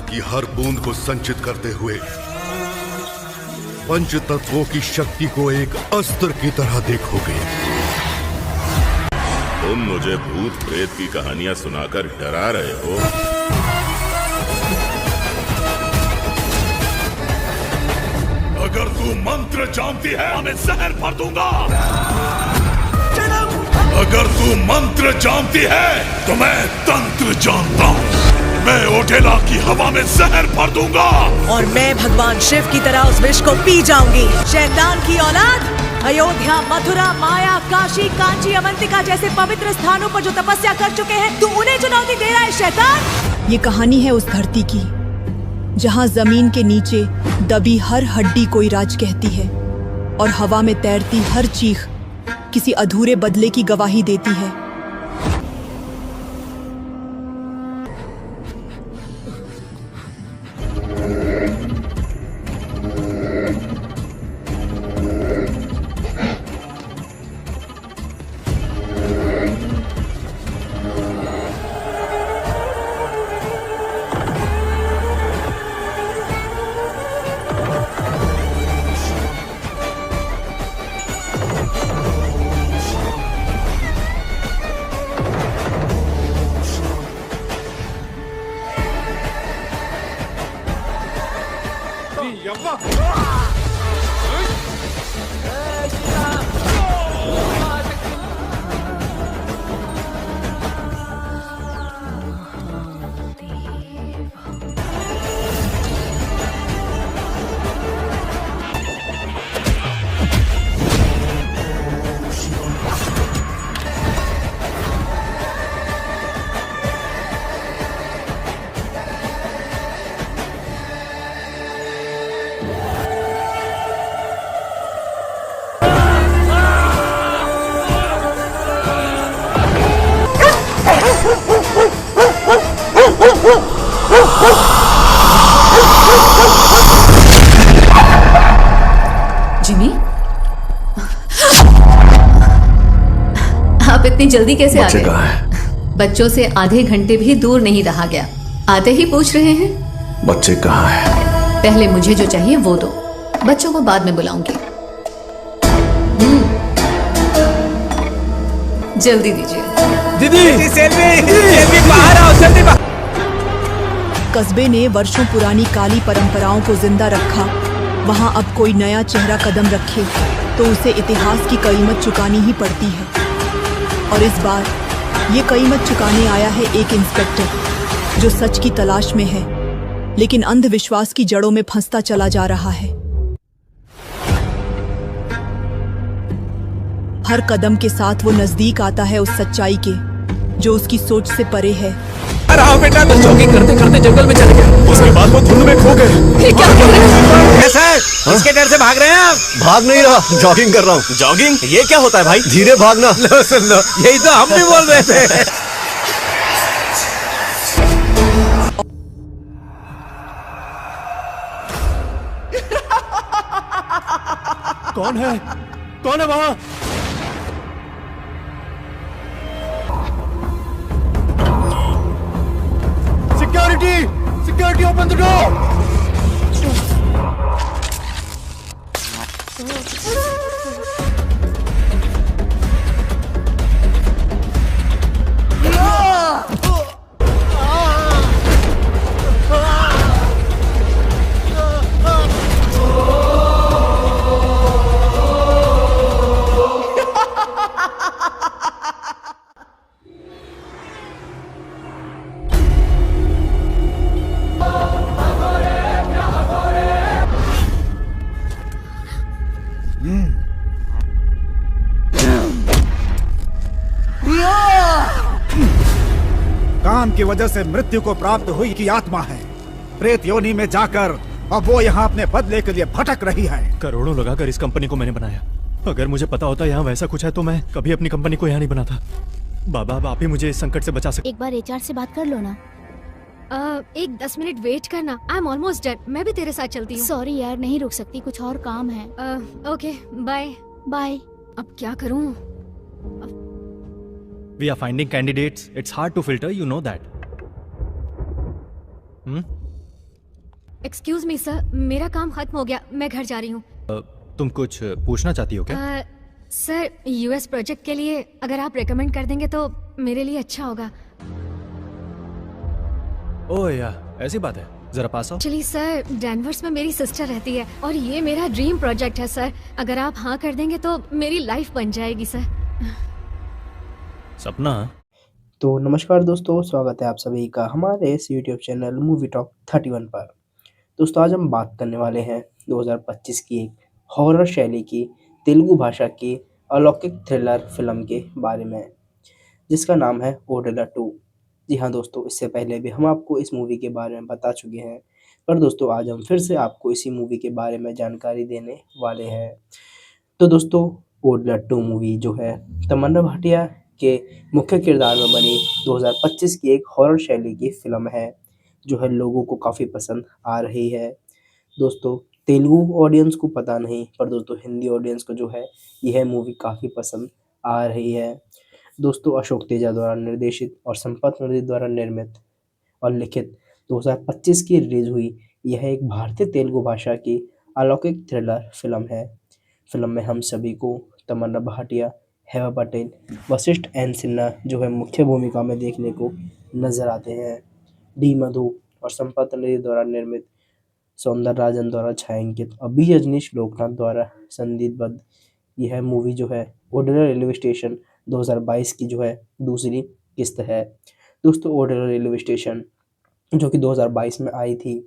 की हर बूंद को संचित करते हुए पंच तत्वों की शक्ति को एक अस्त्र की तरह देखोगे। तुम मुझे भूत प्रेत की कहानियां सुनाकर डरा रहे हो। अगर तू मंत्र जानती है मैं जहर भर दूंगा। अगर तू मंत्र जानती है तो मैं तंत्र जानता हूँ। मैं ओटेला की हवा में जहर भर दूंगा और मैं भगवान शिव की तरह उस विष को पी जाऊंगी। शैतान की औलाद, अयोध्या, मथुरा, माया, काशी, कांची, अवंतिका जैसे पवित्र स्थानों पर जो तपस्या कर चुके हैं, तू उन्हें चुनौती दे रहा है शैतान। ये कहानी है उस धरती की जहाँ जमीन के नीचे दबी हर हड्डी कोई राज कहती है और हवा में तैरती हर चीख किसी अधूरे बदले की गवाही देती है। जिमी, आप इतनी जल्दी कैसे आ गए? बच्चों से आधे घंटे भी दूर नहीं रहा गया। आते ही पूछ रहे हैं बच्चे कहाँ हैं? पहले मुझे जो चाहिए वो दो, बच्चों को बाद में बुलाऊंगी। जल्दी दीजिए। दीदी सेल्फी बाहर आओ, जल्दी बाहर। कस्बे ने वर्षों पुरानी काली परंपराओं को जिंदा रखा। वहाँ अब कोई नया चेहरा कदम रखे तो उसे इतिहास की कीमत चुकानी ही पड़ती है। और इस बार ये कीमत चुकाने आया है एक इंस्पेक्टर जो सच की तलाश में है, लेकिन अंधविश्वास की जड़ों में फंसता चला जा रहा है। हर कदम के साथ वो नजदीक आता है उस सच्चाई के जो उसकी सोच से परे है। आओ बेटा, तो जॉगिंग करते करते जंगल में चले गए। उसके बाद वो धुंध में खो गए। ये क्या कर रहे हैं? कैसा है? इसके डर से भाग रहे हैं आप? भाग नहीं रहा, जॉगिंग कर रहा हूँ। जॉगिंग? ये क्या होता है भाई? धीरे भागना। लो सुन लो, यही तो हम भी बोल रहे थे। कौन है? कौन है वहाँ? Security, open the door! काम की वजह से मृत्यु को प्राप्त हुई की आत्मा है, प्रेत योनि में जाकर अब वो यहाँ अपने बदले के लिए भटक रही है। करोड़ों लगाकर इस कंपनी को मैंने बनाया। अगर मुझे पता होता यहाँ वैसा कुछ है तो मैं कभी अपनी कंपनी को यहाँ नहीं बनाता। बाबा, अब आप ही मुझे इस संकट से बचा सकते। एक बार एचआर से बात कर लो ना। एक 10 मिनट वेट करना। I am almost done. मैं भी तेरे साथ चलती हूँ। सॉरी यार, नहीं रुक सकती, कुछ और काम है। Okay, bye bye. अब क्या करूँ? We are finding candidates. It's hard to filter, you know that. Excuse me sir, मेरा काम खत्म हो गया, मैं घर जा रही हूँ। तुम कुछ पूछना चाहती हो क्या? सर, यूएस प्रोजेक्ट के लिए अगर आप रेकमेंड कर देंगे तो मेरे लिए अच्छा होगा। ओह या, ऐसी बात है, जरा पास आओ। चलिए सर, डेनवर्स में मेरी सिस्टर रहती है और ये मेरा ड्रीम प्रोजेक्ट है सर। अगर आप हाँ कर देंगे तो मेरी लाइफ बन जाएगी सर। सपना। तो नमस्कार दोस्तों, स्वागत है आप सभी का हमारे इस यूट्यूब चैनल मूवी टॉक 31 पर। दोस्तों आज हम बात करने वाले हैं 2025 की एक हॉरर शैली की तेलुगु भाषा की अलौकिक थ्रिलर फिल्म के बारे में, जिसका नाम है ओडेला 2। जी हाँ दोस्तों, इससे पहले भी हम आपको इस मूवी के बारे में बता चुके हैं, पर दोस्तों आज हम फिर से आपको इसी मूवी के बारे में जानकारी देने वाले हैं। तो दोस्तों ओडेला 2 मूवी जो है तमन्ना भाटिया के मुख्य किरदार में बनी 2025 की एक हॉरर शैली की फिल्म है, जो है लोगों को काफ़ी पसंद आ रही है। दोस्तों तेलुगु ऑडियंस को पता नहीं, पर दोस्तों हिंदी ऑडियंस को जो है यह मूवी काफ़ी पसंद आ रही है। दोस्तों अशोक तेजा द्वारा निर्देशित और संपत नंदी द्वारा निर्मित और लिखित 2025 की रिलीज हुई यह एक भारतीय तेलुगु भाषा की अलौकिक थ्रिलर फिल्म है। फिल्म में हम सभी को तमन्ना भाटिया, हेमा पटेल, वशिष्ठ एन सिन्हा जो है मुख्य भूमिका में देखने को नजर आते हैं। डी मधु और संपत नंदी द्वारा निर्मित, सौंदर राजन द्वारा छायांकित और बी रजनीश लोकनाथ द्वारा संगीतबद्ध यह मूवी जो है ओडेला रेलवे स्टेशन 2022 की जो है दूसरी किस्त है। दोस्तों ओडेला रेलवे स्टेशन जो कि 2022 में आई थी,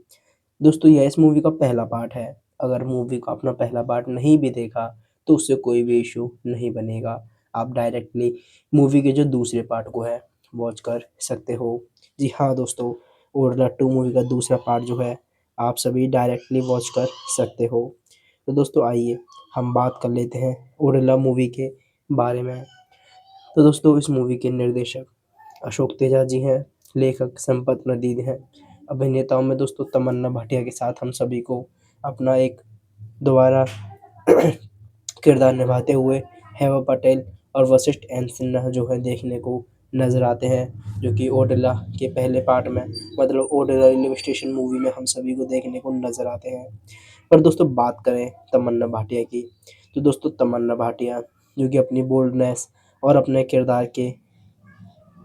दोस्तों यह इस मूवी का पहला पार्ट है। अगर मूवी का अपना पहला पार्ट नहीं भी देखा तो उससे कोई भी इशू नहीं बनेगा, आप डायरेक्टली मूवी के जो दूसरे पार्ट को है वॉच कर सकते हो। जी हाँ दोस्तों, ओडेला 2 मूवी का दूसरा पार्ट जो है आप सभी डायरेक्टली वॉच कर सकते हो। तो दोस्तों आइए हम बात कर लेते हैं ओडेला मूवी के बारे में। तो दोस्तों इस मूवी के निर्देशक अशोक तेजा जी हैं, लेखक संपत नंदी हैं। अभिनेताओं में दोस्तों तमन्ना भाटिया के साथ हम सभी को अपना एक दोबारा किरदार निभाते हुए हेमा पटेल और वशिष्ठ एन सिन्हा जो है देखने को नजर आते हैं, जो कि ओडेला के पहले पार्ट में मतलब ओडेला रेलवे स्टेशन मूवी में हम सभी को देखने को नजर आते हैं। पर दोस्तों बात करें तमन्ना भाटिया की, तो दोस्तों तमन्ना भाटिया जो कि अपनी बोल्डनेस और अपने किरदार के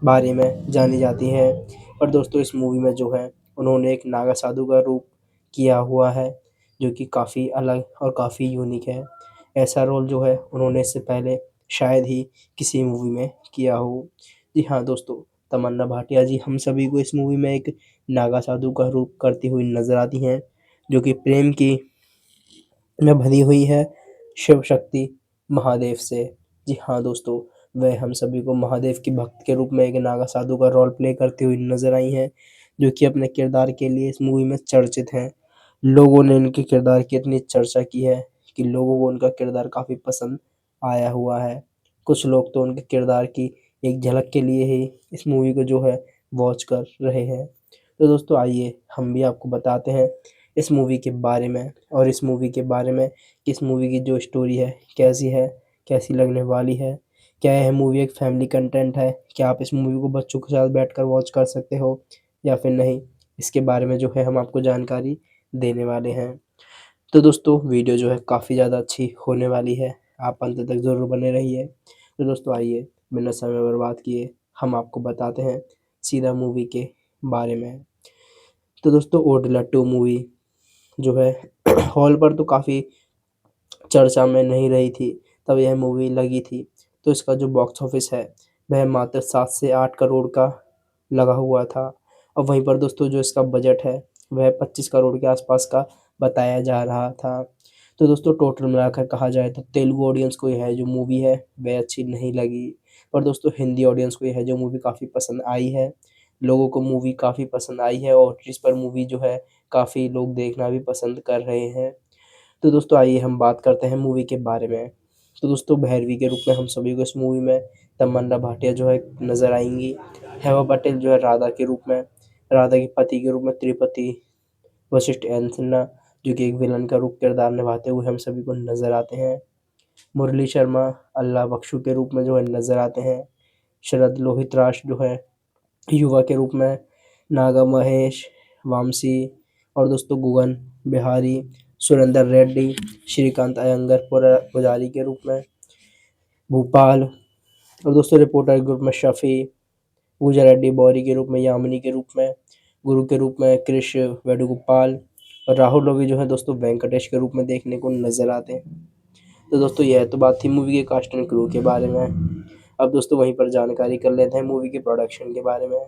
बारे में जानी जाती हैं, पर दोस्तों इस मूवी में जो है उन्होंने एक नागा साधु का रूप किया हुआ है, जो कि काफ़ी अलग और काफ़ी यूनिक है। ऐसा रोल जो है उन्होंने इससे पहले शायद ही किसी मूवी में किया हो। जी हाँ दोस्तों, तमन्ना भाटिया जी हम सभी को इस मूवी में एक नागा साधु का रूप करती हुई नजर आती हैं, जो कि प्रेम की में भरी हुई है शिव शक्ति महादेव से। जी हाँ दोस्तों, वह हम सभी को महादेव की भक्त के रूप में एक नागा साधु का रोल प्ले करती हुई नजर आई हैं, जो कि अपने किरदार के लिए इस मूवी में चर्चित हैं। लोगों ने इनके किरदार की इतनी चर्चा की है कि लोगों को उनका किरदार काफ़ी पसंद आया हुआ है। कुछ लोग तो उनके किरदार की एक झलक के लिए ही इस मूवी को जो है वॉच कर रहे हैं। तो दोस्तों आइए हम भी आपको बताते हैं इस मूवी के बारे में, और इस मूवी के बारे में कि इस मूवी की जो स्टोरी है, कैसी लगने वाली है, क्या यह मूवी एक फैमिली कंटेंट है, क्या आप इस मूवी को बच्चों के साथ बैठकर वॉच कर सकते हो या फिर नहीं, इसके बारे में जो है हम आपको जानकारी देने वाले हैं। तो दोस्तों वीडियो जो है काफ़ी ज़्यादा अच्छी होने वाली है, आप अंत तक ज़रूर बने रहिए। तो दोस्तों आइए बिना समय बर्बाद किए हम आपको बताते हैं सीधा मूवी के बारे में। तो दोस्तों ओडेला 2 मूवी जो है हॉल पर तो काफ़ी चर्चा में नहीं रही थी, तब यह मूवी लगी थी। तो इसका जो बॉक्स ऑफिस है वह मात्र 7 से 8 करोड़ का लगा हुआ था, और वहीं पर दोस्तों जो इसका बजट है वह 25 करोड़ के आसपास का बताया जा रहा था। तो दोस्तों टोटल मिलाकर कहा जाए तो तेलुगु ऑडियंस को यह जो मूवी है वह अच्छी नहीं लगी, पर दोस्तों हिंदी ऑडियंस को यह जो मूवी काफ़ी पसंद आई है। लोगों को मूवी काफ़ी पसंद आई है और इस पर मूवी जो है काफ़ी लोग देखना भी पसंद कर रहे हैं। तो दोस्तों आइए हम बात करते हैं मूवी के बारे में। तो दोस्तों भैरवी के रूप में हम सभी को इस मूवी में तमन्ना भाटिया जो है नज़र आएंगी। हेमा पटेल जो है राधा के रूप में, राधा के पति के रूप में त्रिपति, वशिष्ठ एन सिन्हा जो कि एक विलन का रूप किरदार निभाते हुए हम सभी को नज़र आते हैं। मुरली शर्मा अल्लाह बख्शू के रूप में जो है नज़र आते हैं। शरद लोहितराज जो है युवा के रूप में, नागा महेश, वामसी और दोस्तों गुगन बिहारी, सुरेंद्र रेड्डी, श्रीकांत अयंगर पुजारी के रूप में, भूपाल, और दोस्तों रिपोर्टर के रूप में शफी, पूजा रेड्डी बौरी के रूप में, यामिनी के रूप में, गुरु के रूप में कृष वेणुगोपाल, और राहुल रवि जो है दोस्तों वेंकटेश के रूप में देखने को नजर आते हैं। तो दोस्तों यह तो बात थी मूवी के कास्ट एंड क्रू के बारे में। अब दोस्तों वहीं पर जानकारी कर लेते हैं मूवी के प्रोडक्शन के बारे में।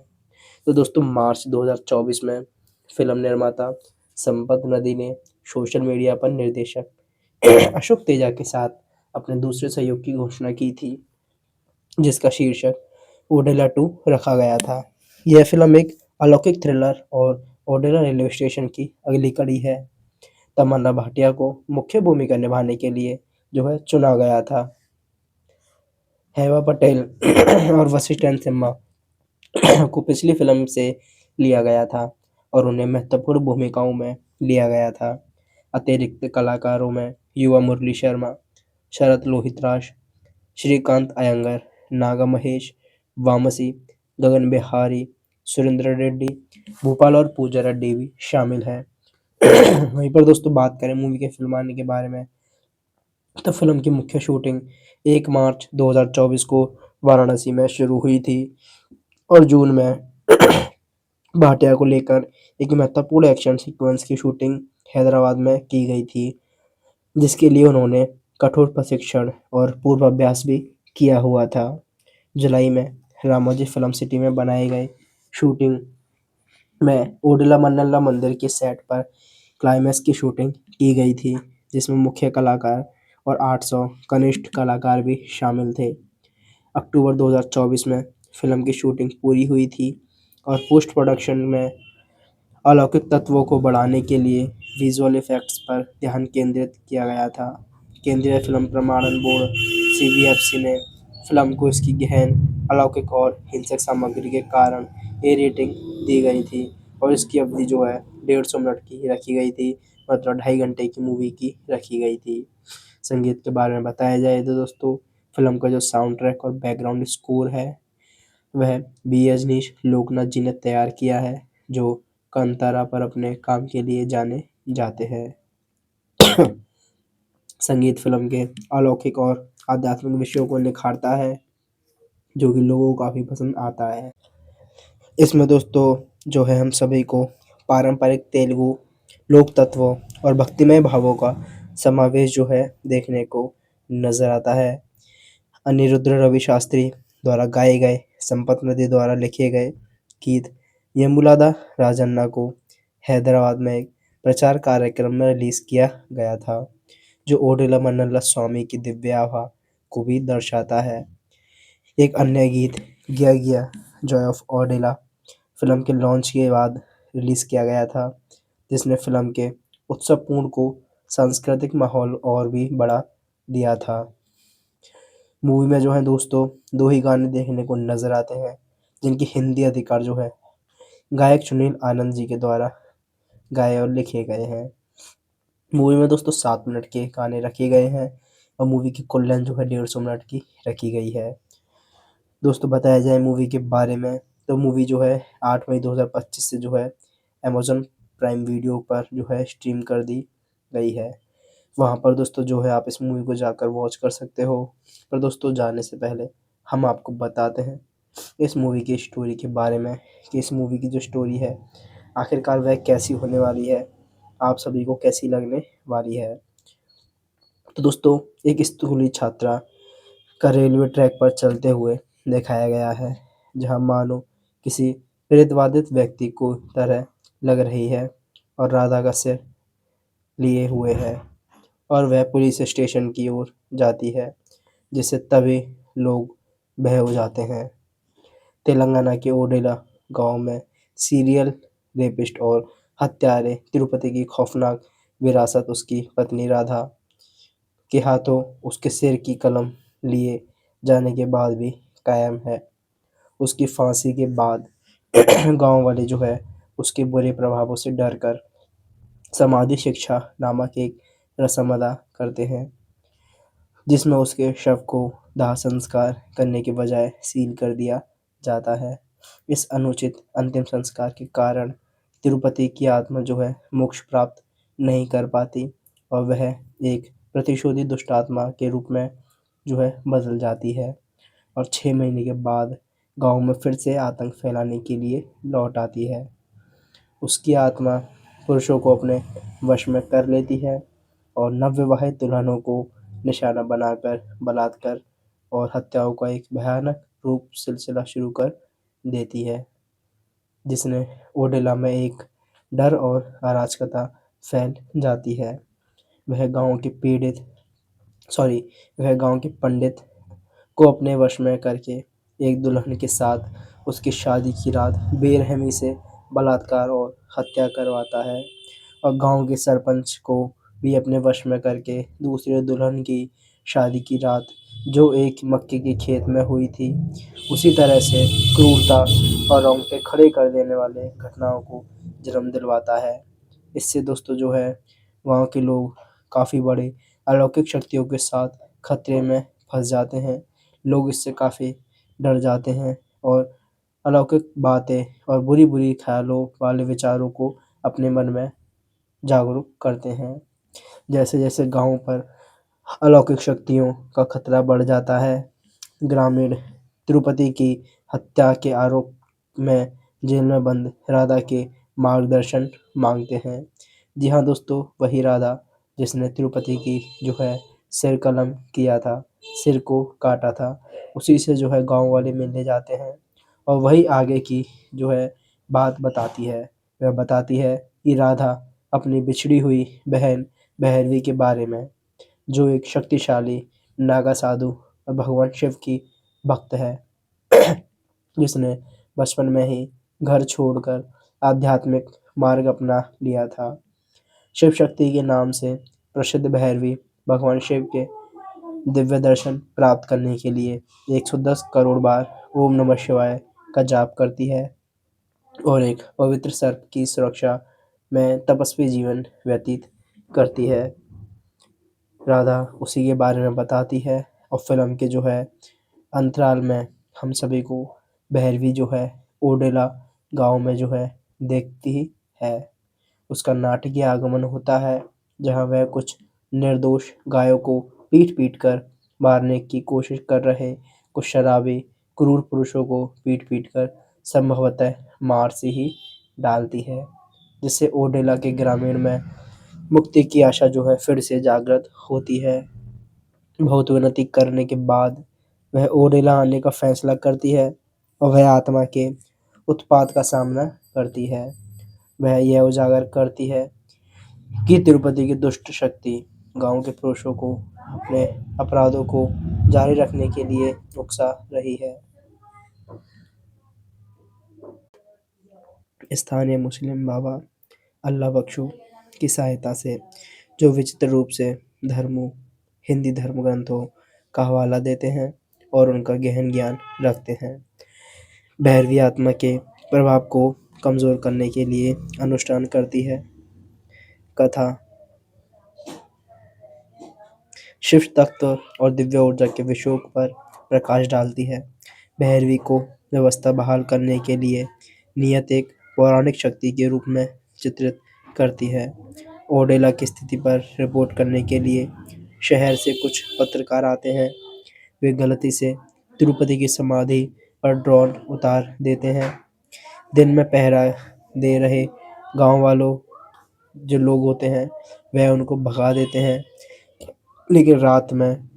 तो दोस्तों मार्च 2024 में फिल्म निर्माता संपत नदी ने सोशल मीडिया पर निर्देशक अशोक तेजा के साथ अपने दूसरे सहयोग की घोषणा की थी, जिसका शीर्षक ओडेला 2 रखा गया था। यह फिल्म एक अलौकिक थ्रिलर और ओडेला रेलवे स्टेशन की अगली कड़ी है। तमन्ना भाटिया को मुख्य भूमिका निभाने के लिए जो है चुना गया था। हेमा पटेल और वशिष्ठ सिम्हा को पिछली फिल्म से लिया गया था और उन्हें महत्वपूर्ण भूमिकाओं में लिया गया था। अतिरिक्त कलाकारों में युवा मुरली शर्मा, शरद लोहितराज, श्रीकांत अयंगर, नागा महेश, वामसी, गगन बिहारी, सुरेंद्र रेड्डी, भूपाल और पूजा रेड्डी भी शामिल है। वहीं पर दोस्तों बात करें मूवी के फिल्माने के बारे में, तो फिल्म की मुख्य शूटिंग 1 मार्च 2024 को वाराणसी में शुरू हुई थी और जून में भाटिया को लेकर एक महत्वपूर्ण एक्शन सीक्वेंस की शूटिंग हैदराबाद में की गई थी, जिसके लिए उन्होंने कठोर प्रशिक्षण और पूर्वाभ्यास भी किया हुआ था। जुलाई में रामोजी फिल्म सिटी में बनाए गए शूटिंग में ओडिला मन्नल्ला मंदिर के सेट पर क्लाइमैक्स की शूटिंग की गई थी, जिसमें मुख्य कलाकार और 800 कनिष्ठ कलाकार भी शामिल थे। अक्टूबर 2024 में फिल्म की शूटिंग पूरी हुई थी और पोस्ट प्रोडक्शन में अलौकिक तत्वों को बढ़ाने के लिए विजुअल इफेक्ट्स पर ध्यान केंद्रित किया गया था। केंद्रीय फिल्म प्रमाणन बोर्ड (CBFC) ने फिल्म को इसकी गहन, अलौकिक और हिंसक सामग्री के कारण ए रेटिंग दी गई थी और इसकी अवधि जो है 150 मिनट की रखी गई थी, मतलब 2.5 घंटे की मूवी की रखी गई थी। संगीत के बारे में बताया जाए तो दोस्तों फिल्म का जो साउंड ट्रैक और बैकग्राउंड स्कोर है वह बी अजनीश लोकनाथ जी ने तैयार किया है, जो कांतारा पर अपने काम के लिए जाने जाते हैं। संगीत फिल्म के अलौकिक और आध्यात्मिक विषयों को निखारता है, जो कि लोगों को काफ़ी पसंद आता है। इसमें दोस्तों जो है हम सभी को पारंपरिक तेलुगु लोक तत्वों और भक्तिमय भावों का समावेश जो है देखने को नजर आता है। अनिरुद्ध रवि शास्त्री द्वारा गाए गए, संपत नदी द्वारा लिखे गए गीत यमुलादा राजन्ना को हैदराबाद में एक प्रचार कार्यक्रम में रिलीज किया गया था, जो ओडेला मन्नल्ला स्वामी की दिव्य आभा को भी दर्शाता है। एक अन्य गीत गिया गिया जॉय ऑफ ओडेला फिल्म के लॉन्च के बाद रिलीज किया गया था, जिसने फिल्म के उत्सवपूर्ण को सांस्कृतिक माहौल और भी बढ़ा दिया था। मूवी में जो है दोस्तों 2 ही गाने देखने को नजर आते हैं, जिनकी हिंदी अधिकार जो है गायक सुनील आनंद जी के द्वारा गाए और लिखे गए हैं। मूवी में दोस्तों 7 मिनट के गाने रखे गए हैं और मूवी की कुल लेंथ जो है 150 मिनट की रखी गई है। दोस्तों बताया जाए मूवी के बारे में, तो मूवी जो है 8 मई 2025 से जो है अमेज़न प्राइम वीडियो पर जो है स्ट्रीम कर दी गई है। वहाँ पर दोस्तों जो है आप इस मूवी को जाकर वॉच कर सकते हो। पर दोस्तों जाने से पहले हम आपको बताते हैं इस मूवी की स्टोरी के बारे में, कि इस मूवी की जो स्टोरी है आखिरकार वह कैसी होने वाली है, आप सभी को कैसी लगने वाली है। तो दोस्तों एक स्कूली छात्रा का रेलवे ट्रैक पर चलते हुए दिखाया गया है, जहां मानो किसी प्रेतबाधित व्यक्ति को तरह लग रही है और राधा का सिर लिए हुए है और वह पुलिस स्टेशन की ओर जाती है, जिससे तभी लोग भय हो जाते हैं। तेलंगाना के ओडेला गांव में सीरियल रेपिस्ट और हत्यारे तिरुपति की खौफनाक विरासत उसकी पत्नी राधा के हाथों उसके सिर की कलम लिए जाने के बाद भी कायम है। उसकी फांसी के बाद गांव वाले जो है उसके बुरे प्रभावों से डरकर समाधि शिक्षा नामक एक रस्म अदा करते हैं, जिसमें उसके शव को दाह संस्कार करने के बजाय सील कर दिया जाता है। इस अनुचित अंतिम संस्कार के कारण तिरुपति की आत्मा जो है मोक्ष प्राप्त नहीं कर पाती और वह एक प्रतिशोधी दुष्ट आत्मा के रूप में जो है बदल जाती है और 6 महीने के बाद गांव में फिर से आतंक फैलाने के लिए लौट आती है। उसकी आत्मा पुरुषों को अपने वश में कर लेती है और नवविवाहित दुल्हनों को निशाना बनाकर बलात्कार और हत्याओं का एक भयानक रूप सिलसिला शुरू कर देती है, जिसने ओडेला में एक डर और अराजकता फैल जाती है। वह गांव के पीड़ित सॉरी वह गांव के पंडित को अपने वश में करके एक दुल्हन के साथ उसकी शादी की रात बेरहमी से बलात्कार और हत्या करवाता है और गांव के सरपंच को भी अपने वश में करके दूसरे दुल्हन की शादी की रात जो एक मक्के के खेत में हुई थी उसी तरह से क्रूरता और रोंगटे खड़े कर देने वाले घटनाओं को जन्म दिलवाता है। इससे दोस्तों जो है गांव के लोग काफ़ी बड़े अलौकिक शक्तियों के साथ खतरे में फंस जाते हैं। लोग इससे काफ़ी डर जाते हैं और अलौकिक बातें और बुरी बुरी ख्यालों वाले विचारों को अपने मन में जागरूक करते हैं। जैसे जैसे गांव पर अलौकिक शक्तियों का खतरा बढ़ जाता है, ग्रामीण तिरुपति की हत्या के आरोप में जेल में बंद राधा के मार्गदर्शन मांगते हैं। जी हाँ दोस्तों, वही राधा जिसने तिरुपति की जो है सिर कलम किया था, सिर को काटा था, उसी से जो है गांव वाले मिलने जाते हैं और वही आगे की जो है बात बताती है। वह बताती है कि राधा अपनी बिछड़ी हुई बहन भैरवी के बारे में, जो एक शक्तिशाली नागा साधु और भगवान शिव की भक्त है, जिसने बचपन में ही घर छोड़कर आध्यात्मिक मार्ग अपना लिया था। शिव शक्ति के नाम से प्रसिद्ध भैरवी भगवान शिव के दिव्य दर्शन प्राप्त करने के लिए 110 करोड़ बार ओम नमः शिवाय का जाप करती है और एक पवित्र सर्प की सुरक्षा में तपस्वी जीवन व्यतीत करती है। राधा उसी के बारे में बताती है और फिल्म के जो है अंतराल में हम सभी को भैरवी जो है ओडेला गांव में जो है देखती है। उसका नाटकीय आगमन होता है जहां वह कुछ निर्दोष गायों को पीट पीट कर मारने की कोशिश कर रहे कुछ शराबी क्रूर पुरुषों को पीट पीट कर संभवतः मार से ही डालती है, जिससे ओडेला के ग्रामीण में मुक्ति की आशा जो है फिर से जागृत होती है। बहुत विनती करने के बाद वह ओडेला आने का फैसला करती है और वह आत्मा के उत्पात का सामना करती है। वह यह उजागर करती है कि तिरुपति की दुष्ट शक्ति गांव के पुरुषों को अपने अपराधों को जारी रखने के लिए उकसा रही है। स्थानीय मुस्लिम बाबा अल्लाह बख्शू की सहायता से जो विचित्र रूप से धर्मों हिंदी धर्म ग्रंथों का हवाला देते हैं और उनका गहन ज्ञान रखते हैं। भैरवी आत्मा के प्रभाव को कमज़ोर करने के लिए अनुष्ठान करती है। कथा शिव तत्व और दिव्य ऊर्जा के विषयों पर प्रकाश डालती है। भैरवी को व्यवस्था बहाल करने के लिए नियत एक पौराणिक शक्ति के रूप में चित्रित करती है। ओडेला की स्थिति पर रिपोर्ट करने के लिए शहर से कुछ पत्रकार आते हैं। वे गलती से तिरुपति की समाधि पर ड्रोन उतार देते हैं। दिन में पहरा दे रहे गांव वालों जो लोग होते हैं वह उनको भगा देते हैं, लेकिन रात में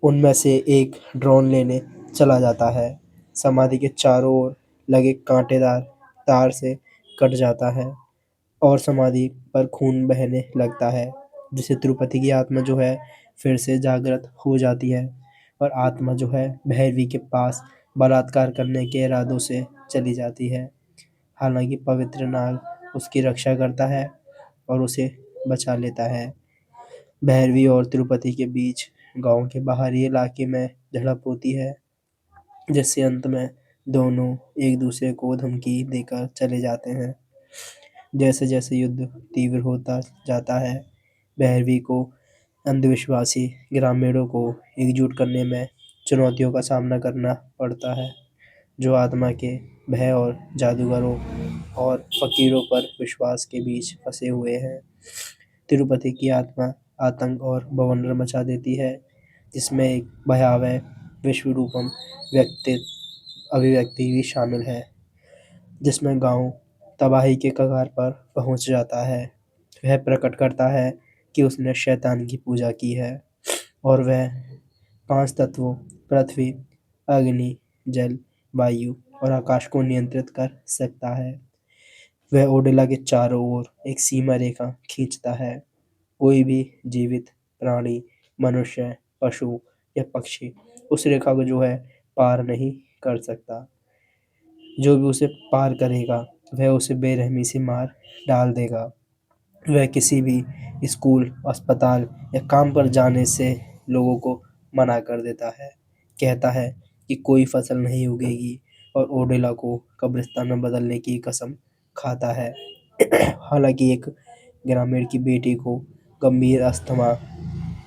उनमें से एक ड्रोन लेने चला जाता है। समाधि के चारों ओर लगे कांटेदार तार से कट जाता है और समाधि पर खून बहने लगता है, जिससे तिरुपति की आत्मा जो है फिर से जागृत हो जाती है और आत्मा जो है भैरवी के पास बलात्कार करने के इरादों से चली जाती है। हालांकि पवित्र नाग उसकी रक्षा करता है और उसे बचा लेता है। भैरवी और तिरुपति के बीच गांव के बाहरी इलाके में झड़प होती है, जिससे अंत में दोनों एक दूसरे को धमकी देकर चले जाते हैं। जैसे जैसे युद्ध तीव्र होता जाता है, भैरवी को अंधविश्वासी ग्रामीणों को एकजुट करने में चुनौतियों का सामना करना पड़ता है, जो आत्मा के भय और जादूगरों और फकीरों पर विश्वास के बीच फंसे हुए हैं। तिरुपति की आत्मा आतंक और बवंडर मचा देती है, जिसमें एक भयावह विश्व रूपम व्यक्ति अभिव्यक्ति भी शामिल है, जिसमें गांव तबाही के कगार पर पहुंच जाता है। वह प्रकट करता है कि उसने शैतान की पूजा की है और वह 5 तत्वों पृथ्वी, अग्नि, जल, वायु और आकाश को नियंत्रित कर सकता है। वह ओडेला के चारों ओर एक सीमा रेखा खींचता है। कोई भी जीवित प्राणी, मनुष्य, पशु या पक्षी उस रेखा को पार नहीं कर सकता। जो भी उसे पार करेगा वह उसे बेरहमी से मार डाल देगा। वह किसी भी स्कूल, अस्पताल या काम पर जाने से लोगों को मना कर देता है। कहता है कि कोई फसल नहीं उगेगी और ओडेला को कब्रिस्तान में बदलने की कसम खाता है। हालांकि एक ग्रामीण की बेटी को गंभीर अस्थमा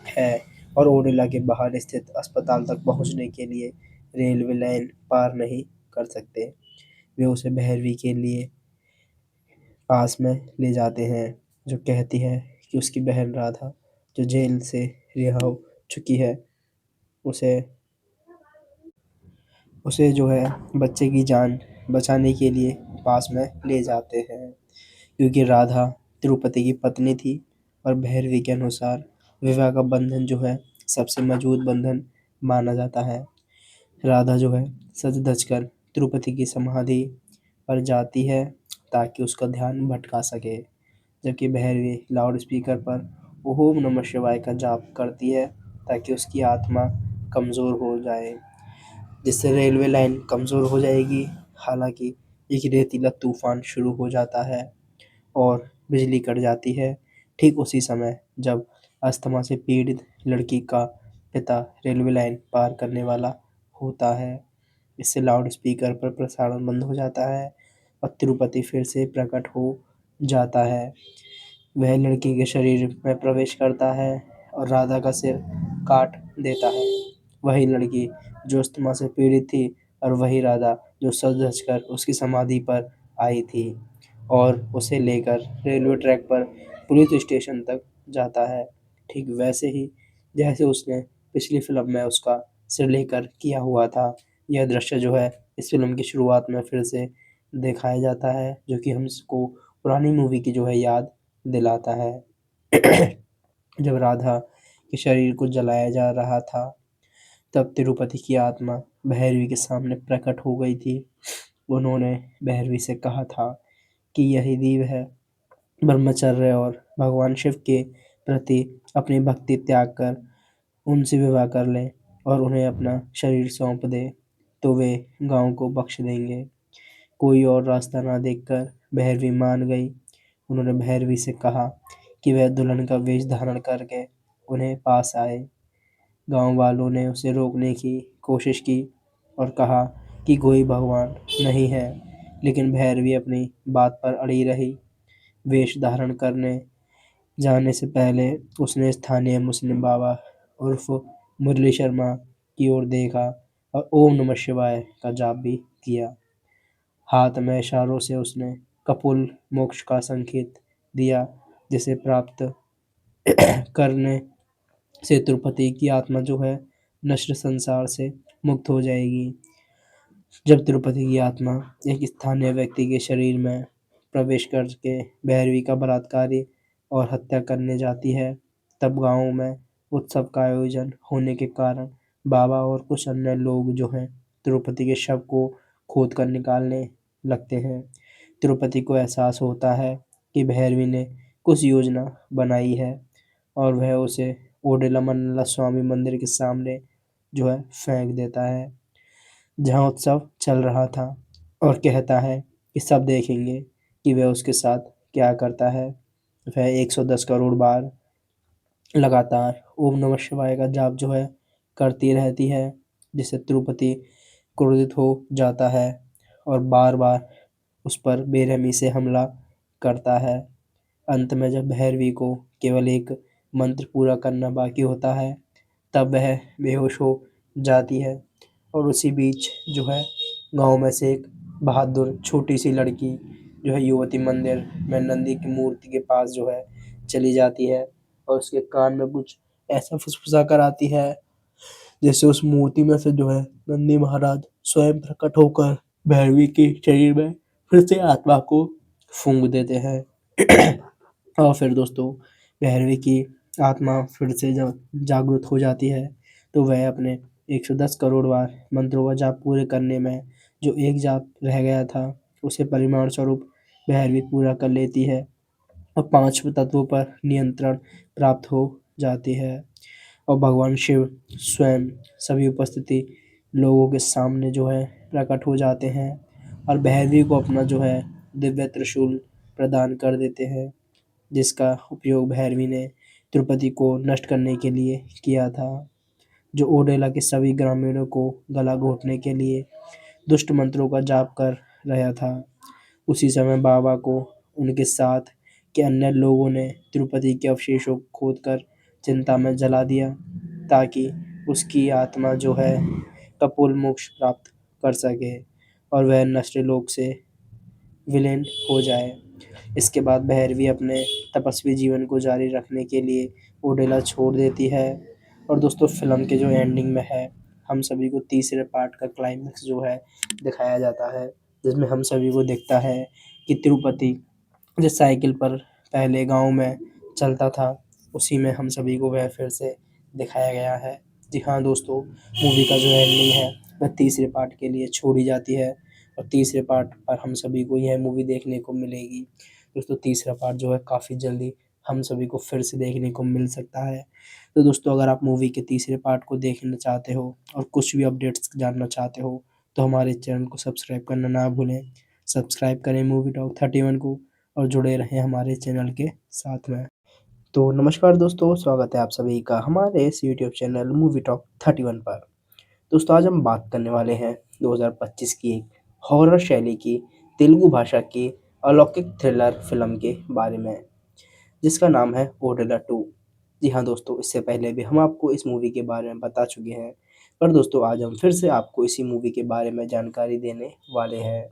है और ओडेला के बाहर स्थित अस्पताल तक पहुंचने के लिए रेलवे लाइन पार नहीं कर सकते। वे उसे बहरवी के लिए पास में ले जाते हैं, जो कहती है कि उसकी बहन राधा, जो जेल से रिहा हो चुकी है, उसे उसे बच्चे की जान बचाने के लिए पास में ले जाते हैं। क्योंकि राधा तिरुपति की पत्नी थी और भैरवी के अनुसार विवाह का बंधन सबसे मजबूत बंधन माना जाता है। राधा सज धज कर तिरुपति की समाधि पर जाती है ताकि उसका ध्यान भटका सके, जबकि भैरवी लाउड स्पीकर पर ओम नमः शिवाय का जाप करती है ताकि उसकी आत्मा कमज़ोर हो जाए, जिससे रेलवे लाइन कमज़ोर हो जाएगी। हालांकि एक रेतीला तूफान शुरू हो जाता है और बिजली कट जाती है ठीक उसी समय जब अस्थमा से पीड़ित लड़की का पिता रेलवे लाइन पार करने वाला होता है। इससे लाउड स्पीकर पर प्रसारण बंद हो जाता है और तिरुपति फिर से प्रकट हो जाता है। वह लड़की के शरीर में प्रवेश करता है और राधा का सिर काट देता है। वही लड़की जो अस्थमा से पीड़ित थी और वही राधा जो सज धज कर उसकी समाधि पर आई थी और उसे लेकर रेलवे ट्रैक पर पुलिस स्टेशन तक जाता है। ठीक वैसे ही जैसे उसने पिछली फिल्म में उसका सिर लेकर किया हुआ था। यह दृश्य इस फिल्म की शुरुआत में फिर से दिखाया जाता है, जो कि हमको पुरानी मूवी की याद दिलाता है। जब राधा के शरीर को जलाया जा रहा था, तब तिरुपति की आत्मा भैरवी के सामने प्रकट हो गई थी। उन्होंने भैरवी से कहा था कि यही दीव है ब्रह्मचर्य और भगवान शिव के प्रति अपनी भक्ति त्याग कर उनसे विवाह कर ले और उन्हें अपना शरीर सौंप दे, तो वे गांव को बख्श देंगे। कोई और रास्ता ना देखकर भैरवी मान गई। उन्होंने भैरवी से कहा कि वह दुल्हन का वेश धारण करके उन्हें पास आए। गांव वालों ने उसे रोकने की कोशिश की और कहा कि कोई भगवान नहीं है, लेकिन भैरवी अपनी बात पर अड़ी रही। वेश धारण करने जाने से पहले उसने स्थानीय मुस्लिम बाबा उर्फ मुरली शर्मा की ओर देखा और ओम नमः शिवाय का जाप भी किया। हाथ में इशारों से उसने कपुल मोक्ष का संकेत दिया, जिसे प्राप्त करने से तिरुपति की आत्मा नश्वर संसार से मुक्त हो जाएगी। जब तिरुपति की आत्मा एक स्थानीय व्यक्ति के शरीर में प्रवेश करके भैरवी का बलात्कारी और हत्या करने जाती है, तब गांव में उत्सव का आयोजन होने के कारण बाबा और कुछ अन्य लोग तिरुपति के शव को खोद कर निकालने लगते हैं। तिरुपति को एहसास होता है कि भैरवी ने कुछ योजना बनाई है और वह उसे ओडेलमन्नला स्वामी मंदिर के सामने फेंक देता है, जहाँ उत्सव चल रहा था, और कहता है कि सब देखेंगे कि वह उसके साथ क्या करता है। वह 110 करोड़ बार लगातार ओम नमः शिवाय का जाप करती रहती है, जिससे तिरुपति क्रोधित हो जाता है और बार बार उस पर बेरहमी से हमला करता है। अंत में जब भैरवी को केवल एक मंत्र पूरा करना बाकी होता है, तब वह बेहोश हो जाती है और उसी बीच गांव में से एक बहादुर छोटी सी लड़की जो है युवती मंदिर में नंदी की मूर्ति के पास जो है चली जाती है और उसके कान में कुछ ऐसा फुसफुसा कर आती है जैसे उस मूर्ति में से जो है नंदी महाराज स्वयं प्रकट होकर भैरवी के शरीर में फिर से आत्मा को फूंक देते हैं। और फिर दोस्तों भैरवी की आत्मा फिर से जब जागृत हो जाती है तो वह अपने 110 करोड़ बार मंत्रों का जाप पूरे करने में जो एक जाप रह गया था उसे परिमाण स्वरूप भैरवी पूरा कर लेती है और 5 तत्वों पर नियंत्रण प्राप्त हो जाती है और भगवान शिव स्वयं सभी उपस्थिति लोगों के सामने जो है प्रकट हो जाते हैं और भैरवी को अपना जो है दिव्य त्रिशूल प्रदान कर देते हैं जिसका उपयोग भैरवी ने तिरुपति को नष्ट करने के लिए किया था जो ओडेला के सभी ग्रामीणों को गला घोटने के लिए दुष्ट मंत्रों का जाप कर रहा था। उसी समय बाबा को उनके साथ के अन्य लोगों ने तिरुपति के अवशेषों को खोदकर चिंता में जला दिया ताकि उसकी आत्मा जो है कपोल मोक्ष प्राप्त कर सके और वह नश्वर लोक से विलीन हो जाए। इसके बाद भैरवी अपने तपस्वी जीवन को जारी रखने के लिए ओडेला छोड़ देती है और दोस्तों फिल्म के जो एंडिंग में है हम सभी को तीसरे पार्ट का क्लाइमेक्स जो है दिखाया जाता है जिसमें हम सभी को दिखता है कि तिरुपति जिस साइकिल पर पहले गांव में चलता था उसी में हम सभी को वह फिर से दिखाया गया है। जी हाँ दोस्तों मूवी का जो एंडिंग है वह तीसरे पार्ट के लिए छोड़ी जाती है और तीसरे पार्ट पर हम सभी को यह मूवी देखने को मिलेगी। दोस्तों तीसरा पार्ट जो है काफ़ी जल्दी हम सभी को फिर से देखने को मिल सकता है। तो दोस्तों अगर आप मूवी के तीसरे पार्ट को देखना चाहते हो और कुछ भी अपडेट्स जानना चाहते हो तो हमारे चैनल को सब्सक्राइब करना ना भूलें। सब्सक्राइब करें मूवी टॉक 31 को और जुड़े रहें हमारे चैनल के साथ में। तो नमस्कार दोस्तों, स्वागत है आप सभी का हमारे इस यूट्यूब चैनल मूवी टॉक 31 पर। दोस्तों आज हम बात करने वाले हैं 2025 की एक हॉरर शैली की तेलुगु भाषा की अलौकिक थ्रिलर फिल्म के बारे में जिसका नाम है ओडेला 2। जी हाँ दोस्तों, इससे पहले भी हम आपको इस मूवी के बारे में बता चुके हैं पर दोस्तों आज हम फिर से आपको इसी मूवी के बारे में जानकारी देने वाले हैं।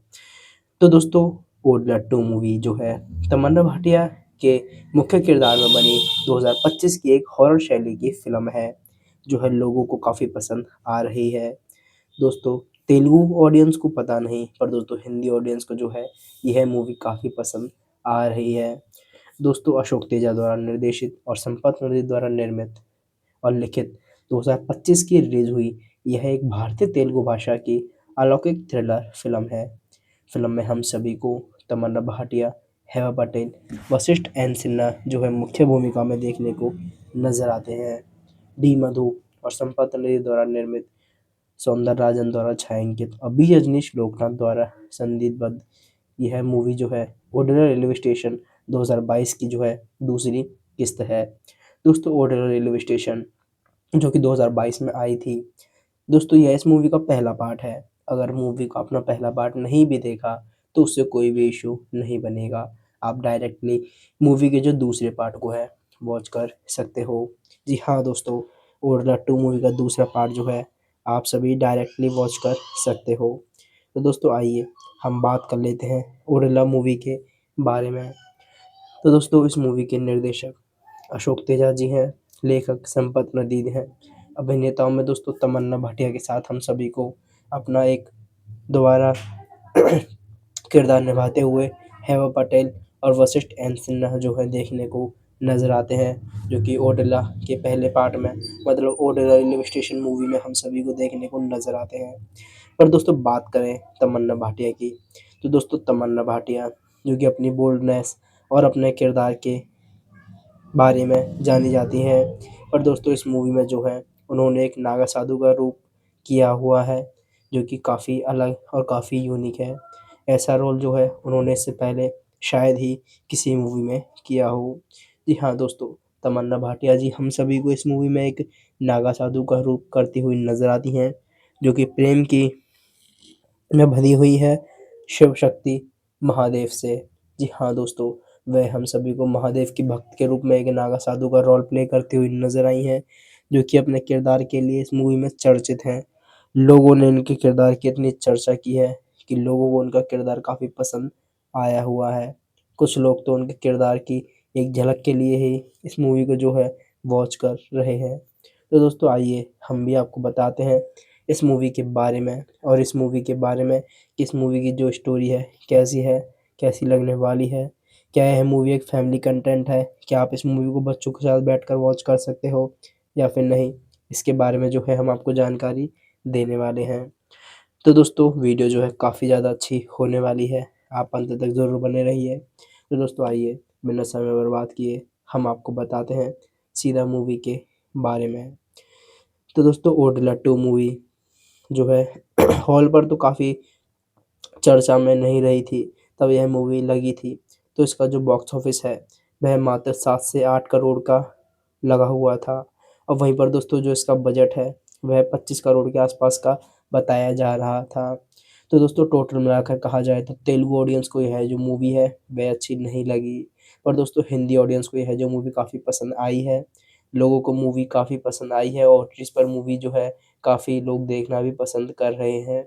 तो दोस्तों ओडेला 2 मूवी जो है तमन्ना भाटिया के मुख्य किरदार में बनी 2025 की एक हॉरर शैली की फिल्म है जो है लोगों को काफ़ी पसंद आ रही है। दोस्तों तेलुगु ऑडियंस को पता नहीं पर दोस्तों हिंदी ऑडियंस को जो है यह मूवी काफ़ी पसंद आ रही है। दोस्तों अशोक तेजा द्वारा निर्देशित और संपत नंदी द्वारा निर्मित और लिखित 2025 की रिलीज हुई यह एक भारतीय तेलुगु भाषा की अलौकिक थ्रिलर फिल्म है। फिल्म में हम सभी को तमन्ना भाटिया, हेमा पटेल, वशिष्ठ एन सिन्हा जो है मुख्य भूमिका में देखने को नजर आते हैं। डी मधु और संपत नंदी द्वारा निर्मित, सौंदर राजन द्वारा छायांकित और बी रजनीश लोकनाथ द्वारा संगीतबद्ध यह मूवी जो है ओडेला रेलवे स्टेशन 2022 की जो है दूसरी किस्त है। दोस्तों ओडेला रेलवे स्टेशन जो कि 2022 में आई थी दोस्तों यह इस मूवी का पहला पार्ट है। अगर मूवी का अपना पहला पार्ट नहीं भी देखा तो उससे कोई भी इशू नहीं बनेगा, आप डायरेक्टली मूवी के जो दूसरे पार्ट को है वॉच कर सकते हो। जी हाँ दोस्तों ओडेला 2 मूवी का दूसरा पार्ट जो है आप सभी डायरेक्टली वॉच कर सकते हो। तो दोस्तों आइए हम बात कर लेते हैं ओडेला मूवी के बारे में। तो दोस्तों इस मूवी के निर्देशक अशोक तेजा जी हैं, लेखक संपत नंदी हैं, अभिनेताओं में दोस्तों तमन्ना भाटिया के साथ हम सभी को अपना एक दोबारा किरदार निभाते हुए हेमा पटेल और वशिष्ठ एन सिन्हा जो है देखने को नज़र आते हैं जो कि ओडेला के पहले पार्ट में मतलब ओडेला रेलवे स्टेशन मूवी में हम सभी को देखने को नज़र आते हैं। पर दोस्तों बात करें तमन्ना भाटिया की तो दोस्तों तमन्ना भाटिया जो कि अपनी बोल्डनेस और अपने किरदार के बारे में जानी जाती हैं पर दोस्तों इस मूवी में जो है उन्होंने एक नागा साधु का रूप किया हुआ है जो कि काफ़ी अलग और काफ़ी यूनिक है। ऐसा रोल जो है उन्होंने इससे पहले शायद ही किसी मूवी में किया हो। जी हाँ दोस्तों तमन्ना भाटिया जी हम सभी को इस मूवी में एक नागा साधु का रूप करती हुई नजर आती हैं जो कि प्रेम की में भरी हुई है शिव शक्ति महादेव से। जी हाँ दोस्तों वह हम सभी को महादेव की भक्त के रूप में एक नागा साधु का रोल प्ले करती हुई नजर आई हैं जो कि अपने किरदार के लिए इस मूवी में चर्चित हैं। लोगों ने इनके किरदार की इतनी चर्चा की है कि लोगों को उनका किरदार काफ़ी पसंद आया हुआ है। कुछ लोग तो उनके किरदार की एक झलक के लिए ही इस मूवी को जो है वॉच कर रहे हैं। तो दोस्तों आइए हम भी आपको बताते हैं इस मूवी के बारे में, और इस मूवी के बारे में कि इस मूवी की जो स्टोरी है, कैसी लगने वाली है, क्या यह मूवी एक फैमिली कंटेंट है, क्या आप इस मूवी को बच्चों के साथ बैठकर वॉच कर सकते हो या फिर नहीं, इसके बारे में जो है हम आपको जानकारी देने वाले हैं। तो दोस्तों वीडियो जो है काफ़ी ज़्यादा अच्छी होने वाली है, आप अंत तक ज़रूर बने रहिए। तो दोस्तों आइए बिना समय बर्बाद किए हम आपको बताते हैं सीधा मूवी के बारे में। तो दोस्तों ओडेला 2 मूवी जो है हॉल पर तो काफ़ी चर्चा में नहीं रही थी, तब यह मूवी लगी थी। तो इसका जो बॉक्स ऑफिस है वह मात्र 7 से 8 करोड़ का लगा हुआ था। और वहीं पर दोस्तों जो इसका बजट है वह 25 करोड़ के आसपास का बताया जा रहा था। तो दोस्तों टोटल मिलाकर कहा जाए तो तेलुगु ऑडियंस को यह जो मूवी है वह अच्छी नहीं लगी, पर दोस्तों हिंदी ऑडियंस को यह जो मूवी काफ़ी पसंद आई है। लोगों को मूवी काफ़ी पसंद आई है और इस पर मूवी जो है काफ़ी लोग देखना भी पसंद कर रहे हैं।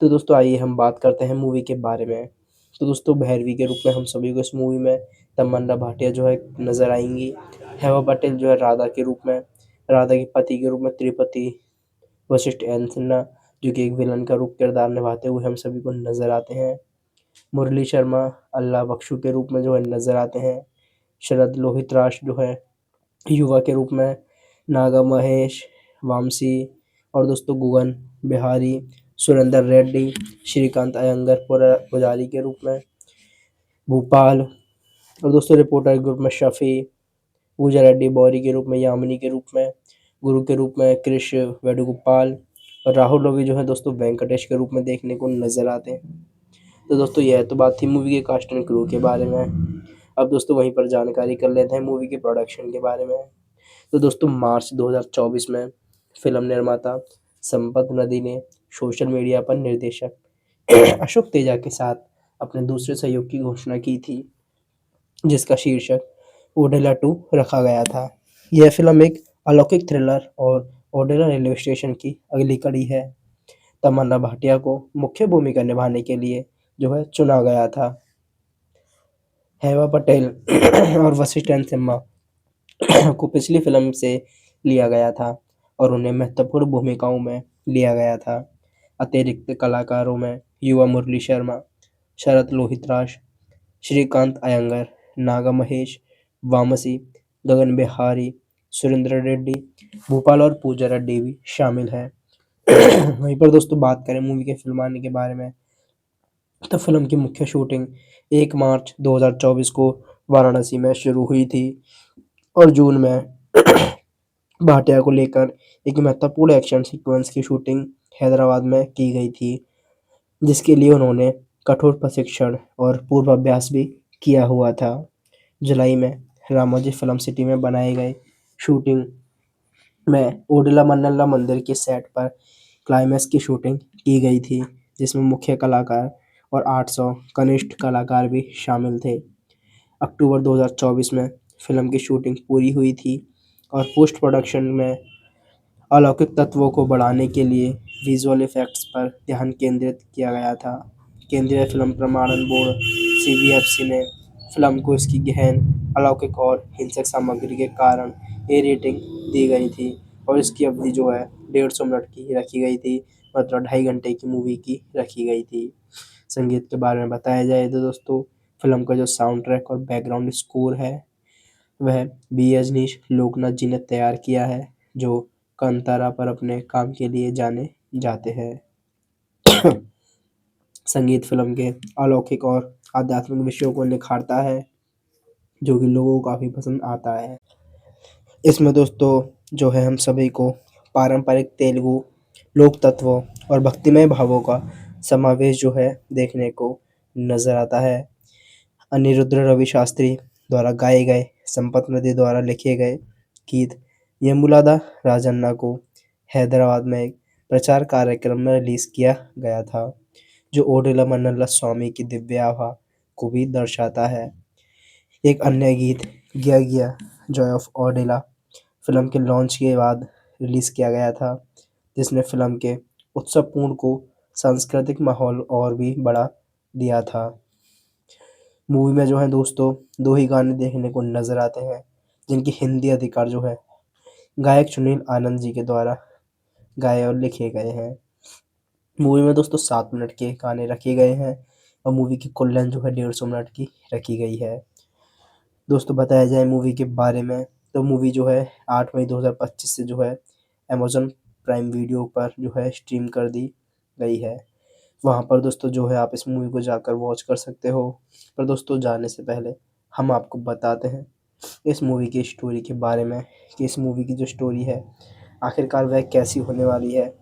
तो दोस्तों आइए हम बात करते हैं मूवी के बारे में। तो दोस्तों भैरवी के रूप में हम सभी को इस मूवी में तमन्ना भाटिया जो है नज़र आएंगी। हेमा पटेल जो है राधा के रूप में, राधा के पति के रूप में त्रिपति वशिष्ठ एन सिन्हा जो कि एक विलन का रूप किरदार निभाते हुए हम सभी को नज़र आते हैं। मुरली शर्मा अल्लाह बख्शू के रूप में जो है नज़र आते हैं। शरद लोहितराज जो है युवा के रूप में, नागा महेश, वामसी और दोस्तों गुगन बिहारी, सुरेंदर रेड्डी, श्रीकांत अयंगर पुजारी के रूप में, भूपाल और दोस्तों रिपोर्टर के रूप में शफी, पूजा रेड्डी बौरी के रूप में, यामिनी के रूप में, गुरु के रूप में कृष वेणुगोपाल और राहुल रवि जो है दोस्तों वेंकटेश के रूप में देखने को नज़र आते हैं। तो दोस्तों यह तो बात थी मूवी के कास्ट एंड क्रू के बारे में। अब दोस्तों वहीं पर जानकारी कर लेते हैं मूवी के प्रोडक्शन के बारे में। तो दोस्तों मार्च 2024 में फिल्म निर्माता संपत नदी ने सोशल मीडिया पर निर्देशक अशोक तेजा के साथ अपने दूसरे सहयोग की घोषणा की थी, जिसका शीर्षक ओडेला 2 रखा गया था। यह फिल्म एक अलौकिक थ्रिलर और ओडेला रेलवे स्टेशन की अगली कड़ी है। तमन्ना भाटिया को मुख्य भूमिका निभाने के लिए जो है चुना गया था। हेमा पटेल और वशिष्ठ एन सिन्हा को पिछली फिल्म से लिया गया था और उन्हें महत्वपूर्ण भूमिकाओं में लिया गया था। अतिरिक्त कलाकारों में युवा मुरली शर्मा, शरद लोहितराज, श्रीकांत अयंगर, नागा महेश, वामसी, गगन बिहारी, सुरेंद्र रेड्डी, भूपाल और पूजा रेड्डी भी शामिल है। वहीं पर दोस्तों बात करें मूवी के फिल्माने के बारे में, तो फिल्म की मुख्य शूटिंग 1 मार्च 2024 को वाराणसी में शुरू हुई थी और जून में भाटिया को लेकर एक महत्वपूर्ण एक्शन सीक्वेंस की शूटिंग हैदराबाद में की गई थी, जिसके लिए उन्होंने कठोर प्रशिक्षण और पूर्वाभ्यास भी किया हुआ था। जुलाई में रामोजी फिल्म सिटी में बनाए गए शूटिंग में ओडेला मन्नल्ला मंदिर के सेट पर क्लाइमैक्स की शूटिंग की गई थी, जिसमें मुख्य कलाकार और 800 कनिष्ठ कलाकार भी शामिल थे। अक्टूबर 2024 में फिल्म की शूटिंग पूरी हुई थी और पोस्ट प्रोडक्शन में अलौकिक तत्वों को बढ़ाने के लिए विजुअल इफेक्ट्स पर ध्यान केंद्रित किया गया था। केंद्रीय फिल्म प्रमाणन बोर्ड CBFC ने फिल्म को इसकी गहन, अलौकिक और हिंसक सामग्री के कारण A रेटिंग दी गई थी और इसकी अवधि जो है 150 मिनट की रखी गई थी, मतलब 2.5 घंटे की मूवी की रखी गई थी। संगीत के बारे में बताया जाए तो दोस्तों फिल्म का जो साउंड ट्रैक और बैकग्राउंड स्कोर है वह B अजनीश लोकनाथ जी ने तैयार किया है, जो कांतारा पर अपने काम के लिए जाने जाते हैं। संगीत फिल्म के अलौकिक और आध्यात्मिक विषयों को निखारता है, जो कि लोगों को काफ़ी पसंद आता है। इसमें दोस्तों जो है हम सभी को पारंपरिक तेलुगु लोक तत्वों और भक्तिमय भावों का समावेश जो है देखने को नज़र आता है। अनिरुद्ध रवि शास्त्री द्वारा गाए गए, संपत नदी द्वारा लिखे गए गीत यमुलादा राजन्ना को हैदराबाद में एक प्रचार कार्यक्रम में रिलीज़ किया गया था, जो ओडेला मन्नल्ला स्वामी की दिव्य आभा को भी दर्शाता है। एक अन्य गीत गिया गिया जॉय ऑफ ओडेला फिल्म के लॉन्च के बाद रिलीज़ किया गया था, जिसने फिल्म के उत्सवपूर्ण को सांस्कृतिक माहौल और भी बढ़ा दिया था। मूवी में जो है दोस्तों 2 ही गाने देखने को नज़र आते हैं, जिनकी हिंदी अधिकार जो है गायक सुनील आनंद जी के द्वारा गाए और लिखे गए हैं। मूवी में दोस्तों 7 मिनट के गाने रखे गए हैं और मूवी की कुल लेंथ जो है 150 मिनट की रखी गई है। दोस्तों बताया जाए मूवी के बारे में तो मूवी जो है 8 मई 2025 से जो है अमेज़न प्राइम वीडियो पर जो है स्ट्रीम कर दी गई है। वहाँ पर दोस्तों जो है आप इस मूवी को जाकर वॉच कर सकते हो। पर दोस्तों जाने से पहले हम आपको बताते हैं इस मूवी की स्टोरी के बारे में कि इस मूवी की जो स्टोरी है आखिरकार वह कैसी होने वाली है,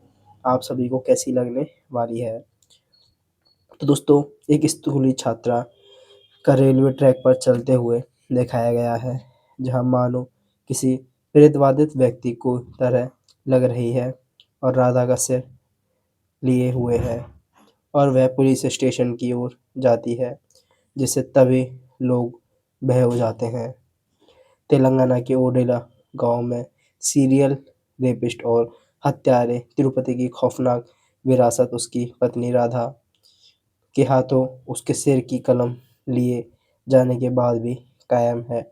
आप सभी को कैसी लगने वाली है। तो दोस्तों एक स्कूली छात्रा का रेलवे ट्रैक पर चलते हुए दिखाया गया है, जहां मानो किसी प्रेतवादित व्यक्ति को तरह लग रही है और राधा का सिर लिए हुए है और वह पुलिस स्टेशन की ओर जाती है, जिससे तभी लोग भय हो जाते हैं। तेलंगाना के ओडेला गांव में सीरियल रेपिस्ट और हत्यारे तिरुपति की खौफनाक विरासत उसकी पत्नी राधा के हाथों उसके सिर की कलम लिए जाने के बाद भी कायम है।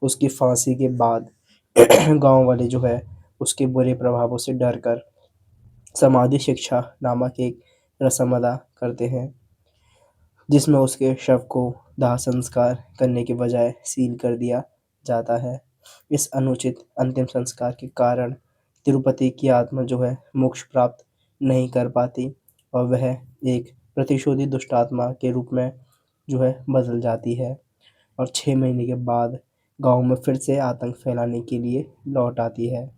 उसकी फांसी के बाद गांव वाले जो है उसके बुरे प्रभावों से डरकर समाधि शिक्षा नामक एक रस्म अदा करते हैं, जिसमें उसके शव को दाह संस्कार करने के बजाय सील कर दिया जाता है। इस अनुचित अंतिम संस्कार के कारण तिरुपति की आत्मा जो है मोक्ष प्राप्त नहीं कर पाती और वह एक प्रतिशोधी दुष्ट आत्मा के रूप में जो है बदल जाती है और 6 महीने के बाद गांव में फिर से आतंक फैलाने के लिए लौट आती है।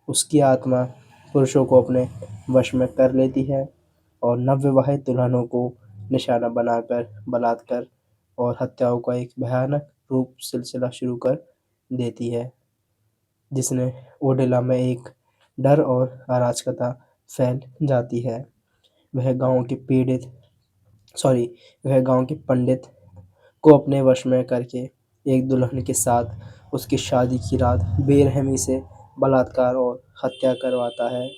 उसकी आत्मा पुरुषों को अपने वश में कर लेती है और नवविवाहित दुल्हनों को निशाना बनाकर बलात्कार और हत्याओं का एक भयानक रूप सिलसिला शुरू कर देती है, जिसने ओडेला में एक डर और अराजकता फैल जाती है। वह गांव के पंडित को अपने वश में करके एक दुल्हन के साथ उसकी शादी की रात बेरहमी से बलात्कार और हत्या करवाता है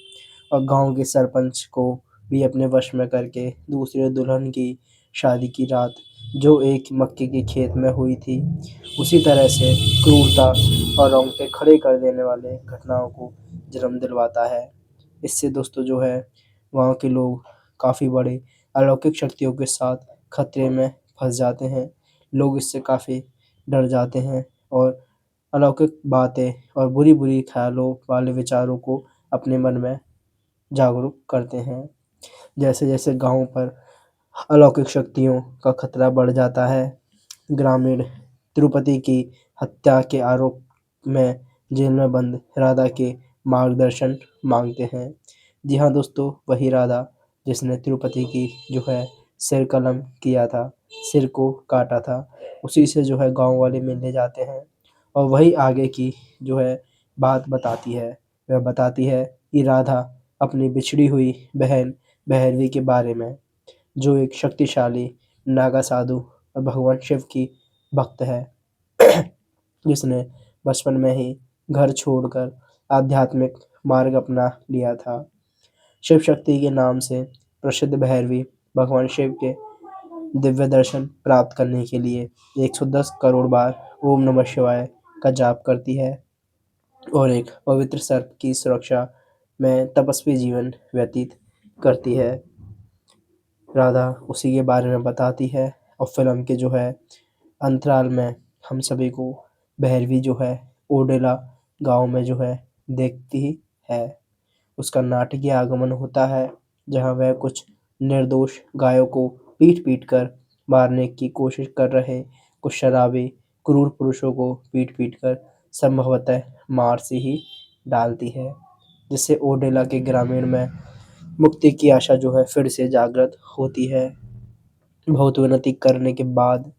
और गांव के सरपंच को भी अपने वश में करके दूसरे दुल्हन की शादी की रात जो एक मक्के के खेत में हुई थी उसी तरह से क्रूरता और रोंगटे खड़े कर देने वाले घटनाओं को जन्म दिलवाता है। इससे दोस्तों जो है गांव के लोग काफ़ी बड़े अलौकिक शक्तियों के साथ खतरे में फंस जाते हैं। लोग इससे काफ़ी डर जाते हैं और अलौकिक बातें और बुरी बुरी ख्यालों वाले विचारों को अपने मन में जागरूक करते हैं। जैसे जैसे गांव पर अलौकिक शक्तियों का खतरा बढ़ जाता है, ग्रामीण तिरुपति की हत्या के आरोप में जेल में बंद राधा के मार्गदर्शन मांगते हैं। जी हाँ दोस्तों, वही राधा जिसने तिरुपति की जो है सिर कलम किया था, सिर को काटा था, उसी से जो है गांव वाले मिलने जाते हैं और वही आगे की जो है बात बताती है। वह बताती है कि राधा अपनी बिछड़ी हुई बहन भैरवी के बारे में, जो एक शक्तिशाली नागा साधु और भगवान शिव की भक्त है, जिसने बचपन में ही घर छोड़कर आध्यात्मिक मार्ग अपना लिया था। शिव शक्ति के नाम से प्रसिद्ध भैरवी भगवान शिव के दिव्य दर्शन प्राप्त करने के लिए 110 करोड़ बार ओम नमः शिवाय का जाप करती है और एक पवित्र सर्प की सुरक्षा में तपस्वी जीवन व्यतीत करती है। राधा उसी के बारे में बताती है और फिल्म के जो है अंतराल में हम सभी को भैरवी जो है ओडेला गांव में जो है देखती है। उसका नाटकीय आगमन होता है, जहां वह कुछ निर्दोष गायों को पीट पीट कर मारने की कोशिश कर रहे कुछ शराबी क्रूर पुरुषों को पीट पीट कर संभवतः मार से ही डालती है, जिससे ओडेला के ग्रामीण में मुक्ति की आशा जो है फिर से जागृत होती है। बहुत विनती करने के बाद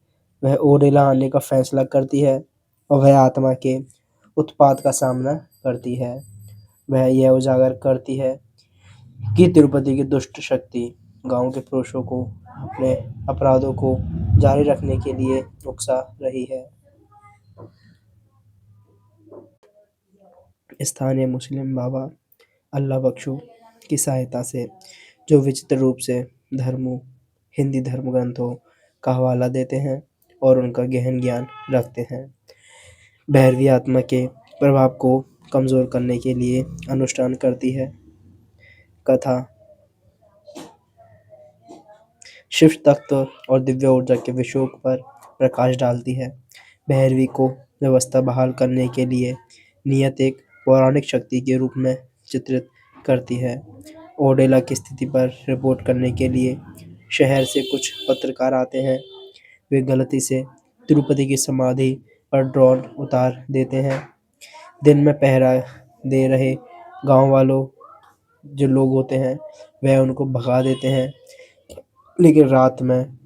वह ओडेला आने का फैसला करती है और वह आत्मा के उत्पात का सामना करती है। वह यह उजागर करती है कि तिरुपति की दुष्ट शक्ति गांव के पुरुषों को अपने अपराधों को जारी रखने के लिए उकसा रही है। स्थानीय मुस्लिम बाबा अल्लाह बख्शू की सहायता से जो विचित्र रूप से धर्मों हिंदी धर्म ग्रंथों का हवाला देते हैं और उनका गहन ज्ञान रखते हैं। भैरवी आत्मा के प्रभाव को कमजोर करने के लिए अनुष्ठान करती है। कथा शिव तत्व और दिव्य ऊर्जा के विषयों पर प्रकाश डालती है। भैरवी को व्यवस्था बहाल करने के लिए नियत एक पौराणिक शक्ति के रूप में चित्रित करती है। ओडेला की स्थिति पर रिपोर्ट करने के लिए शहर से कुछ पत्रकार आते हैं। वे गलती से तिरुपति की समाधि पर ड्रोन उतार देते हैं। दिन में पहरा दे रहे गांव वालों जो लोग होते हैं वह उनको भगा देते हैं, लेकिन रात में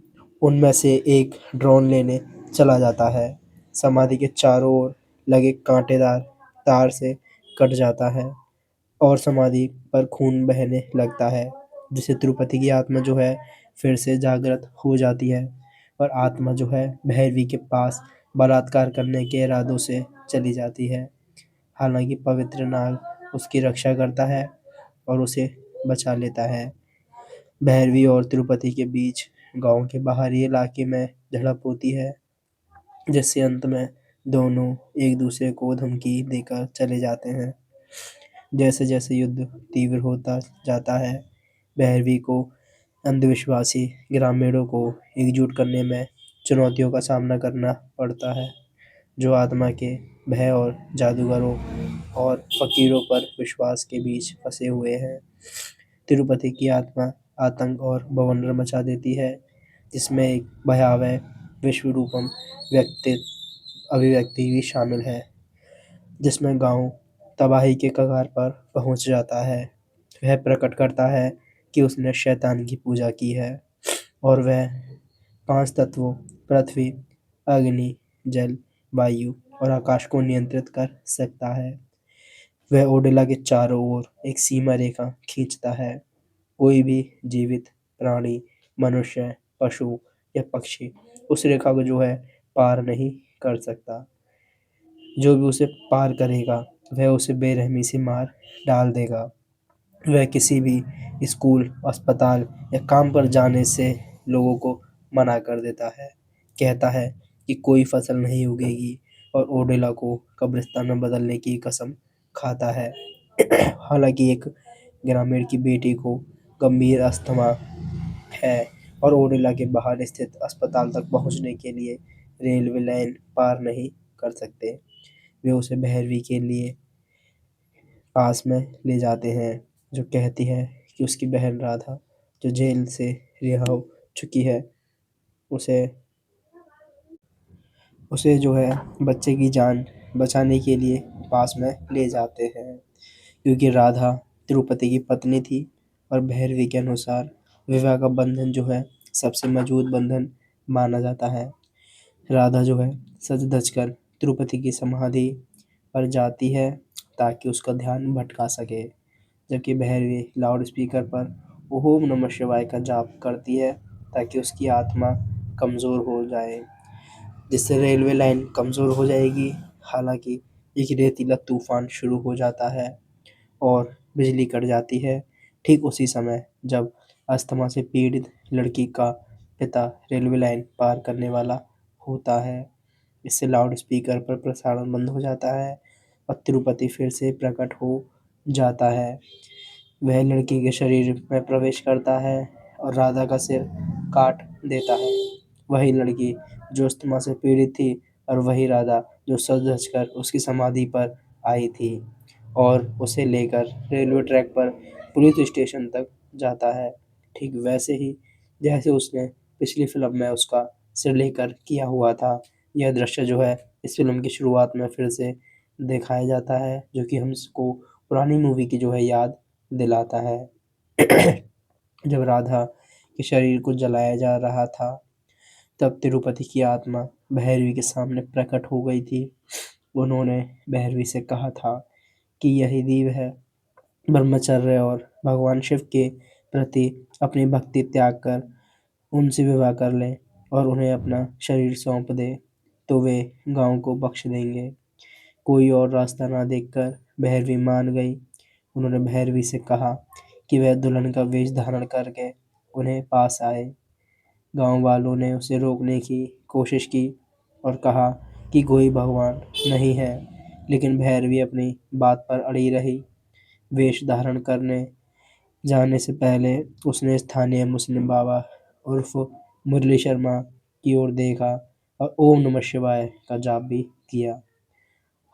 उनमें से एक ड्रोन लेने चला जाता है। समाधि के चारों ओर लगे कांटेदार तार से कट जाता है और समाधि पर खून बहने लगता है, जिससे तिरुपति की आत्मा जो है फिर से जागृत हो जाती है और आत्मा जो है भैरवी के पास बलात्कार करने के इरादों से चली जाती है। हालांकि पवित्र नाग उसकी रक्षा करता है और उसे बचा लेता है। भैरवी और तिरुपति के बीच गांव के बाहरी इलाके में झड़प होती है, जिससे अंत में दोनों एक दूसरे को धमकी देकर चले जाते हैं। जैसे जैसे युद्ध तीव्र होता जाता है, भैरवी को अंधविश्वासी ग्रामीणों को एकजुट करने में चुनौतियों का सामना करना पड़ता है, जो आत्मा के भय और जादूगरों और फकीरों पर विश्वास के बीच फंसे हुए हैं। तिरुपति की आत्मा आतंक और बवंडर मचा देती है, जिसमें एक भयावह विश्व रूपम व्यक्ति अभिव्यक्ति भी शामिल है, जिसमें गांव तबाही के कगार पर पहुंच जाता है। वह प्रकट करता है कि उसने शैतान की पूजा की है और वह 5 तत्वों पृथ्वी, अग्नि, जल, वायु और आकाश को नियंत्रित कर सकता है। वह ओडेला के चारों ओर एक सीमा रेखा खींचता है। कोई भी जीवित प्राणी, मनुष्य, पशु या पक्षी उस रेखा को जो है पार नहीं कर सकता। जो भी उसे पार करेगा वह उसे बेरहमी से मार डाल देगा। वह किसी भी स्कूल, अस्पताल या काम पर जाने से लोगों को मना कर देता है। कहता है कि कोई फसल नहीं उगेगी और ओडेला को कब्रिस्तान में बदलने की कसम खाता है। हालांकि एक ग्रामीण की बेटी को गंभीर अस्थमा है और ओडेला के बाहर स्थित अस्पताल तक पहुंचने के लिए रेलवे लाइन पार नहीं कर सकते। वे उसे भैरवी के लिए पास में ले जाते हैं, जो कहती है कि उसकी बहन राधा, जो जेल से रिहा हो चुकी है, उसे उसे जो है बच्चे की जान बचाने के लिए पास में ले जाते हैं। क्योंकि राधा तिरुपति की पत्नी थी और भैरवी के अनुसार विवाह का बंधन जो है सबसे मजबूत बंधन माना जाता है। राधा जो है सज धज कर तिरुपति की समाधि पर जाती है ताकि उसका ध्यान भटका सके, जबकि भैरवी लाउड स्पीकर पर ओम नमः शिवाय का जाप करती है ताकि उसकी आत्मा कमज़ोर हो जाए, जिससे रेलवे लाइन कमज़ोर हो जाएगी। हालांकि एक रेतीला तूफान शुरू हो जाता है और बिजली कट जाती है ठीक उसी समय जब अस्थमा से पीड़ित लड़की का पिता रेलवे लाइन पार करने वाला होता है। इससे लाउड स्पीकर पर प्रसारण बंद हो जाता है और तिरुपति फिर से प्रकट हो जाता है। वह लड़की के शरीर में प्रवेश करता है और राधा का सिर काट देता है। वही लड़की जो अस्थमा से पीड़ित थी और वही राधा जो सज धज कर उसकी समाधि पर आई थी और उसे लेकर रेलवे ट्रैक पर पुलिस स्टेशन तक जाता है, ठीक वैसे ही जैसे उसने पिछली फिल्म में उसका सिर लेकर किया हुआ था। यह दृश्य जो है इस फिल्म की शुरुआत में फिर से दिखाया जाता है, जो कि हमको पुरानी मूवी की जो है याद दिलाता है। जब राधा के शरीर को जलाया जा रहा था, तब तिरुपति की आत्मा भैरवी के सामने प्रकट हो गई थी। उन्होंने भैरवी से कहा था कि यही दीव है ब्रह्मचर्य और भगवान शिव के प्रति अपनी भक्ति त्याग कर उनसे विवाह कर ले और उन्हें अपना शरीर सौंप दे तो वे गांव को बख्श देंगे। कोई और रास्ता ना देखकर भैरवी मान गई। उन्होंने भैरवी से कहा कि वह दुल्हन का वेश धारण करके उन्हें पास आए। गांव वालों ने उसे रोकने की कोशिश की और कहा कि कोई भगवान नहीं है, लेकिन भैरवी अपनी बात पर अड़ी रही। वेश धारण करने जाने से पहले उसने स्थानीय मुस्लिम बाबा उर्फ मुरली शर्मा की ओर देखा और ओम नमः शिवाय का जाप भी किया।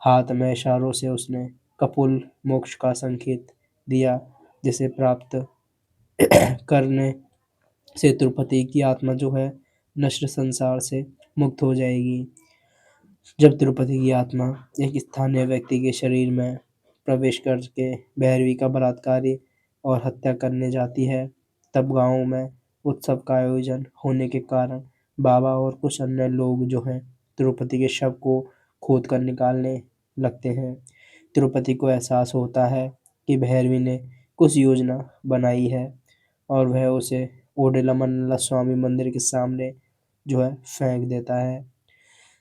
हाथ में इशारों से उसने कपुल मोक्ष का संकेत दिया, जिसे प्राप्त करने से तिरुपति की आत्मा जो है नश्वर संसार से मुक्त हो जाएगी। जब तिरुपति की आत्मा एक स्थानीय व्यक्ति के शरीर में प्रवेश करके भैरवी का बलात्कारी और हत्या करने जाती है, तब गांव में उत्सव का आयोजन होने के कारण बाबा और कुछ अन्य लोग जो हैं तिरुपति के शव को खोद कर निकालने लगते हैं। तिरुपति को एहसास होता है कि भैरवी ने कुछ योजना बनाई है और वह उसे ओडेलमन्नला स्वामी मंदिर के सामने जो है फेंक देता है,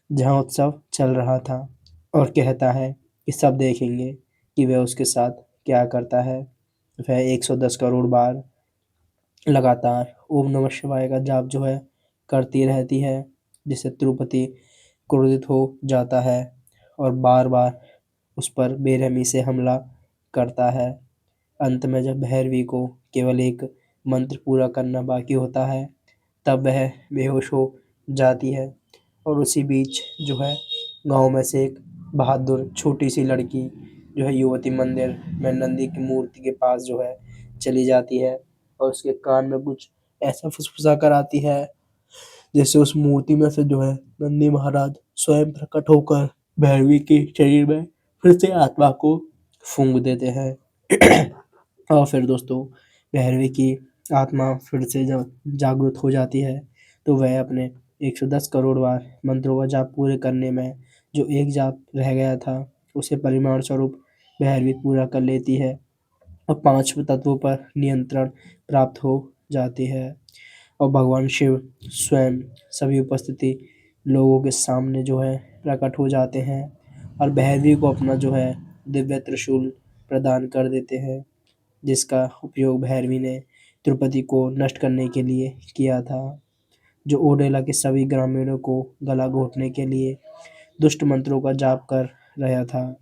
जहाँ उत्सव चल रहा था, और कहता है कि सब देखेंगे कि वह उसके साथ क्या करता है। वह 110 करोड़ बार लगातार ओम नमः शिवाय का जाप जो है करती रहती है, जिससे तिरुपति क्रोधित हो जाता है और बार बार उस पर बेरहमी से हमला करता है। अंत में जब भैरवी को केवल एक मंत्र पूरा करना बाकी होता है, तब वह बेहोश हो जाती है और उसी बीच जो है गांव में से एक बहादुर छोटी सी लड़की जो है युवती मंदिर में नंदी की मूर्ति के पास जो है चली जाती है और उसके कान में कुछ ऐसा फुसफुसा कर आती है, जैसे उस मूर्ति में से जो है नंदी महाराज स्वयं प्रकट होकर भैरवी के शरीर में फिर से आत्मा को फूंक देते हैं। और फिर दोस्तों भैरवी की आत्मा फिर से जब जागृत हो जाती है, तो वह अपने 110 करोड़ बार मंत्रों का जाप पूरे करने में जो एक जाप रह गया था उसे परिमाण स्वरूप भैरवी पूरा कर लेती है और 5 तत्वों पर नियंत्रण प्राप्त हो जाती है। और भगवान शिव स्वयं सभी उपस्थिति लोगों के सामने जो है प्रकट हो जाते हैं और भैरवी को अपना जो है दिव्य त्रिशूल प्रदान कर देते हैं, जिसका उपयोग भैरवी ने तिरुपति को नष्ट करने के लिए किया था, जो ओडेला के सभी ग्रामीणों को गला घोटने के लिए दुष्ट मंत्रों का जाप कर रहा था।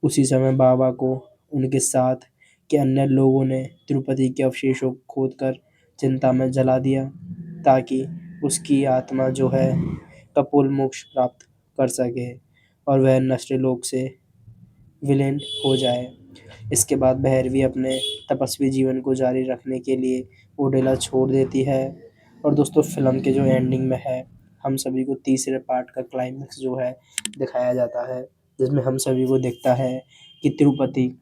उसी समय बाबा को उनके साथ के अन्य लोगों ने तिरुपति के अवशेषों को खोदकर चिंता में जला दिया, ताकि उसकी आत्मा जो है कपोल मोक्ष प्राप्त कर सके और वह नश्वर लोक से विलीन हो जाए। इसके बाद भैरवी अपने तपस्वी जीवन को जारी रखने के लिए ओडेला छोड़ देती है। और दोस्तों फिल्म के जो एंडिंग में है, हम सभी को तीसरे पार्ट का क्लाइमेक्स जो है दिखाया जाता है, जिसमें हम सभी को दिखता है कि तिरुपति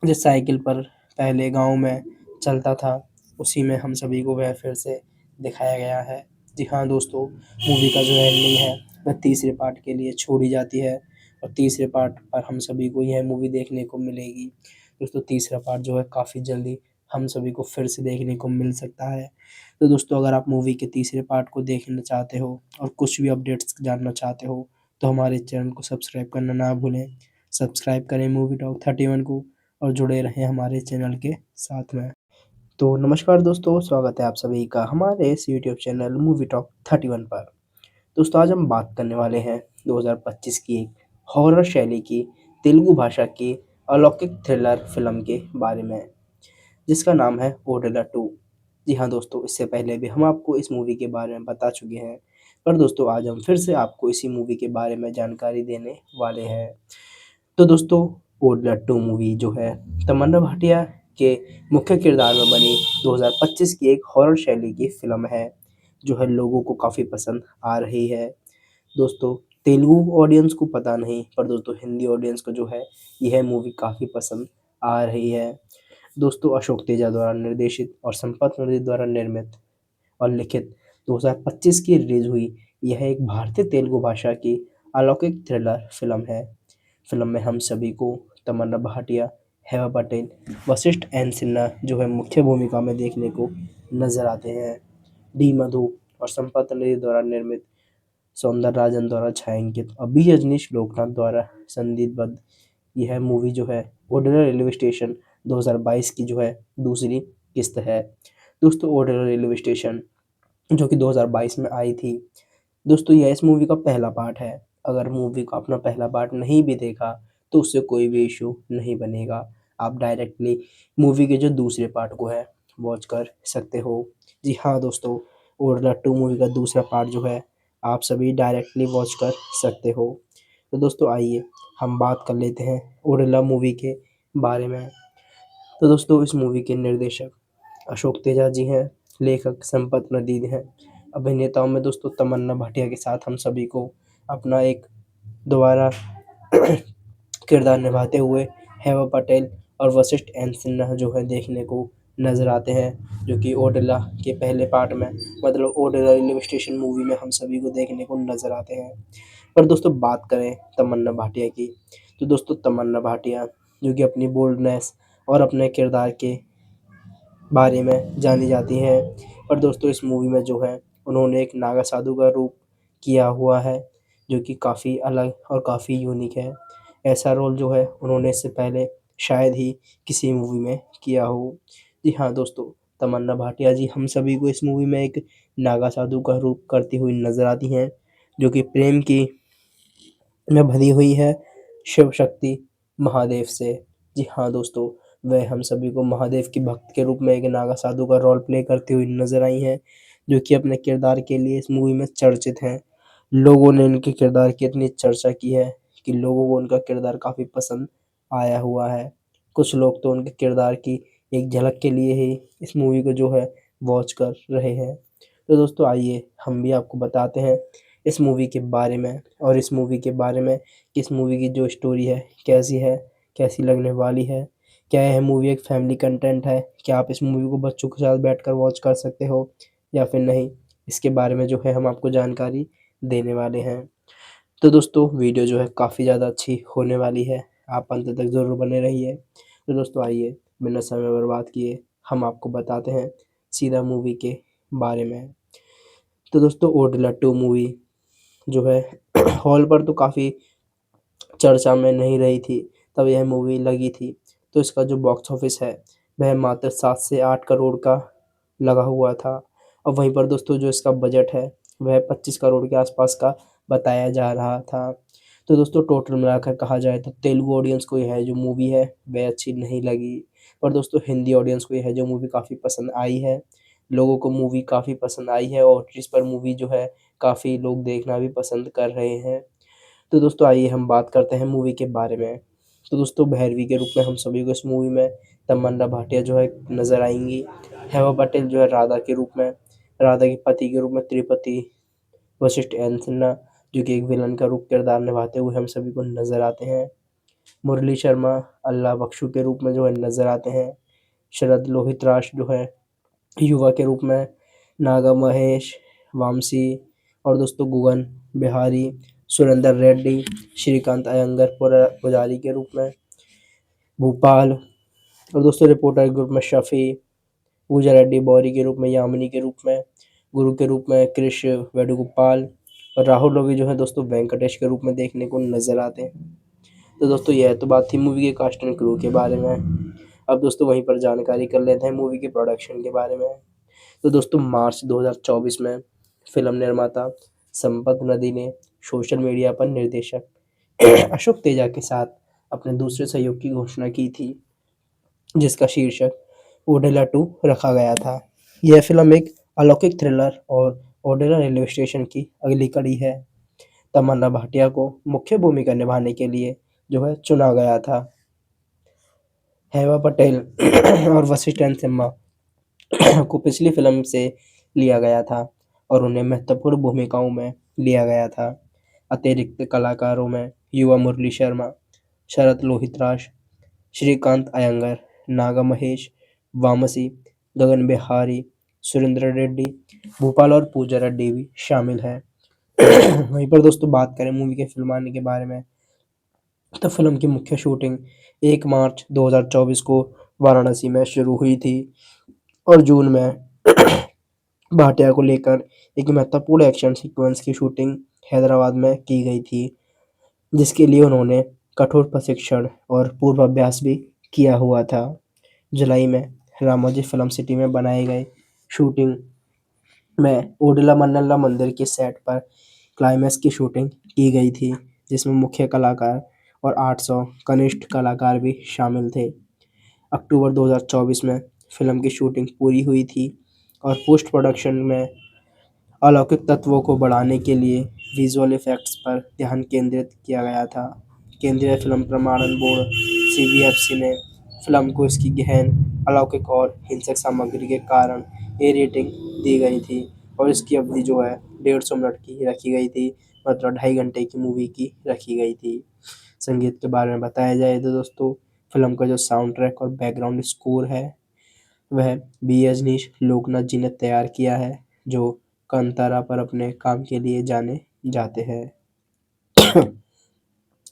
जिस साइकिल पर पहले गांव में चलता था, उसी में हम सभी को वह फिर से दिखाया गया है। जी हाँ दोस्तों, मूवी का जो एंडिंग है वह तीसरे पार्ट के लिए छोड़ी जाती है और तीसरे पार्ट पर हम सभी को यह मूवी देखने को मिलेगी। दोस्तों तीसरा पार्ट जो है काफ़ी जल्दी हम सभी को फिर से देखने को मिल सकता है। तो दोस्तों अगर आप मूवी के तीसरे पार्ट को देखना चाहते हो और कुछ भी अपडेट्स जानना चाहते हो, तो हमारे चैनल को सब्सक्राइब करना ना भूलें। सब्सक्राइब करें मूवी टॉक 31 को और जुड़े रहें हमारे चैनल के साथ में। तो नमस्कार दोस्तों, स्वागत है आप सभी का हमारे इस यूट्यूब चैनल मूवी टॉक 31 पर। दोस्तों आज हम बात करने वाले हैं 2025 की एक हॉरर शैली की तेलुगु भाषा की अलौकिक थ्रिलर फिल्म के बारे में, जिसका नाम है ओडेला 2। जी हाँ दोस्तों, इससे पहले भी हम आपको इस मूवी के बारे में बता चुके हैं, पर दोस्तों आज हम फिर से आपको इसी मूवी के बारे में जानकारी देने वाले हैं। तो दोस्तों ओडेला 2 मूवी जो है तमन्ना भाटिया के मुख्य किरदार में बनी 2025 की एक हॉरर शैली की फिल्म है, जो है लोगों को काफ़ी पसंद आ रही है। दोस्तों तेलुगु ऑडियंस को पता नहीं, पर दोस्तों हिंदी ऑडियंस को जो है यह मूवी काफ़ी पसंद आ रही है। दोस्तों अशोक तेजा द्वारा निर्देशित और संपत नंदी द्वारा निर्मित और लिखित 2025 की रिलीज हुई यह एक भारतीय तेलुगु भाषा की अलौकिक थ्रिलर फिल्म है। फिल्म में हम सभी को तमन्ना भाटिया, हेमा पटेल, वशिष्ठ एन सिन्हा जो है मुख्य भूमिका में देखने को नजर आते हैं। डी मधु और संपत नंदी द्वारा निर्मित, सौंदर राजन द्वारा छायांकित और बी रजनीश लोकनाथ द्वारा संगीतबद्ध यह मूवी जो है ओडेला रेलवे स्टेशन 2022 की जो है दूसरी किस्त है। दोस्तों ओडेला रेलवे स्टेशन जो कि 2022 में आई थी। दोस्तों यह इस मूवी का पहला पार्ट है। अगर मूवी का अपना पहला पार्ट नहीं भी देखा तो उससे कोई भी इशू नहीं बनेगा। आप डायरेक्टली मूवी के जो दूसरे पार्ट को है वॉच कर सकते हो। जी हाँ दोस्तों, ओडेला 2 मूवी का दूसरा पार्ट जो है आप सभी डायरेक्टली वॉच कर सकते हो। तो दोस्तों आइए हम बात कर लेते हैं ओडेला मूवी के बारे में। तो दोस्तों इस मूवी के निर्देशक अशोक तेजा जी हैं, लेखक संपत नदीम हैं। अभिनेताओं में दोस्तों तमन्ना भाटिया के साथ हम सभी को अपना एक दोबारा किरदार निभाते हुए हेमा पटेल और वशिष्ठ एन सिन्हा जो है देखने को नजर आते हैं, जो कि ओडेला के पहले पार्ट में मतलब ओडेला रेलवे स्टेशन मूवी में हम सभी को देखने को नजर आते हैं। पर दोस्तों बात करें तमन्ना भाटिया की, तो दोस्तों तमन्ना भाटिया जो कि अपनी बोल्डनेस और अपने किरदार के बारे में जानी जाती हैं। पर दोस्तों इस मूवी में जो है उन्होंने एक नागा साधु का रूप किया हुआ है, जो कि काफ़ी अलग और काफ़ी यूनिक है। ऐसा रोल जो है उन्होंने इससे पहले शायद ही किसी मूवी में किया हो। जी हाँ दोस्तों, तमन्ना भाटिया जी हम सभी को इस मूवी में एक नागा साधु का रूप करती हुई नजर आती हैं, जो कि प्रेम की में भरी हुई है शिव शक्ति महादेव से। जी हाँ दोस्तों, वह हम सभी को महादेव की भक्त के रूप में एक नागा साधु का रोल प्ले करती हुई नजर आई हैं, जो कि अपने किरदार के लिए इस मूवी में चर्चित हैं। लोगों ने इनके किरदार की इतनी चर्चा की है कि लोगों को उनका किरदार काफ़ी पसंद आया हुआ है। कुछ लोग तो उनके किरदार की एक झलक के लिए ही इस मूवी को जो है वॉच कर रहे हैं। तो दोस्तों आइए हम भी आपको बताते हैं इस मूवी के बारे में, और इस मूवी के बारे में कि इस मूवी की जो स्टोरी है, कैसी लगने वाली है, क्या यह मूवी एक फैमिली कंटेंट है, क्या आप इस मूवी को बच्चों के साथ बैठकर वॉच कर सकते हो या फिर नहीं, इसके बारे में जो है हम आपको जानकारी देने वाले हैं। तो दोस्तों वीडियो जो है काफ़ी ज़्यादा अच्छी होने वाली है, आप अंत तक ज़रूर बने रहिए। तो दोस्तों आइए बिना समय बर्बाद किए हम आपको बताते हैं सीधा मूवी के बारे में। तो दोस्तों ओडेला 2 मूवी जो है हॉल पर तो काफ़ी चर्चा में नहीं रही थी, तब यह मूवी लगी थी। तो इसका जो बॉक्स ऑफिस है वह मात्र 7 से 8 करोड़ का लगा हुआ था, और वहीं पर दोस्तों जो इसका बजट है वह 25 करोड़ के आसपास का बताया जा रहा था। तो दोस्तों टोटल मिलाकर कहा जाए तो तेलुगु ऑडियंस को यह जो मूवी है वह अच्छी नहीं लगी, पर दोस्तों हिंदी ऑडियंस को यह जो मूवी काफ़ी पसंद आई है। लोगों को मूवी काफ़ी पसंद आई है और इस पर मूवी जो है काफ़ी लोग देखना भी पसंद कर रहे हैं। तो दोस्तों आइए हम बात करते हैं मूवी के बारे में। तो दोस्तों भैरवी के रूप में हम सभी को इस मूवी में तमन्ना भाटिया जो है नज़र आएंगी। हेमा पटेल जो है राधा के रूप में, राधा के पति के रूप में त्रिपति वशिष्ठ एन सिन्हा जो कि एक विलन का रूप किरदार निभाते हुए हम सभी को नज़र आते हैं। मुरली शर्मा अल्लाह बख्शू के रूप में जो है नज़र आते हैं। शरद लोहितराज जो है युवा के रूप में, नागा महेश, वामसी और दोस्तों गुगन बिहारी, सुरेंदर रेड्डी, श्रीकांत अयंगर पुजारी के रूप में, भूपाल और दोस्तों रिपोर्टर के रूप में शफी, पूजा रेड्डी बौरी के रूप में, यामिनी के रूप में, गुरु के रूप में कृष वेणुगोपाल और राहुल रवि जो है दोस्तों वेंकटेश के रूप में देखने को नजर आते हैं। तो दोस्तों यह तो बात थी मूवी के कास्ट एंड क्रू के बारे में। अब दोस्तों वहीं पर जानकारी कर लेते हैं मूवी के प्रोडक्शन के बारे में। तो दोस्तों मार्च 2024 में फिल्म निर्माता संपत नदी ने सोशल मीडिया पर निर्देशक अशोक तेजा के साथ अपने दूसरे सहयोग की घोषणा की थी, जिसका शीर्षक ओडेला 2 रखा गया था। यह फिल्म एक अलौकिक थ्रिलर और ओडेला रेलवे स्टेशन की अगली कड़ी है। तमन्ना भाटिया को मुख्य भूमिका निभाने के लिए जो है चुना गया था। हेमा पटेल और वशिष्ठ एन सिन्हा को पिछली फिल्म से लिया गया था और उन्हें महत्वपूर्ण भूमिकाओं में लिया गया था। अतिरिक्त कलाकारों में युवा मुरली शर्मा, शरद लोहितराज, श्रीकांत अयंगर, नागा महेश, वामसी, गगन बिहारी, सुरेंद्र रेड्डी, भूपाल और पूजा रेड्डी भी शामिल है। वहीं पर दोस्तों बात करें मूवी के फिल्माने के बारे में, तो फिल्म की मुख्य शूटिंग 1 मार्च 2024 को वाराणसी में शुरू हुई थी और जून में भाटिया को लेकर एक महत्वपूर्ण एक्शन सीक्वेंस की शूटिंग हैदराबाद में की गई थी, जिसके लिए उन्होंने कठोर प्रशिक्षण और पूर्वाभ्यास भी किया हुआ था। जुलाई में रामोजी फिल्म सिटी में बनाए गए शूटिंग में ओडिला मन्नल्ला मंदिर के सेट पर क्लाइमैक्स की शूटिंग की गई थी, जिसमें मुख्य कलाकार और 800 कनिष्ठ कलाकार भी शामिल थे। अक्टूबर 2024 में फिल्म की शूटिंग पूरी हुई थी और पोस्ट प्रोडक्शन में अलौकिक तत्वों को बढ़ाने के लिए विजुअल इफेक्ट्स पर ध्यान केंद्रित किया गया था। केंद्रीय फिल्म प्रमाणन बोर्ड (सीबीएफसी) ने फिल्म को इसकी गहन, अलौकिक और हिंसक सामग्री के कारण ए रेटिंग दी गई थी और इसकी अवधि जो है 150 मिनट की रखी गई थी, मतलब 2.5 घंटे की मूवी की रखी गई थी। संगीत के बारे में बताया जाए तो दोस्तों, फिल्म का जो साउंड ट्रैक और बैकग्राउंड स्कोर है वह बी रजनीश लोकनाथ जी ने तैयार किया है, जो कांतारा पर अपने काम के लिए जाने जाते हैं।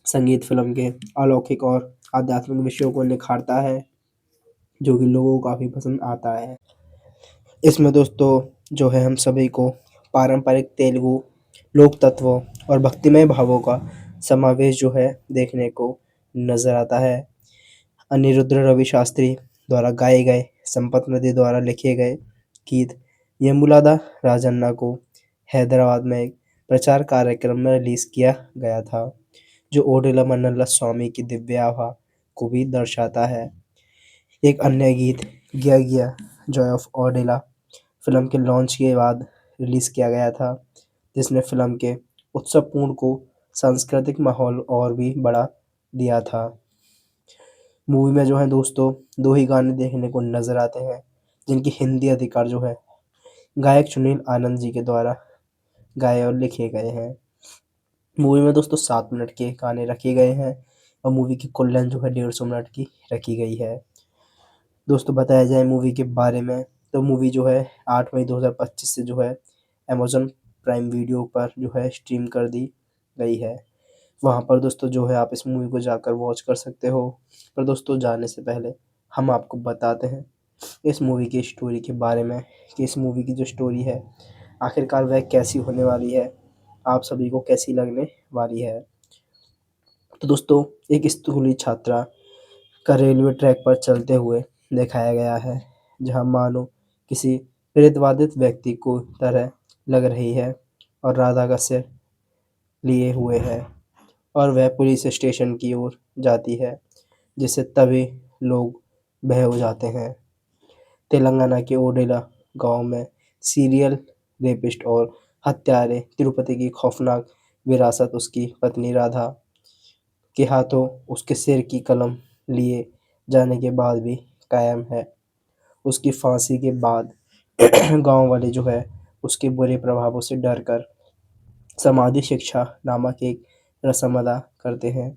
संगीत फिल्म के अलौकिक और आध्यात्मिक विषयों को निखारता है, जो कि लोगों को काफ़ी पसंद आता है। इसमें दोस्तों जो है हम सभी को पारंपरिक तेलुगु लोक तत्वों और भक्तिमय भावों का समावेश जो है देखने को नजर आता है। अनिरुद्ध रवि शास्त्री द्वारा गाए गए, संपत नदी द्वारा लिखे गए गीत यमुलादा राजन्ना को हैदराबाद में एक प्रचार कार्यक्रम में रिलीज किया गया था, जो ओडिला मन्नल्ला स्वामी की दिव्य आभा को भी दर्शाता है। एक अन्य गीत गिया गिया जॉय ऑफ ओडिला फिल्म के लॉन्च के बाद रिलीज किया गया था, जिसने फिल्म के उत्सवपूर्ण को सांस्कृतिक माहौल और भी बढ़ा दिया था। मूवी में जो है दोस्तों 2 ही गाने देखने को नजर आते हैं, जिनकी हिंदी अधिकार जो है गायक सुनील आनंद जी के द्वारा गाए और लिखे गए हैं। मूवी में दोस्तों 7 मिनट के गाने रखे गए हैं और मूवी की कुल लेंथ जो है 150 मिनट की रखी गई है। दोस्तों बताया जाए मूवी के बारे में तो मूवी जो है 8 मई 2025 से जो है अमेज़न प्राइम वीडियो पर जो है स्ट्रीम कर दी गई है। वहाँ पर दोस्तों जो है आप इस मूवी को जाकर वॉच कर सकते हो। पर दोस्तों जाने से पहले हम आपको बताते हैं इस मूवी की स्टोरी के बारे में कि इस मूवी की जो स्टोरी है आखिरकार वह कैसी होने वाली है, आप सभी को कैसी लगने वाली है। तो दोस्तों एक स्कूली छात्रा का रेलवे ट्रैक पर चलते हुए दिखाया गया है, जहां मानो किसी प्रेतबाधित व्यक्ति को तरह लग रही है और राधा का सिर लिए हुए है और वह पुलिस स्टेशन की ओर जाती है, जिससे तभी लोग भय हो जाते हैं। तेलंगाना के ओडेला गांव में सीरियल रेपिस्ट और हत्यारे तिरुपति की खौफनाक विरासत उसकी पत्नी राधा के हाथों उसके सिर की कलम लिए जाने के बाद भी कायम है। उसकी फांसी के बाद गांव वाले जो है उसके बुरे प्रभावों से डरकर समाधि शिक्षा नामक एक रस्म अदा करते हैं,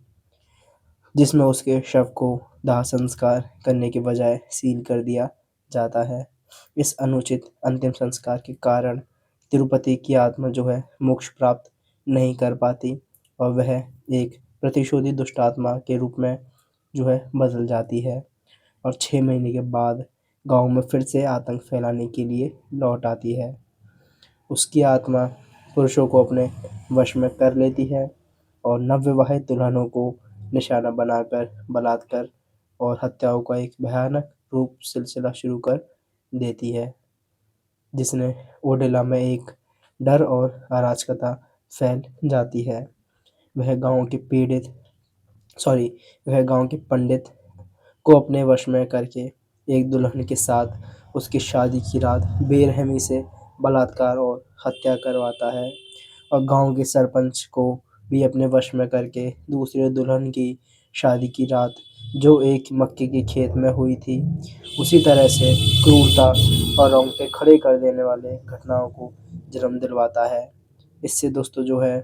जिसमें उसके शव को दाह संस्कार करने के बजाय सील कर दिया जाता है। इस अनुचित अंतिम संस्कार के कारण तिरुपति की आत्मा जो है मोक्ष प्राप्त नहीं कर पाती और वह एक प्रतिशोधी दुष्ट आत्मा के रूप में जो है बदल जाती है और 6 महीने के बाद गांव में फिर से आतंक फैलाने के लिए लौट आती है। उसकी आत्मा पुरुषों को अपने वश में कर लेती है और नवविवाहित दुल्हनों को निशाना बनाकर बलात्कार और हत्याओं का एक भयानक रूप सिलसिला शुरू कर देती है, जिसने ओडेला में एक डर और अराजकता फैल जाती है। वह गांव के पंडित को अपने वश में करके एक दुल्हन के साथ उसकी शादी की रात बेरहमी से बलात्कार और हत्या करवाता है और गांव के सरपंच को भी अपने वश में करके दूसरे दुल्हन की शादी की रात जो एक मक्के के खेत में हुई थी उसी तरह से क्रूरता और रोंगटे खड़े कर देने वाले घटनाओं को जन्म दिलवाता है। इससे दोस्तों जो है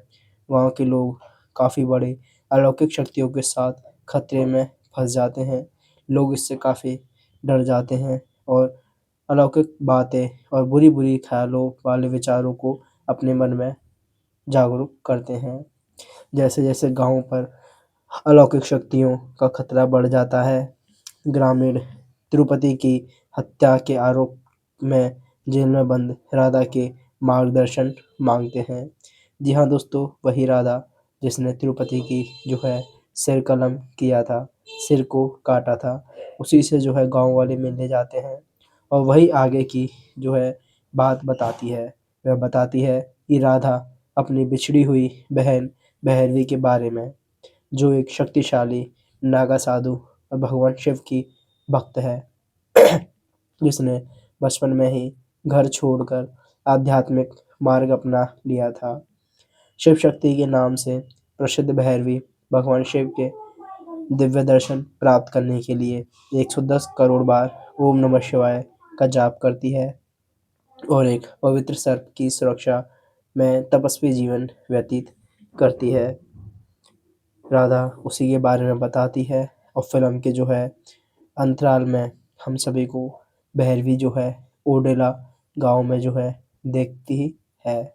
गांव के लोग काफ़ी बड़े अलौकिक शक्तियों के साथ खतरे में फंस जाते हैं। लोग इससे काफ़ी डर जाते हैं और अलौकिक बातें और बुरी बुरी ख्यालों वाले विचारों को अपने मन में जागरूक करते हैं। जैसे जैसे गांव पर अलौकिक शक्तियों का खतरा बढ़ जाता है, ग्रामीण तिरुपति की हत्या के आरोप में जेल में बंद राधा के मार्गदर्शन मांगते हैं। जी हाँ दोस्तों, वही राधा जिसने तिरुपति की जो है सिर कलम किया था, सिर को काटा था उसी से जो है गांव वाले मिलने जाते हैं और वही आगे की जो है बात बताती है। वह बताती है कि राधा अपनी बिछड़ी हुई बहन भैरवी के बारे में, जो एक शक्तिशाली नागा साधु और भगवान शिव की भक्त है, जिसने बचपन में ही घर छोड़कर आध्यात्मिक मार्ग अपना लिया था। शिव शक्ति के नाम से प्रसिद्ध भैरवी भगवान शिव के दिव्य दर्शन प्राप्त करने के लिए 110 करोड़ बार ओम नमः शिवाय का जाप करती है और एक पवित्र सर्प की सुरक्षा में तपस्वी जीवन व्यतीत करती है। राधा उसी के बारे में बताती है और फिल्म के जो है अंतराल में हम सभी को भैरवी जो है ओडेला गांव में जो है देखती है।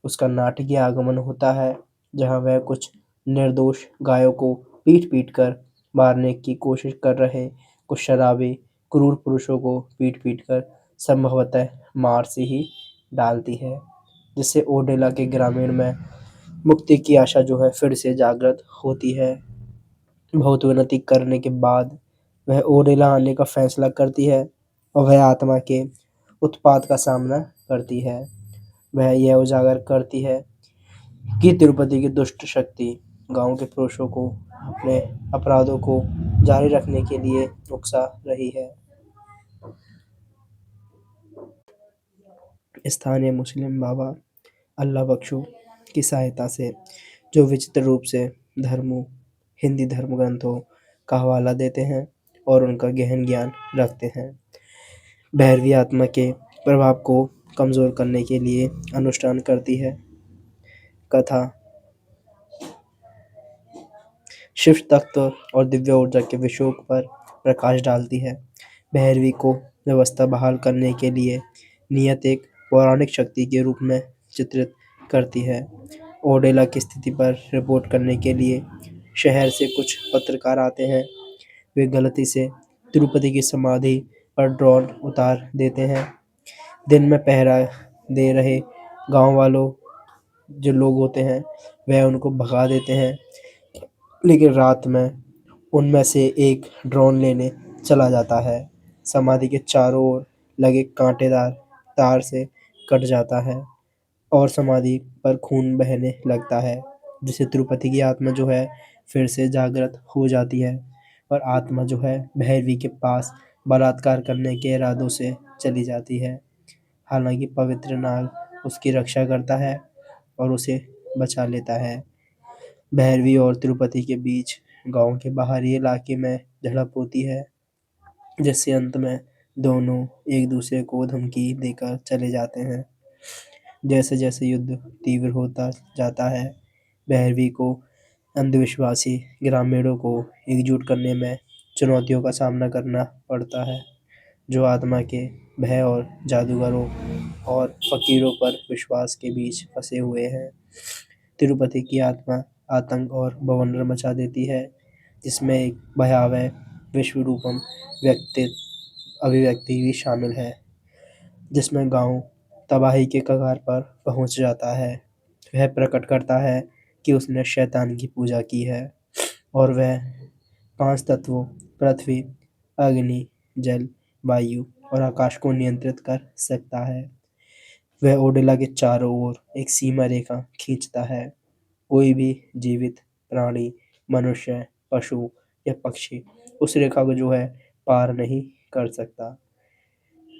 उसका नाटकीय आगमन होता है, जहां वह कुछ निर्दोष गायों को पीट पीट कर मारने की कोशिश कर रहे कुछ शराबी क्रूर पुरुषों को पीट पीट कर संभवतः मार से ही डालती है, जिससे ओडेला के ग्रामीण में मुक्ति की आशा जो है फिर से जागृत होती है। बहुत विनती करने के बाद वह ओडेला आने का फैसला करती है और वह आत्मा के उत्पात का सामना करती है। वह यह उजागर करती है कि तिरुपति की दुष्ट शक्ति गांव के पुरुषों को अपने अपराधों को जारी रखने के लिए उकसा रही है। स्थानीय मुस्लिम बाबा अल्लाह बख्शू की सहायता से, जो विचित्र रूप से धर्मों हिंदी धर्म ग्रंथों का हवाला देते हैं और उनका गहन ज्ञान रखते हैं, भैरवी आत्मा के प्रभाव को कमज़ोर करने के लिए अनुष्ठान करती है। कथा शिव तत्व और दिव्य ऊर्जा के विषयों पर प्रकाश डालती है। भैरवी को व्यवस्था बहाल करने के लिए नियत एक पौराणिक शक्ति के रूप में चित्रित करती है। ओडेला की स्थिति पर रिपोर्ट करने के लिए शहर से कुछ पत्रकार आते हैं। वे गलती से तिरुपति की समाधि पर ड्रोन उतार देते हैं। दिन में पहरा दे रहे गांव वालों जो लोग होते हैं वह उनको भगा देते हैं, लेकिन रात में उनमें से एक ड्रोन लेने चला जाता है। समाधि के चारों ओर लगे कांटेदार तार से कट जाता है और समाधि पर खून बहने लगता है, जिससे तिरुपति की आत्मा जो है फिर से जागृत हो जाती है और आत्मा जो है भैरवी के पास बलात्कार करने के इरादों से चली जाती है। हालांकि पवित्र नाग उसकी रक्षा करता है और उसे बचा लेता है। भैरवी और तिरुपति के बीच गांव के बाहरी इलाके में झड़प होती है, जिससे अंत में दोनों एक दूसरे को धमकी देकर चले जाते हैं। जैसे जैसे युद्ध तीव्र होता जाता है, भैरवी को अंधविश्वासी ग्रामीणों को एकजुट करने में चुनौतियों का सामना करना पड़ता है, जो आत्मा के भय और जादूगरों और फकीरों पर विश्वास के बीच फंसे हुए हैं। तिरुपति की आत्मा आतंक और बवंडर मचा देती है, जिसमें एक भयावह विश्वरूपम व्यक्ति अभिव्यक्ति भी शामिल है, जिसमें गांव तबाही के कगार पर पहुंच जाता है। वह प्रकट करता है कि उसने शैतान की पूजा की है और वह 5 तत्वों पृथ्वी, अग्नि, जल, वायु और आकाश को नियंत्रित कर सकता है। वह ओडेला के चारों ओर एक सीमा रेखा खींचता है। कोई भी जीवित प्राणी, मनुष्य, पशु या पक्षी उस रेखा को जो है पार नहीं कर सकता।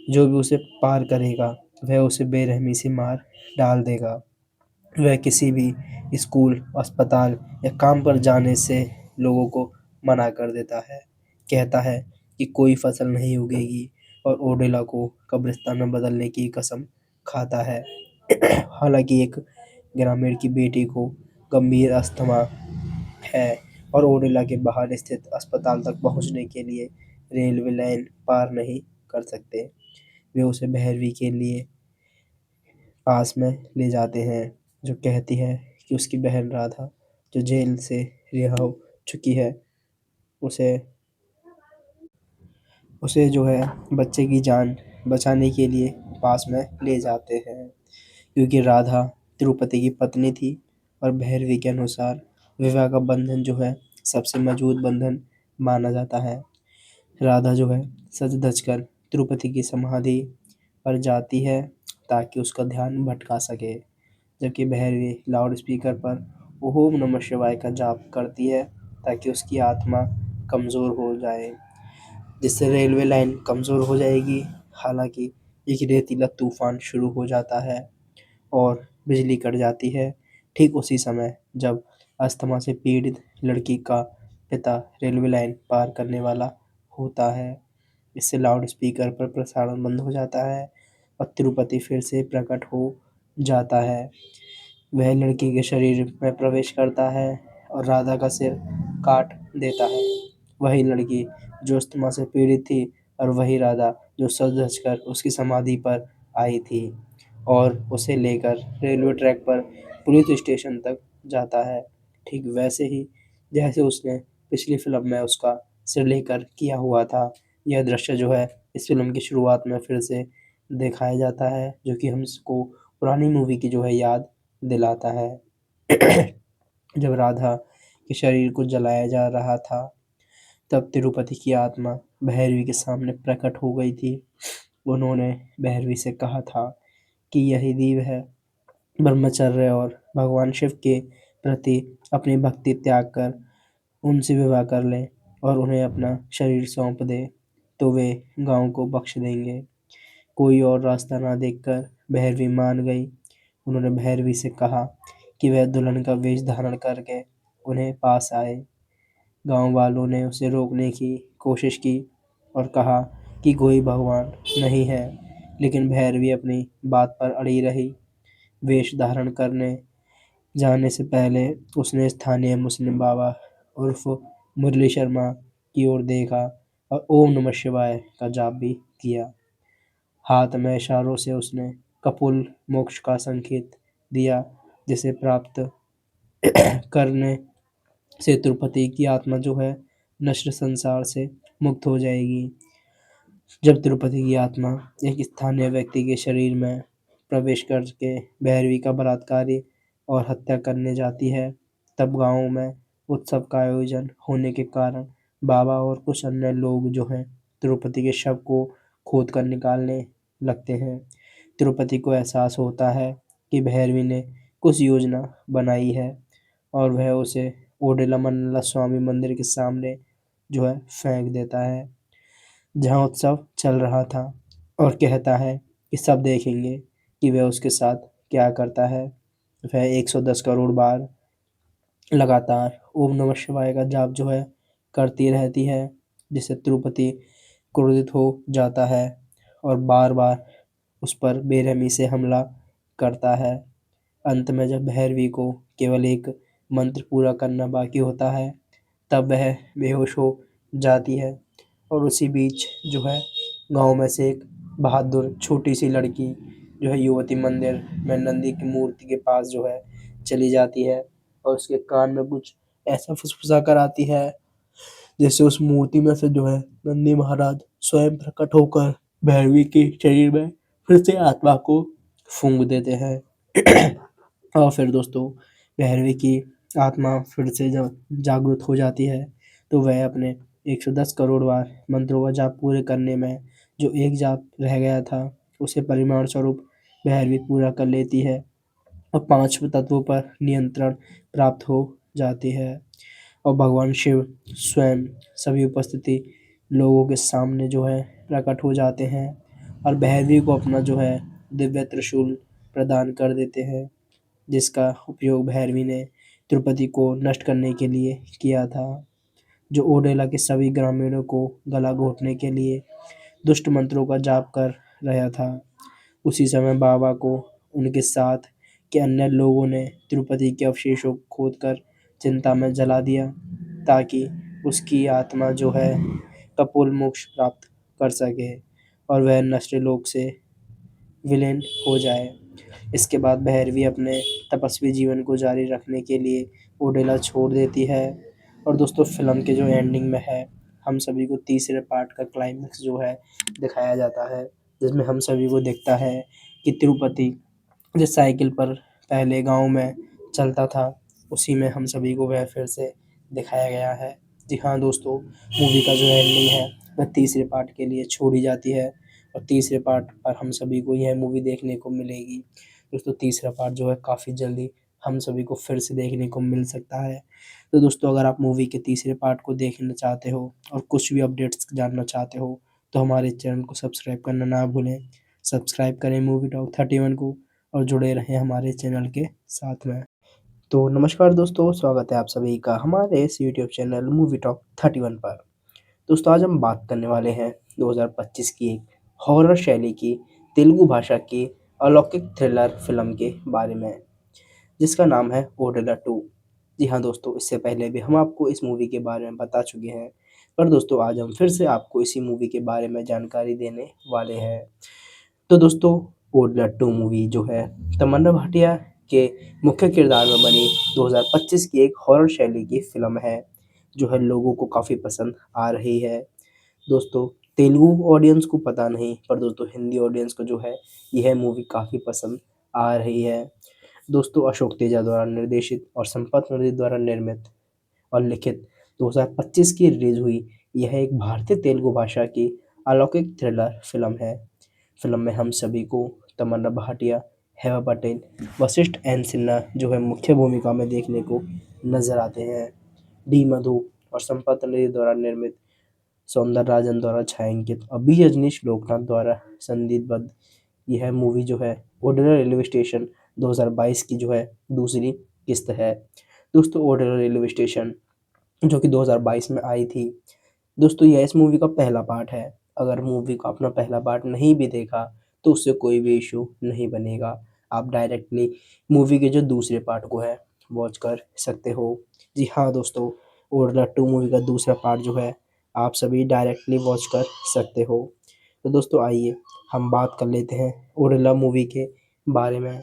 जो भी उसे पार करेगा वह उसे बेरहमी से मार डाल देगा। वह किसी भी स्कूल, अस्पताल या काम पर जाने से लोगों को मना कर देता है। कहता है कि कोई फसल नहीं उगेगी और ओडेला को कब्रिस्तान में बदलने की कसम खाता है। हालांकि एक ग्रामीण की बेटी को गंभीर अस्थमा है और ओडेला के बाहर स्थित अस्पताल तक पहुंचने के लिए रेलवे लाइन पार नहीं कर सकते। वे उसे भैरवी के लिए पास में ले जाते हैं, जो कहती है कि उसकी बहन राधा, जो जेल से रिहा हो चुकी है, उसे उसे जो है बच्चे की जान बचाने के लिए पास में ले जाते हैं, क्योंकि राधा तिरुपति की पत्नी थी और भैरवी के अनुसार विवाह का बंधन जो है सबसे मजबूत बंधन माना जाता है। राधा जो है सज धज कर तिरुपति की समाधि पर जाती है ताकि उसका ध्यान भटका सके, जबकि भैरवी लाउड स्पीकर पर ओम नमः शिवाय का जाप करती है ताकि उसकी आत्मा कमज़ोर हो जाए, जिससे रेलवे लाइन कमज़ोर हो जाएगी। हालांकि एक रेतीला तूफान शुरू हो जाता है और बिजली कट जाती है। ठीक उसी समय जब अस्थमा से पीड़ित लड़की का पिता रेलवे लाइन पार करने वाला होता है, इससे लाउड स्पीकर पर प्रसारण बंद हो जाता है और तिरुपति फिर से प्रकट हो जाता है। वह लड़की के शरीर में प्रवेश करता है और राधा का सिर काट देता है। वही लड़की जो अस्थमा से पीड़ित थी और वही राधा जो सज धज कर उसकी समाधि पर आई थी और उसे लेकर रेलवे ट्रैक पर पुलिस स्टेशन तक जाता है। ठीक वैसे ही जैसे उसने पिछली फिल्म में उसका सिर लेकर किया हुआ था। यह दृश्य जो है इस फिल्म की शुरुआत में फिर से दिखाया जाता है, जो कि हमको पुरानी मूवी की जो है याद दिलाता है। जब राधा के शरीर को जलाया जा रहा था, तब तिरुपति की आत्मा भैरवी के सामने प्रकट हो गई थी। उन्होंने भैरवी से कहा था कि यही दीव है, ब्रह्मचर्य और भगवान शिव के प्रति अपनी भक्ति त्याग कर उनसे विवाह कर ले और उन्हें अपना शरीर सौंप दे तो वे गांव को बख्श देंगे। कोई और रास्ता ना देखकर भैरवी मान गई। उन्होंने भैरवी से कहा कि वह दुल्हन का वेश धारण करके उन्हें पास आए। गांव वालों ने उसे रोकने की कोशिश की और कहा कि कोई भगवान नहीं है, लेकिन भैरवी अपनी बात पर अड़ी रही। वेश धारण करने जाने से पहले उसने स्थानीय मुस्लिम बाबा उर्फ मुरली शर्मा की ओर देखा और ओम नमः शिवाय का जाप भी किया। हाथ में इशारों से उसने कपुल मोक्ष का संकेत दिया, जिसे प्राप्त करने से तिरुपति की आत्मा जो है नश्वर संसार से मुक्त हो जाएगी। जब तिरुपति की आत्मा एक स्थानीय व्यक्ति के शरीर में प्रवेश करके भैरवी का बलात्कारी और हत्या करने जाती है, तब गांव में उत्सव का आयोजन होने के कारण बाबा और कुछ अन्य लोग जो हैं तिरुपति के शव को खोद कर निकालने लगते हैं। तिरुपति को एहसास होता है कि भैरवी ने कुछ योजना बनाई है और वह उसे ओडेलमन्नला स्वामी मंदिर के सामने जो है फेंक देता है, जहाँ उत्सव चल रहा था, और कहता है कि सब देखेंगे कि वह उसके साथ क्या करता है। वह 110 करोड़ बार लगातार ओम नमः शिवाय का जाप जो है करती रहती है, जिससे तिरुपति क्रोधित हो जाता है और बार बार उस पर बेरहमी से हमला करता है। अंत में जब भैरवी को केवल एक मंत्र पूरा करना बाकी होता है, तब वह बेहोश हो जाती है और उसी बीच जो है गांव में से एक बहादुर छोटी सी लड़की जो है युवती मंदिर में नंदी की मूर्ति के पास जो है चली जाती है और उसके कान में कुछ ऐसा फुसफुसा कर आती है, जैसे उस मूर्ति में से जो है नंदी महाराज स्वयं प्रकट होकर भैरवी के शरीर में फिर से आत्मा को फूंक देते हैं। और फिर दोस्तों भैरवी की आत्मा फिर से जब जागृत हो जाती है, तो वह अपने 110 करोड़ बार मंत्रों का जाप पूरे करने में जो एक जाप रह गया था, उसे परिमाण स्वरूप भैरवी पूरा कर लेती है और 5 तत्वों पर नियंत्रण प्राप्त हो जाती है और भगवान शिव स्वयं सभी उपस्थिति लोगों के सामने जो है प्रकट हो जाते हैं और भैरवी को अपना जो है दिव्य त्रिशूल प्रदान कर देते हैं, जिसका उपयोग भैरवी ने तिरुपति को नष्ट करने के लिए किया था, जो ओडेला के सभी ग्रामीणों को गला घोटने के लिए दुष्ट मंत्रों का जाप कर रहा था। उसी समय बाबा को उनके साथ के अन्य लोगों ने तिरुपति के अवशेषों को खोदकर चिंता में जला दिया, ताकि उसकी आत्मा जो है कपोल मोक्ष प्राप्त कर सके और वह नश्वर लोक से विलीन हो जाए। इसके बाद भैरवी अपने तपस्वी जीवन को जारी रखने के लिए ओडेला छोड़ देती है। और दोस्तों फिल्म के जो एंडिंग में है, हम सभी को तीसरे पार्ट का क्लाइमेक्स जो है दिखाया जाता है, जिसमें हम सभी को दिखता है कि तिरुपति जिस साइकिल पर पहले गांव में चलता था, उसी में हम सभी को वह फिर से दिखाया गया है। जी हाँ दोस्तों, मूवी का जो एंडिंग है वह तीसरे पार्ट के लिए छोड़ी जाती है और तीसरे पार्ट पर हम सभी को यह मूवी देखने को मिलेगी। दोस्तों तीसरा पार्ट जो है काफ़ी जल्दी हम सभी को फिर से देखने को मिल सकता है। तो दोस्तों अगर आप मूवी के तीसरे पार्ट को देखना चाहते हो और कुछ भी अपडेट्स जानना चाहते हो तो हमारे चैनल को सब्सक्राइब करना ना भूलें। सब्सक्राइब करें मूवी टॉक 31 को और जुड़े रहें हमारे चैनल के साथ में। तो नमस्कार दोस्तों, स्वागत है आप सभी का हमारे इस यूट्यूब चैनल मूवी टॉक 31 पर। दोस्तों आज हम बात करने वाले हैं 2025 की एक हॉरर शैली की तेलुगु भाषा की अलौकिक थ्रिलर फिल्म के बारे में, जिसका नाम है ओडेला 2। जी हाँ दोस्तों, इससे पहले भी हम आपको इस मूवी के बारे में बता चुके हैं, पर दोस्तों आज हम फिर से आपको इसी मूवी के बारे में जानकारी देने वाले हैं। तो दोस्तों ओडेला 2 मूवी जो है तमन्ना भाटिया के मुख्य किरदार में बनी 2025 की एक हॉरर शैली की फिल्म है, जो है लोगों को काफ़ी पसंद आ रही है। दोस्तों तेलुगु ऑडियंस को पता नहीं, पर दोस्तों हिंदी ऑडियंस को जो है यह मूवी काफ़ी पसंद आ रही है। दोस्तों अशोक तेजा द्वारा निर्देशित और संपत नंदी द्वारा निर्मित और लिखित 2025 की रिलीज हुई यह एक भारतीय तेलुगु भाषा की अलौकिक थ्रिलर फिल्म है। फिल्म में हम सभी को तमन्ना भाटिया, हेमा पटेल, वशिष्ठ एन सिन्हा जो है मुख्य भूमिका में देखने को नजर आते हैं। डी मधु और संपत नंदी द्वारा निर्मित, सौंदर राजन द्वारा छायांकित और बी रजनीश लोकनाथ द्वारा संगीतबद्ध यह मूवी जो है ओडेला रेलवे स्टेशन 2022 की जो है दूसरी किस्त है। दोस्तों ओडेला रेलवे स्टेशन जो कि 2022 में आई थी, दोस्तों यह इस मूवी का पहला पार्ट है। अगर मूवी का अपना पहला पार्ट नहीं भी देखा तो उससे कोई भी इशू नहीं बनेगा, आप डायरेक्टली मूवी के जो दूसरे पार्ट को है वॉच कर सकते हो। जी हाँ दोस्तों, ओडेला 2 मूवी का दूसरा पार्ट जो है आप सभी डायरेक्टली वॉच कर सकते हो। तो दोस्तों आइए हम बात कर लेते हैं ओडेला मूवी के बारे में।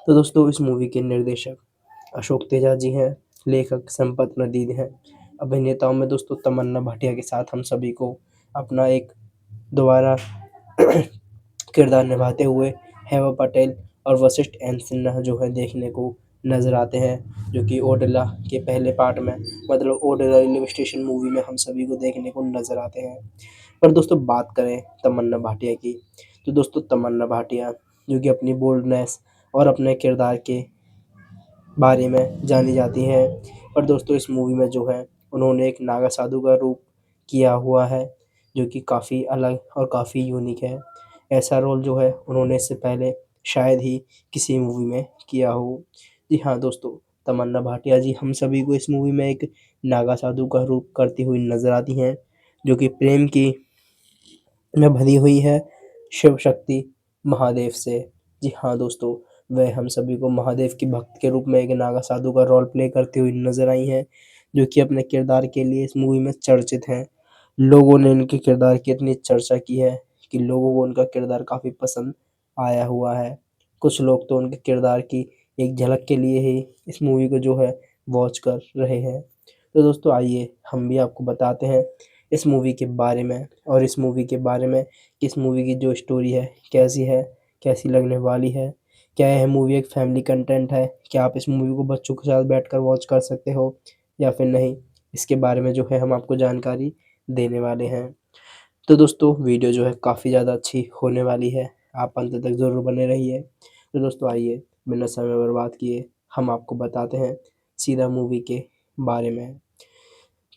तो दोस्तों इस मूवी के निर्देशक अशोक तेजा जी हैं, लेखक संपत नंदी हैं, अभिनेताओं में दोस्तों तमन्ना भाटिया के साथ हम सभी को अपना एक दोबारा किरदार निभाते हुए हेमा पटेल और वशिष्ठ एन सिन्हा जो है देखने को नज़र आते हैं, जो कि ओडेला के पहले पार्ट में मतलब ओडेला रेलवे स्टेशन मूवी में हम सभी को देखने को नज़र आते हैं। पर दोस्तों बात करें तमन्ना भाटिया की, तो दोस्तों तमन्ना भाटिया जो कि अपनी बोल्डनेस और अपने किरदार के बारे में जानी जाती हैं, पर दोस्तों इस मूवी में जो है उन्होंने एक नागा साधु का रूप किया हुआ है, जो कि काफ़ी अलग और काफ़ी यूनिक है। ऐसा रोल जो है उन्होंने इससे पहले शायद ही किसी मूवी में किया हो। जी हाँ दोस्तों, तमन्ना भाटिया जी हम सभी को इस मूवी में एक नागा साधु का रूप करती हुई नज़र आती हैं, जो कि प्रेम की में भरी हुई है शिव शक्ति महादेव से। जी हाँ दोस्तों, वह हम सभी को महादेव की भक्त के रूप में एक नागा साधु का रोल प्ले करती हुई नजर आई हैं, जो कि अपने किरदार के लिए इस मूवी में चर्चित हैं। लोगों ने इनके किरदार की इतनी चर्चा की है कि लोगों को उनका किरदार काफ़ी पसंद आया हुआ है। कुछ लोग तो उनके किरदार की एक झलक के लिए ही इस मूवी को जो है वॉच कर रहे हैं। तो दोस्तों आइए हम भी आपको बताते हैं इस मूवी के बारे में, और इस मूवी के बारे में कि इस मूवी की जो स्टोरी है, कैसी लगने वाली है, क्या यह मूवी एक फैमिली कंटेंट है, क्या आप इस मूवी को बच्चों के साथ बैठकर वॉच कर सकते हो या फिर नहीं, इसके बारे में जो है हम आपको जानकारी देने वाले हैं। तो दोस्तों वीडियो जो है काफ़ी ज़्यादा अच्छी होने वाली है, आप अंत तक ज़रूर बने रहिए। तो दोस्तों आइए बिना समय बर्बाद किए हम आपको बताते हैं सीधा मूवी के बारे में।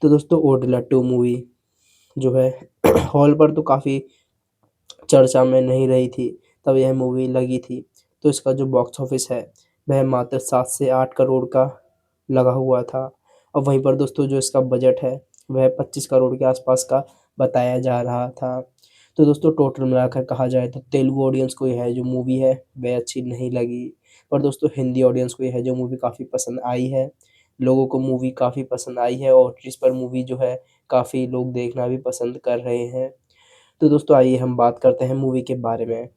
तो दोस्तों ओडेला 2 मूवी जो है हॉल पर तो काफ़ी चर्चा में नहीं रही थी, तब यह मूवी लगी थी, तो इसका जो बॉक्स ऑफिस है वह मात्र 7 से 8 करोड़ का लगा हुआ था। और वहीं पर दोस्तों जो इसका बजट है वह 25 करोड़ के आसपास का बताया जा रहा था। तो दोस्तों टोटल मिलाकर कहा जाए तो तेलुगु ऑडियंस को यह जो मूवी है वह अच्छी नहीं लगी, पर दोस्तों हिंदी ऑडियंस को यह जो मूवी काफ़ी पसंद आई है। लोगों को मूवी काफ़ी पसंद आई है और इस पर मूवी जो है काफ़ी लोग देखना भी पसंद कर रहे हैं। तो दोस्तों आइए हम बात करते हैं मूवी के बारे में।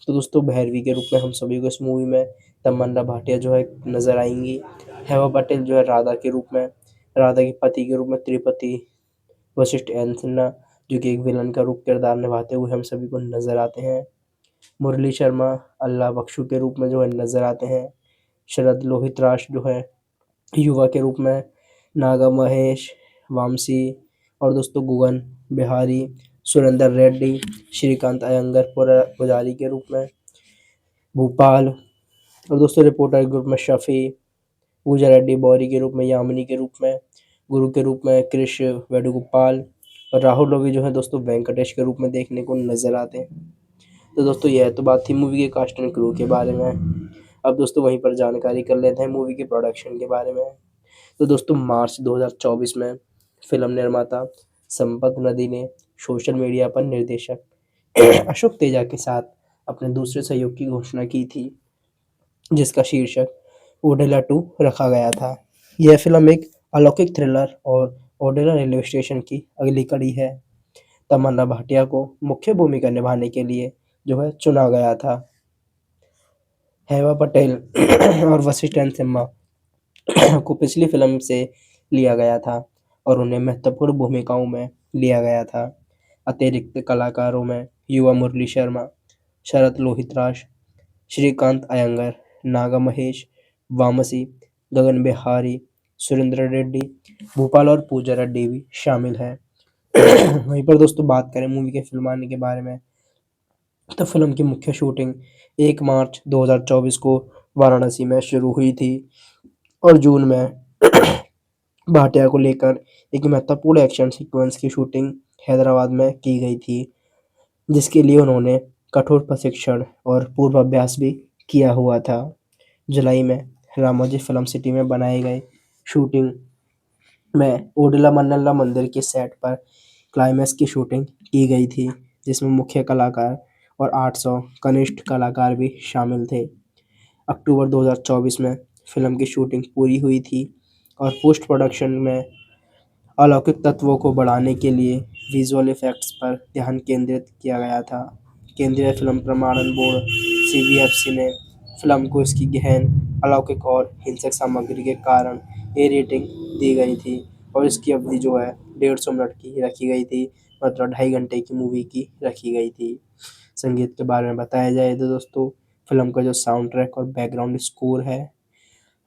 तो दोस्तों भैरवी के रूप में हम सभी को इस मूवी में तमन्ना भाटिया जो है नज़र आएंगी। हेमा पटेल जो है राधा के रूप में, राधा के पति के रूप में त्रिपति, वशिष्ठ एन सिन्हा जो कि एक विलन का रूप किरदार निभाते हुए हम सभी को नज़र आते हैं। मुरली शर्मा अल्लाह बख्शू के रूप में जो है नज़र आते हैं। शरद लोहितराज जो है युवा के रूप में, नागा महेश, वामसी और दोस्तों गुगन बिहारी, सुरेंद्र रेड्डी, श्रीकांत अयंगर पुजारी के रूप में, भूपाल, और दोस्तों रिपोर्टर के रूप में शफी, पूजा रेड्डी बौरी के रूप में, यामिनी के रूप में, गुरु के रूप में कृष वेणुगोपाल, और राहुल रवि जो है दोस्तों वेंकटेश के रूप में देखने को नजर आते हैं। तो दोस्तों यह तो बात थी मूवी के कास्ट एंड क्रू के बारे में। अब दोस्तों वहीं पर जानकारी कर लेते हैं मूवी के प्रोडक्शन के बारे में। तो दोस्तों मार्च 2024 में फिल्म निर्माता संपत नदी ने सोशल मीडिया पर निर्देशक अशोक तेजा के साथ अपने दूसरे सहयोग की घोषणा की थी, जिसका शीर्षक ओडेला 2 रखा गया था। यह फिल्म एक अलौकिक थ्रिलर और ओडेला रेलवे स्टेशन की अगली कड़ी है। तमन्ना भाटिया को मुख्य भूमिका निभाने के लिए जो है चुना गया था। हेमा पटेल और वशिष्ठ एंड सिम्हा को पिछली फिल्म से लिया गया था और उन्हें महत्वपूर्ण भूमिकाओं में लिया गया था। अतिरिक्त कलाकारों में युवा मुरली शर्मा, शरत लोहितराज, श्रीकांत अयंगर, नागा महेश, वामसी, गगन बिहारी, सुरेंद्र रेड्डी, भूपाल और पूजा रेड्डी भी शामिल है। वहीं पर दोस्तों बात करें मूवी के फिल्माने के बारे में, तो फिल्म की मुख्य शूटिंग 1 मार्च 2024 को वाराणसी में शुरू हुई थी और जून में भाटिया को लेकर एक महत्वपूर्ण एक्शन सीक्वेंस की शूटिंग हैदराबाद में की गई थी, जिसके लिए उन्होंने कठोर प्रशिक्षण और पूर्वाभ्यास भी किया हुआ था। जुलाई में रामोजी फिल्म सिटी में बनाए गए शूटिंग में ओडिला मन्नल्ला मंदिर के सेट पर क्लाइमैक्स की शूटिंग की गई थी, जिसमें मुख्य कलाकार और 800 कनिष्ठ कलाकार भी शामिल थे। अक्टूबर 2024 में फिल्म की शूटिंग पूरी हुई थी और पोस्ट प्रोडक्शन में अलौकिक तत्वों को बढ़ाने के लिए विजुअल इफेक्ट्स पर ध्यान केंद्रित किया गया था। केंद्रीय फिल्म प्रमाणन बोर्ड (CBFC) ने फिल्म को इसकी गहन, अलौकिक और हिंसक सामग्री के कारण ए रेटिंग दी गई थी और इसकी अवधि जो है 150 मिनट की रखी गई थी, मतलब 2.5 घंटे की मूवी की रखी गई थी। संगीत के बारे में बताया जाए तो दोस्तों फिल्म का जो साउंड ट्रैक और बैकग्राउंड स्कोर है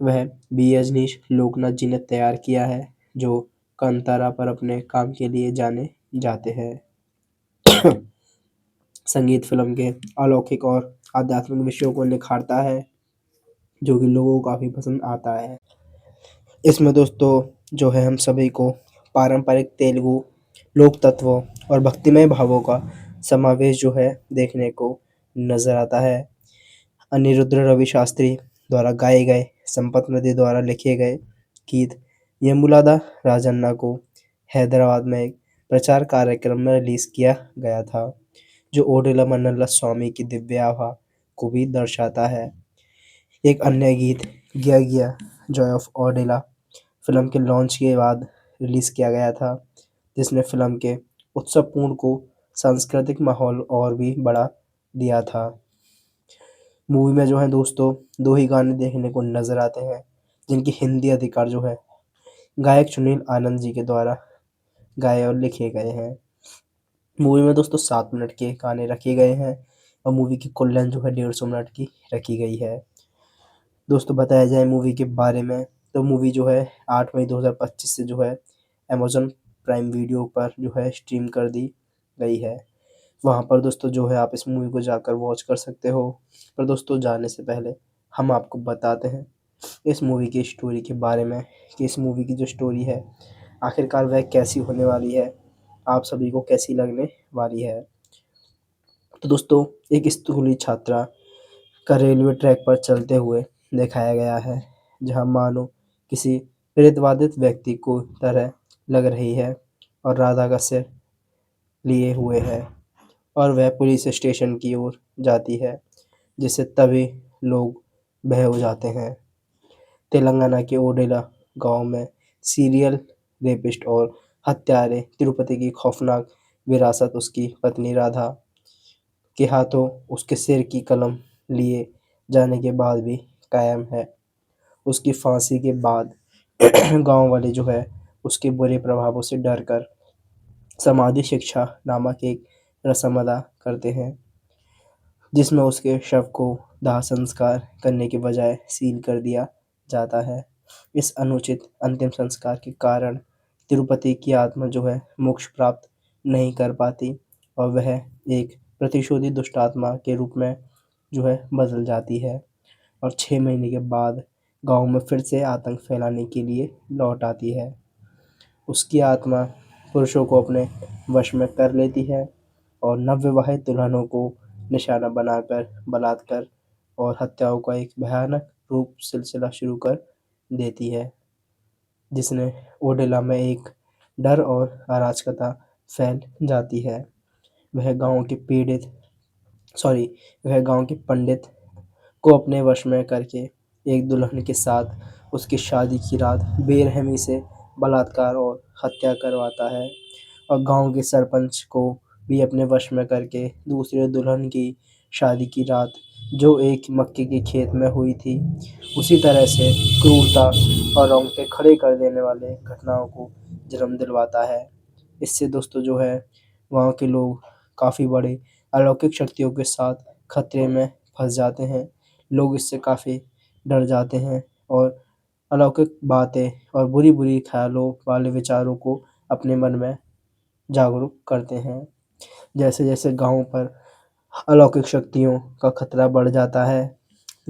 वह बी अजनीश लोकनाथ जी ने तैयार किया है, जो कांतारा पर अपने काम के लिए जाने जाते हैं। संगीत फिल्म के अलौकिक और आध्यात्मिक विषयों को निखारता है, जो कि लोगों को काफ़ी पसंद आता है। इसमें दोस्तों जो है हम सभी को पारंपरिक तेलुगु लोक तत्वों और भक्तिमय भावों का समावेश जो है देखने को नजर आता है। अनिरुद्ध रवि शास्त्री द्वारा गाए गए, संपत नदी द्वारा लिखे गए गीत यमुलादा राजन्ना को हैदराबाद में एक प्रचार कार्यक्रम में रिलीज किया गया था, जो ओडेला मन्नल्ला स्वामी की दिव्य आभा को भी दर्शाता है। एक अन्य गीत गिया गिया जॉय ऑफ ओडेला फिल्म के लॉन्च के बाद रिलीज किया गया था, जिसने फिल्म के उत्सवपूर्ण को सांस्कृतिक माहौल और भी बढ़ा दिया था। मूवी में जो है दोस्तों 2 ही गाने देखने को नजर आते हैं, जिनकी हिंदी अधिकार जो है गायक सुनील आनंद जी के द्वारा गाए और लिखे गए हैं। मूवी में दोस्तों 7 मिनट के गाने रखे गए हैं और मूवी की कुल लेंथ जो है 150 मिनट की रखी गई है। दोस्तों बताया जाए मूवी के बारे में, तो मूवी जो है 8 मई 2025 से जो है अमेज़न प्राइम वीडियो पर जो है स्ट्रीम कर दी गई है। वहाँ पर दोस्तों जो है आप इस मूवी को जाकर वॉच कर सकते हो। पर दोस्तों जाने से पहले हम आपको बताते हैं इस मूवी की स्टोरी के बारे में, कि इस मूवी की जो स्टोरी है आखिरकार वह कैसी होने वाली है, आप सभी को कैसी लगने वाली है। तो दोस्तों एक स्कूली छात्रा का रेलवे ट्रैक पर चलते हुए दिखाया गया है, जहां मानो किसी प्रेतवादित व्यक्ति को तरह लग रही है और राधा का सिर लिए हुए है और वह पुलिस स्टेशन की ओर जाती है, जिससे तभी लोग भय हो जाते हैं। तेलंगाना के ओडेला गांव में सीरियल रेपिस्ट और हत्यारे तिरुपति की खौफनाक विरासत उसकी पत्नी राधा के हाथों उसके सिर की कलम लिए जाने के बाद भी कायम है। उसकी फांसी के बाद गांव वाले जो है उसके बुरे प्रभावों से डरकर समाधि शिक्षा नामक एक रस्म अदा करते हैं, जिसमें उसके शव को दाह संस्कार करने के बजाय सील कर दिया जाता है। इस अनुचित अंतिम संस्कार के कारण तिरुपति की आत्मा जो है मोक्ष प्राप्त नहीं कर पाती और वह एक प्रतिशोधी दुष्ट आत्मा के रूप में जो है बदल जाती है और 6 महीने के बाद गांव में फिर से आतंक फैलाने के लिए लौट आती है। उसकी आत्मा पुरुषों को अपने वश में कर लेती है और नवविवाहित दुल्हनों को निशाना बनाकर बलात्कार और हत्याओं का एक भयानक रूप सिलसिला शुरू कर देती है, जिसने ओडेला में एक डर और अराजकता फैल जाती है। वह गांव के पंडित को अपने वश में करके एक दुल्हन के साथ उसकी शादी की रात बेरहमी से बलात्कार और हत्या करवाता है और गांव के सरपंच को भी अपने वश में करके दूसरे दुल्हन की शादी की रात जो एक मक्के के खेत में हुई थी उसी तरह से क्रूरता और रोंगटे खड़े कर देने वाले घटनाओं को जन्म दिलवाता है। इससे दोस्तों जो है गांव के लोग काफ़ी बड़े अलौकिक शक्तियों के साथ खतरे में फंस जाते हैं। लोग इससे काफ़ी डर जाते हैं और अलौकिक बातें और बुरी बुरी ख्यालों वाले विचारों को अपने मन में जागरूक करते हैं। जैसे जैसे गांव पर अलौकिक शक्तियों का खतरा बढ़ जाता है,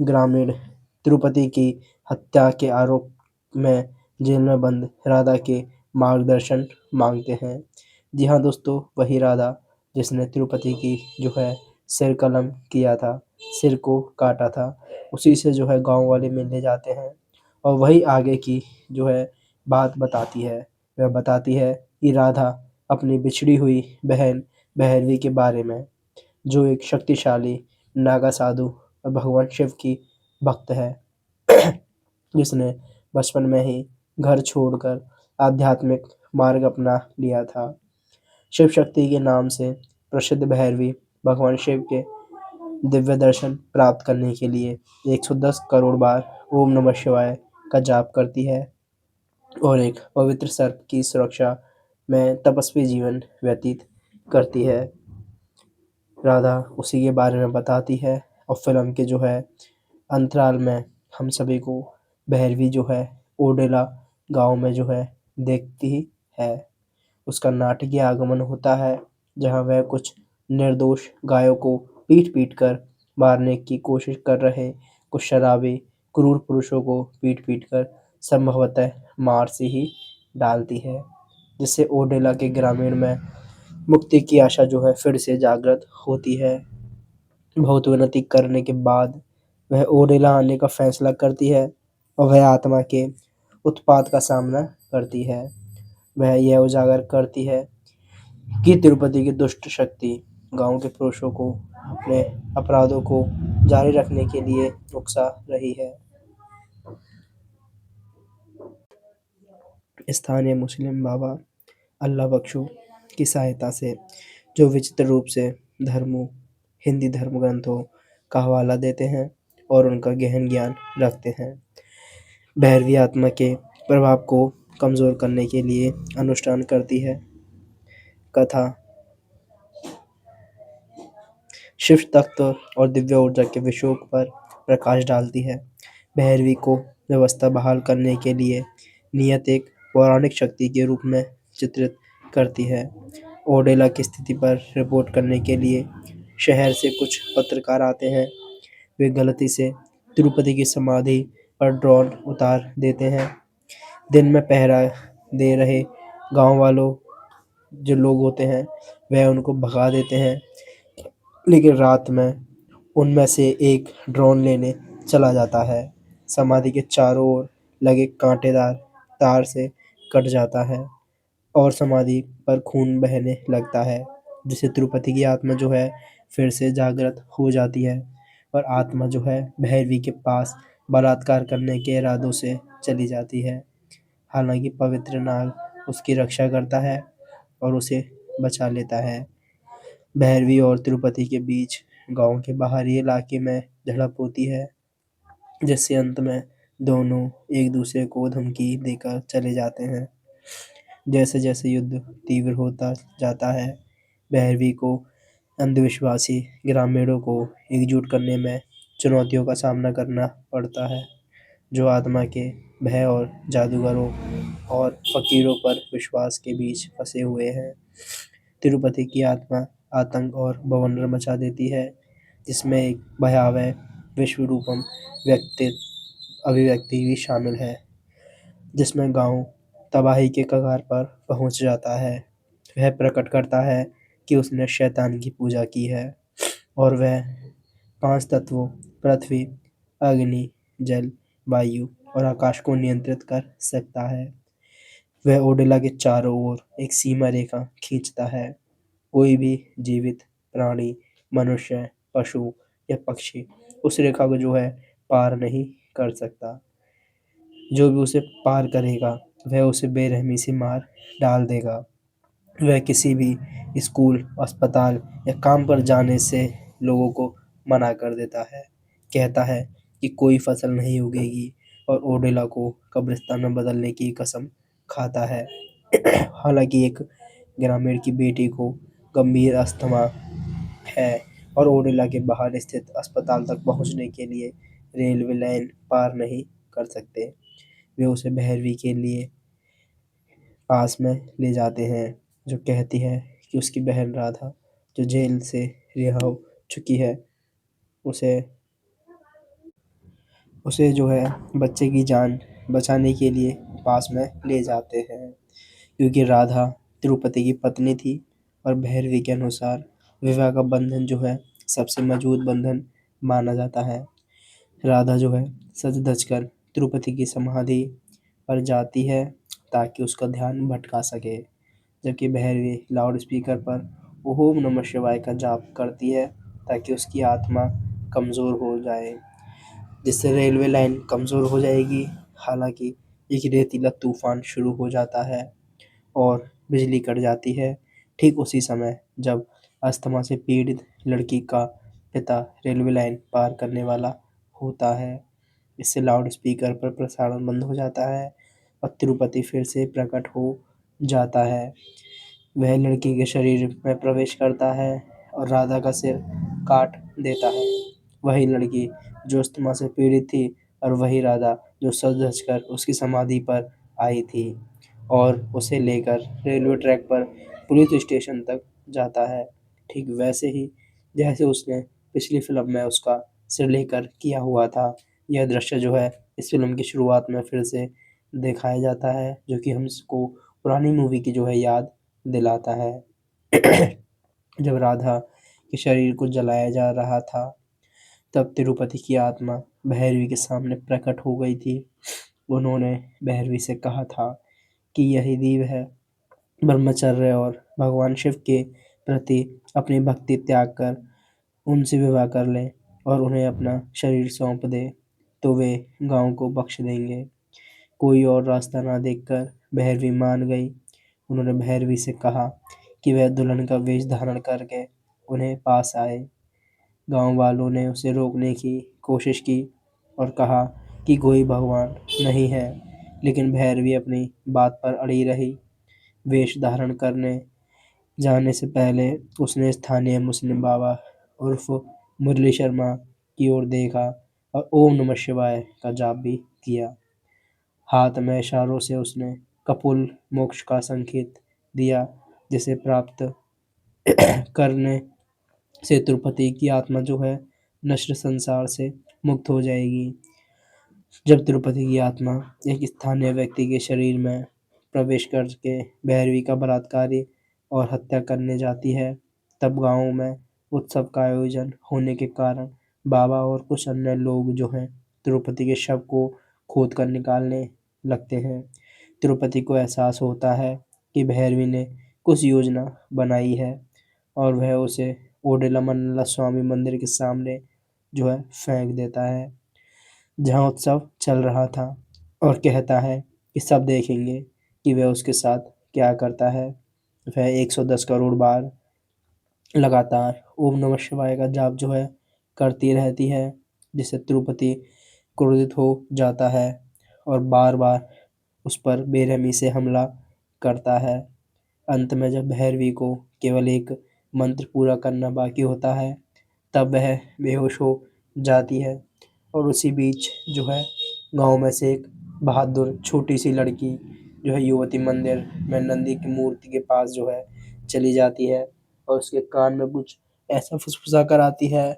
ग्रामीण तिरुपति की हत्या के आरोप में जेल में बंद राधा के मार्गदर्शन मांगते हैं। जी हाँ दोस्तों, वही राधा जिसने तिरुपति की जो है सिर कलम किया था, सिर को काटा था, उसी से जो है गांव वाले मिलने जाते हैं और वही आगे की जो है बात बताती है। वह बताती है कि राधा अपनी बिछड़ी हुई बहन भैरवी के बारे में, जो एक शक्तिशाली नागा साधु और भगवान शिव की भक्त है, जिसने बचपन में ही घर छोड़कर आध्यात्मिक मार्ग अपना लिया था। शिव शक्ति के नाम से प्रसिद्ध भैरवी भगवान शिव के दिव्य दर्शन प्राप्त करने के लिए 110 करोड़ बार ओम नमः शिवाय का जाप करती है और एक पवित्र सर्प की सुरक्षा में तपस्वी जीवन व्यतीत करती है। राधा उसी के बारे में बताती है और फिल्म के जो है अंतराल में हम सभी को भैरवी जो है ओडेला गांव में जो है देखती है। उसका नाटकीय आगमन होता है जहां वह कुछ निर्दोष गायों को पीट पीट कर मारने की कोशिश कर रहे कुछ शराबी क्रूर पुरुषों को पीट पीट कर संभवतः मार से ही डालती है, जिससे ओडेला के ग्रामीण में मुक्ति की आशा जो है फिर से जागृत होती है। बहुत विनती करने के बाद वह ओडेला आने का फैसला करती है और वह आत्मा के उत्पात का सामना करती है। वह यह उजागर करती है कि तिरुपति की दुष्ट शक्ति गांव के पुरुषों को अपने अपराधों को जारी रखने के लिए उकसा रही है। स्थानीय मुस्लिम बाबा अल्लाह बख्शू की सहायता से जो विचित्र रूप से हिंदी धर्म ग्रंथों का हवाला देते हैं और उनका गहन ज्ञान रखते हैं। भैरवी आत्मा के प्रभाव को कमज़ोर करने के लिए अनुष्ठान करती है। कथा शिव तत्व और दिव्य ऊर्जा के विषयों पर प्रकाश डालती है। भैरवी को व्यवस्था बहाल करने के लिए नियत एक पौराणिक शक्ति के रूप में चित्रित करती है। ओडेला की स्थिति पर रिपोर्ट करने के लिए शहर से कुछ पत्रकार आते हैं। वे गलती से तिरुपति की समाधि पर ड्रोन उतार देते हैं। दिन में पहरा दे रहे गांव वालों जो लोग होते हैं वह उनको भगा देते हैं, लेकिन रात में उनमें से एक ड्रोन लेने चला जाता है। समाधि के चारों ओर लगे कांटेदार तार से कट जाता है और समाधि पर खून बहने लगता है, जिससे तिरुपति की आत्मा जो है फिर से जागृत हो जाती है और आत्मा जो है भैरवी के पास बलात्कार करने के इरादों से चली जाती है। हालांकि पवित्र नाग उसकी रक्षा करता है और उसे बचा लेता है। भैरवी और तिरुपति के बीच गांव के बाहरी इलाके में झड़प होती है, जिससे अंत में दोनों एक दूसरे को धमकी देकर चले जाते हैं। जैसे जैसे युद्ध तीव्र होता जाता है, भैरवी को अंधविश्वासी ग्रामीणों को एकजुट करने में चुनौतियों का सामना करना पड़ता है, जो आत्मा के भय और जादूगरों और फकीरों पर विश्वास के बीच फंसे हुए हैं। तिरुपति की आत्मा आतंक और बवंडर मचा देती है, जिसमें एक भयावह विश्व रूपम व्यक्ति अभिव्यक्ति भी शामिल है, जिसमें गांव तबाही के कगार पर पहुंच जाता है। वह प्रकट करता है कि उसने शैतान की पूजा की है और वह 5 तत्वों पृथ्वी, अग्नि, जल, वायु और आकाश को नियंत्रित कर सकता है। वह ओडेला के चारों ओर एक सीमा रेखा खींचता है। कोई भी जीवित प्राणी, मनुष्य, पशु या पक्षी उस रेखा को जो है पार नहीं कर सकता। जो भी उसे पार करेगा वह उसे बेरहमी से मार डाल देगा। वह किसी भी स्कूल, अस्पताल या काम पर जाने से लोगों को मना कर देता है। कहता है कि कोई फसल नहीं उगेगी और ओडेला को कब्रिस्तान में बदलने की कसम खाता है। हालांकि एक ग्रामीण की बेटी को गंभीर अस्थमा है और ओडेला के बाहर स्थित अस्पताल तक पहुंचने के लिए रेलवे लाइन पार नहीं कर सकते। वे उसे भैरवी के लिए पास में ले जाते हैं, जो कहती है कि उसकी बहन राधा, जो जेल से रिहा हो चुकी है, उसे उसे जो है बच्चे की जान बचाने के लिए पास में ले जाते हैं। क्योंकि राधा तिरुपति की पत्नी थी और भैरवी के अनुसार विवाह का बंधन जो है सबसे मजबूत बंधन माना जाता है। राधा जो है सज धज कर तिरुपति की समाधि पर जाती है ताकि उसका ध्यान भटका सके, जबकि भैरवी लाउड स्पीकर पर ओम नमः शिवाय का जाप करती है ताकि उसकी आत्मा कमज़ोर हो जाए, जिससे रेलवे लाइन कमज़ोर हो जाएगी। हालांकि एक रेतीला तूफान शुरू हो जाता है और बिजली कट जाती है ठीक उसी समय जब अस्थमा से पीड़ित लड़की का पिता रेलवे लाइन पार करने वाला होता है। इससे लाउड स्पीकर पर प्रसारण बंद हो जाता है और तिरुपति फिर से प्रकट हो जाता है। वह लड़की के शरीर में प्रवेश करता है और राधा का सिर काट देता है। वही लड़की जो अस्थमा से पीड़ित थी और वही राधा जो सज धज कर उसकी समाधि पर आई थी और उसे लेकर रेलवे ट्रैक पर पुलिस स्टेशन तक जाता है। ठीक वैसे ही जैसे उसने पिछली फिल्म में उसका सिर लेकर किया हुआ था। यह दृश्य जो है इस फिल्म की शुरुआत में फिर से दिखाया जाता है, जो कि हमको पुरानी मूवी की जो है याद दिलाता है। जब राधा के शरीर को जलाया जा रहा था तब तिरुपति की आत्मा भैरवी के सामने प्रकट हो गई थी। उन्होंने भैरवी से कहा था कि यही दीव है ब्रह्मचर्य और भगवान शिव के प्रति अपनी भक्ति त्याग कर उनसे विवाह कर ले और उन्हें अपना शरीर सौंप दे तो वे गांव को बख्श देंगे। कोई और रास्ता ना देखकर भैरवी मान गई। उन्होंने भैरवी से कहा कि वह दुल्हन का वेश धारण करके उन्हें पास आए। गांव वालों ने उसे रोकने की कोशिश की और कहा कि कोई भगवान नहीं है, लेकिन भैरवी अपनी बात पर अड़ी रही। वेश धारण करने जाने से पहले उसने स्थानीय मुस्लिम बाबा उर्फ मुरली शर्मा की ओर देखा और ओम नमः शिवाय का जाप भी किया। हाथ में इशारों से उसने कपुल मोक्ष का संकेत दिया, जिसे प्राप्त करने से तिरुपति की आत्मा जो है नश्वर संसार से मुक्त हो जाएगी। जब तिरुपति की आत्मा एक स्थानीय व्यक्ति के शरीर में प्रवेश करके भैरवी का बलात्कारी और हत्या करने जाती है, तब गांव में उत्सव का आयोजन होने के कारण बाबा और कुछ अन्य लोग जो हैं तिरुपति के शव को खोद कर निकालने लगते हैं। तिरुपति को एहसास होता है कि भैरवी ने कुछ योजना बनाई है और वह उसे ओडेलमल्ला स्वामी मंदिर के सामने जो है फेंक देता है, जहां उत्सव चल रहा था, और कहता है कि सब देखेंगे कि वह उसके साथ क्या करता है। वह 110 करोड़ बार लगातार ओम नमः शिवाय का जाप जो है करती रहती है, जिससे तिरुपति क्रोधित हो जाता है और बार बार उस पर बेरहमी से हमला करता है। अंत में जब भैरवी को केवल एक मंत्र पूरा करना बाकी होता है तब वह बेहोश हो जाती है और उसी बीच जो है गांव में से एक बहादुर छोटी सी लड़की जो है युवती मंदिर में नंदी की मूर्ति के पास जो है चली जाती है और उसके कान में कुछ ऐसा फुसफुसा कर आती है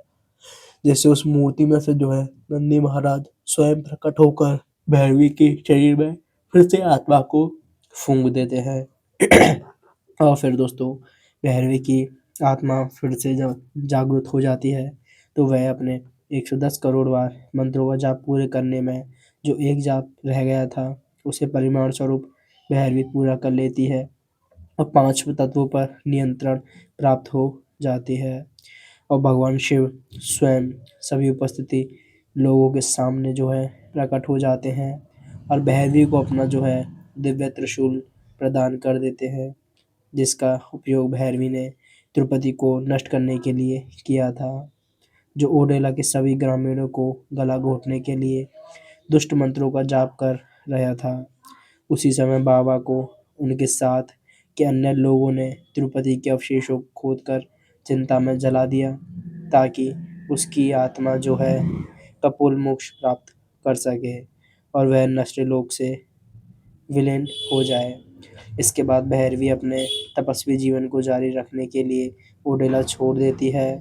जैसे उस मूर्ति में से जो है नंदी महाराज स्वयं प्रकट होकर भैरवी के शरीर में फिर से आत्मा को फूंक देते हैं। और फिर दोस्तों भैरवी की आत्मा फिर से जब जागृत हो जाती है तो वह अपने 110 करोड़ बार मंत्रों का जाप पूरे करने में जो एक जाप रह गया था उसे परिमाण स्वरूप भैरवी पूरा कर लेती है और 5 तत्वों पर नियंत्रण प्राप्त हो जाती है और भगवान शिव स्वयं सभी उपस्थिति लोगों के सामने जो है प्रकट हो जाते हैं और भैरवी को अपना जो है दिव्य त्रिशूल प्रदान कर देते हैं जिसका उपयोग भैरवी ने तिरुपति को नष्ट करने के लिए किया था जो ओडेला के सभी ग्रामीणों को गला घोटने के लिए दुष्ट मंत्रों का जाप कर रहा था। उसी समय बाबा को उनके साथ के अन्य लोगों ने तिरुपति के अवशेषों को खोदकर चिंता में जला दिया ताकि उसकी आत्मा जो है कपोल मोक्ष प्राप्त कर सके और वह नश्वर लोक से विलीन हो जाए। इसके बाद भैरवी अपने तपस्वी जीवन को जारी रखने के लिए ओडेला छोड़ देती है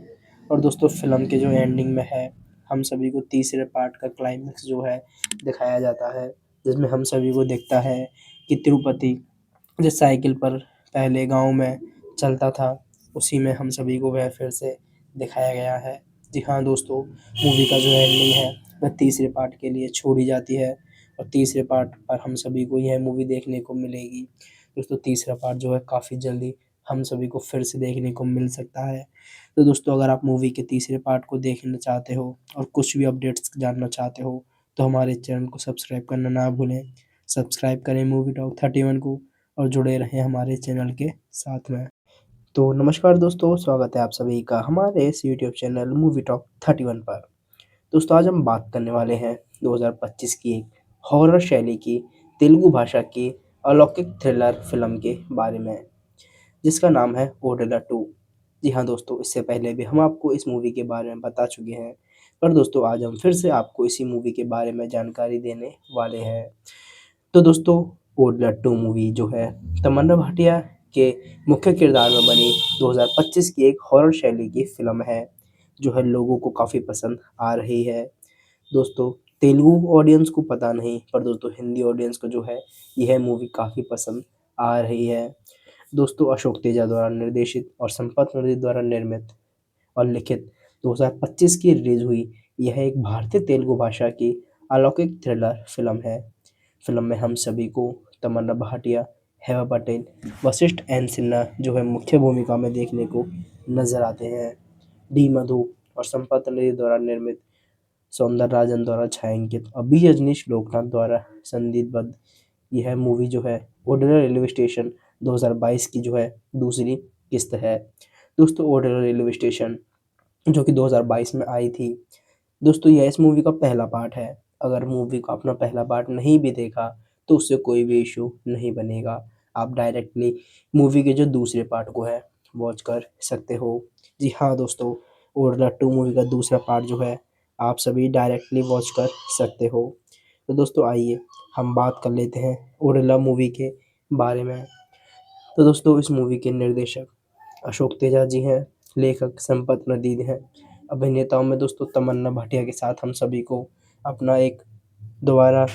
और दोस्तों फिल्म के जो एंडिंग में है हम सभी को तीसरे पार्ट का क्लाइमेक्स जो है दिखाया जाता है जिसमें हम सभी को दिखता है कि तिरुपति जिस साइकिल पर पहले गांव में चलता था उसी में हम सभी को वह फिर से दिखाया गया है। जी हाँ दोस्तों मूवी का जो एंडिंग है वह तीसरे पार्ट के लिए छोड़ी जाती है और तीसरे पार्ट पर हम सभी को यह मूवी देखने को मिलेगी। दोस्तों तीसरा पार्ट जो है काफ़ी जल्दी हम सभी को फिर से देखने को मिल सकता है। तो दोस्तों अगर आप मूवी के तीसरे पार्ट को देखना चाहते हो और कुछ भी अपडेट्स जानना चाहते हो तो हमारे चैनल को सब्सक्राइब करना ना भूलें। सब्सक्राइब करें मूवी टॉक 31 को और जुड़े रहें हमारे चैनल के साथ में। तो नमस्कार दोस्तों, स्वागत है आप सभी का हमारे इस यूट्यूब चैनल मूवी टॉक 31 पर। दोस्तों आज हम बात करने वाले हैं 2025 की एक हॉरर शैली की तेलुगु भाषा की अलौकिक थ्रिलर फिल्म के बारे में जिसका नाम है ओडेला 2। जी हाँ दोस्तों, इससे पहले भी हम आपको इस मूवी के बारे में बता चुके हैं पर दोस्तों आज हम फिर से आपको इसी मूवी के बारे में जानकारी देने वाले हैं। तो दोस्तों ओडेला 2 मूवी जो है तमन्ना भाटिया के मुख्य किरदार में बनी 2025 की एक हॉरर शैली की फिल्म है जो है लोगों को काफ़ी पसंद आ रही है। दोस्तों तेलुगु ऑडियंस को पता नहीं पर दोस्तों हिंदी ऑडियंस को जो है यह मूवी काफ़ी पसंद आ रही है। दोस्तों अशोक तेजा द्वारा निर्देशित और संपत नंदी द्वारा निर्मित और लिखित 2025 की रिलीज हुई यह एक भारतीय तेलुगु भाषा की अलौकिक थ्रिलर फिल्म है। फिल्म में हम सभी को तमन्ना भाटिया, हेमा पटेल, वशिष्ठ एन सिन्हा जो है मुख्य भूमिका में देखने को नजर आते हैं। डी मधु और संपत नंदी द्वारा निर्मित, सौंदर राजन द्वारा छायांकित और बी रजनीश लोकनाथ द्वारा संगीतबद्ध यह मूवी जो है ओडेला रेलवे स्टेशन 2022 की जो है दूसरी किस्त है। दोस्तों ओडेला रेलवे स्टेशन जो कि 2022 में आई थी दोस्तों यह इस मूवी का पहला पार्ट है। अगर मूवी का अपना पहला पार्ट नहीं भी देखा तो उससे कोई भी इशू नहीं बनेगा, आप डायरेक्टली मूवी के जो दूसरे पार्ट को है वॉच कर सकते हो। जी हाँ दोस्तों ओडेला 2 मूवी का दूसरा पार्ट जो है आप सभी डायरेक्टली वॉच कर सकते हो। तो दोस्तों आइए हम बात कर लेते हैं ओडेला मूवी के बारे में। तो दोस्तों इस मूवी के निर्देशक अशोक तेजा जी हैं, लेखक संपत नंदी हैं, अभिनेताओं में दोस्तों तमन्ना भाटिया के साथ हम सभी को अपना एक दोबारा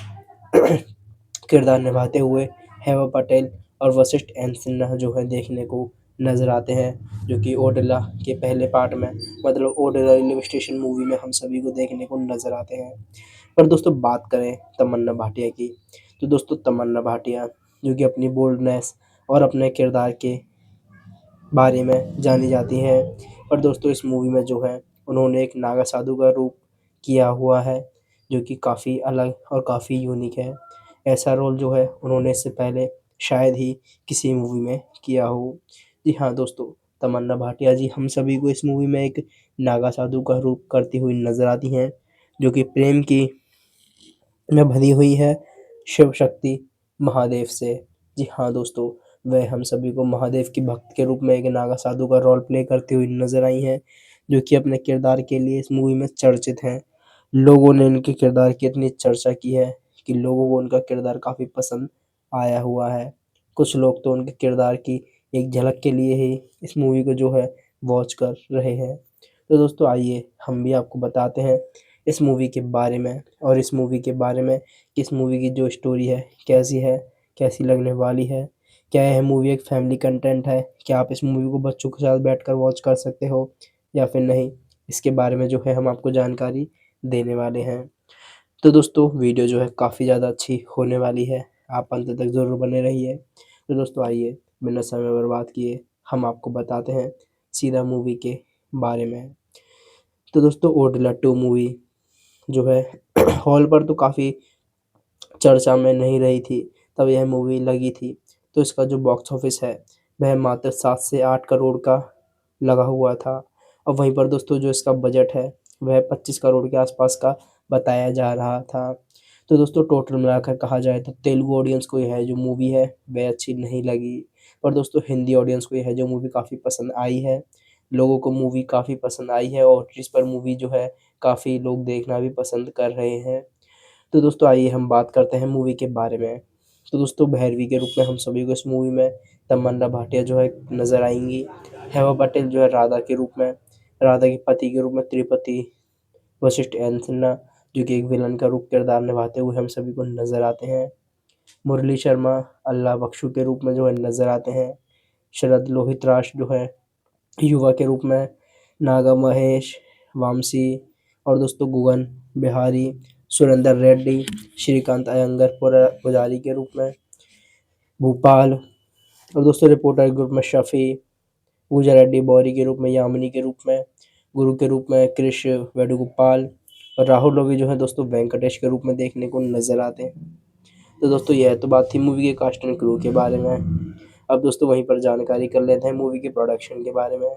किरदार निभाते हुए हेमा पटेल और वशिष्ठ एन सिन्हा जो है देखने को नज़र आते हैं जो कि ओडेला के पहले पार्ट में मतलब ओडेला रेलवे स्टेशन मूवी में हम सभी को देखने को नज़र आते हैं। पर दोस्तों बात करें तमन्ना भाटिया की तो दोस्तों तमन्ना भाटिया जो कि अपनी बोल्डनेस और अपने किरदार के बारे में जानी जाती हैं पर दोस्तों इस मूवी में जो है उन्होंने एक नागा साधु का रूप किया हुआ है जो कि काफ़ी अलग और काफ़ी यूनिक है। ऐसा रोल जो है उन्होंने इससे पहले शायद ही किसी मूवी में किया हो। जी हाँ दोस्तों तमन्ना भाटिया जी हम सभी को इस मूवी में एक नागा साधु का रूप करती हुई नजर आती हैं जो कि प्रेम की में भरी हुई है शिव शक्ति महादेव से। जी हाँ दोस्तों वह हम सभी को महादेव की भक्त के रूप में एक नागा साधु का रोल प्ले करती हुई नजर आई हैं जो कि अपने किरदार के लिए इस मूवी में चर्चित हैं। लोगों ने इनके किरदार की इतनी चर्चा की है कि लोगों को उनका किरदार काफ़ी पसंद आया हुआ है। कुछ लोग तो उनके किरदार की एक झलक के लिए ही इस मूवी को जो है वॉच कर रहे हैं। तो दोस्तों आइए हम भी आपको बताते हैं इस मूवी के बारे में, और इस मूवी के बारे में कि इस मूवी की जो स्टोरी है, कैसी लगने वाली है, क्या यह मूवी एक फैमिली कंटेंट है, क्या आप इस मूवी को बच्चों के साथ बैठकर वॉच कर सकते हो या फिर नहीं, इसके बारे में जो है हम आपको जानकारी देने वाले हैं। तो दोस्तों वीडियो जो है काफ़ी ज़्यादा अच्छी होने वाली है, आप अंत तक ज़रूर बने रहिए। तो दोस्तों आइए बिना समय बर्बाद किए हम आपको बताते हैं सीधा मूवी के बारे में। तो दोस्तों ओडेला 2 मूवी जो है हॉल पर तो काफ़ी चर्चा में नहीं रही थी, तब यह मूवी लगी थी। तो इसका जो बॉक्स ऑफिस है वह मात्र 7 से 8 करोड़ का लगा हुआ था, और वहीं पर दोस्तों जो इसका बजट है वह 25 करोड़ के आसपास का बताया जा रहा था। तो दोस्तों टोटल मिलाकर कहा जाए तो तेलुगु ऑडियंस को यह जो मूवी है वह अच्छी नहीं लगी, पर दोस्तों हिंदी ऑडियंस को यह जो मूवी काफ़ी पसंद आई है। लोगों को मूवी काफ़ी पसंद आई है और जिस पर मूवी जो है काफ़ी लोग देखना भी पसंद कर रहे हैं। तो दोस्तों आइए हम बात करते हैं मूवी के बारे में। तो दोस्तों भैरवी के रूप में हम सभी को इस मूवी में तमन्ना भाटिया जो है नज़र आएंगी। हेमा पटेल जो है राधा के रूप में, राधा के पति के रूप में त्रिपति वशिष्ठ एन सिन्हा जो कि एक विलन का रूप किरदार निभाते हुए हम सभी को नज़र आते हैं। मुरली शर्मा अल्लाह बख्शू के रूप में जो है नज़र आते हैं। शरद लोहितराज जो है युवा के रूप में, नागा महेश, वामसी और दोस्तों गुगन बिहारी, सुरेंदर रेड्डी, श्रीकांत अयंगर पुजारी के रूप में, भूपाल, और दोस्तों रिपोर्टर के रूप में शफी, पूजा रेड्डी बौरी के रूप में, यामिनी के रूप में, गुरु के रूप में कृष वेणुगोपाल, और राहुल रवि जो है दोस्तों वेंकटेश के रूप में देखने को नज़र आते हैं। तो दोस्तों यह तो बात थी मूवी के कास्ट एंड क्रू के बारे में। अब दोस्तों वहीं पर जानकारी कर लेते हैं मूवी के प्रोडक्शन के बारे में।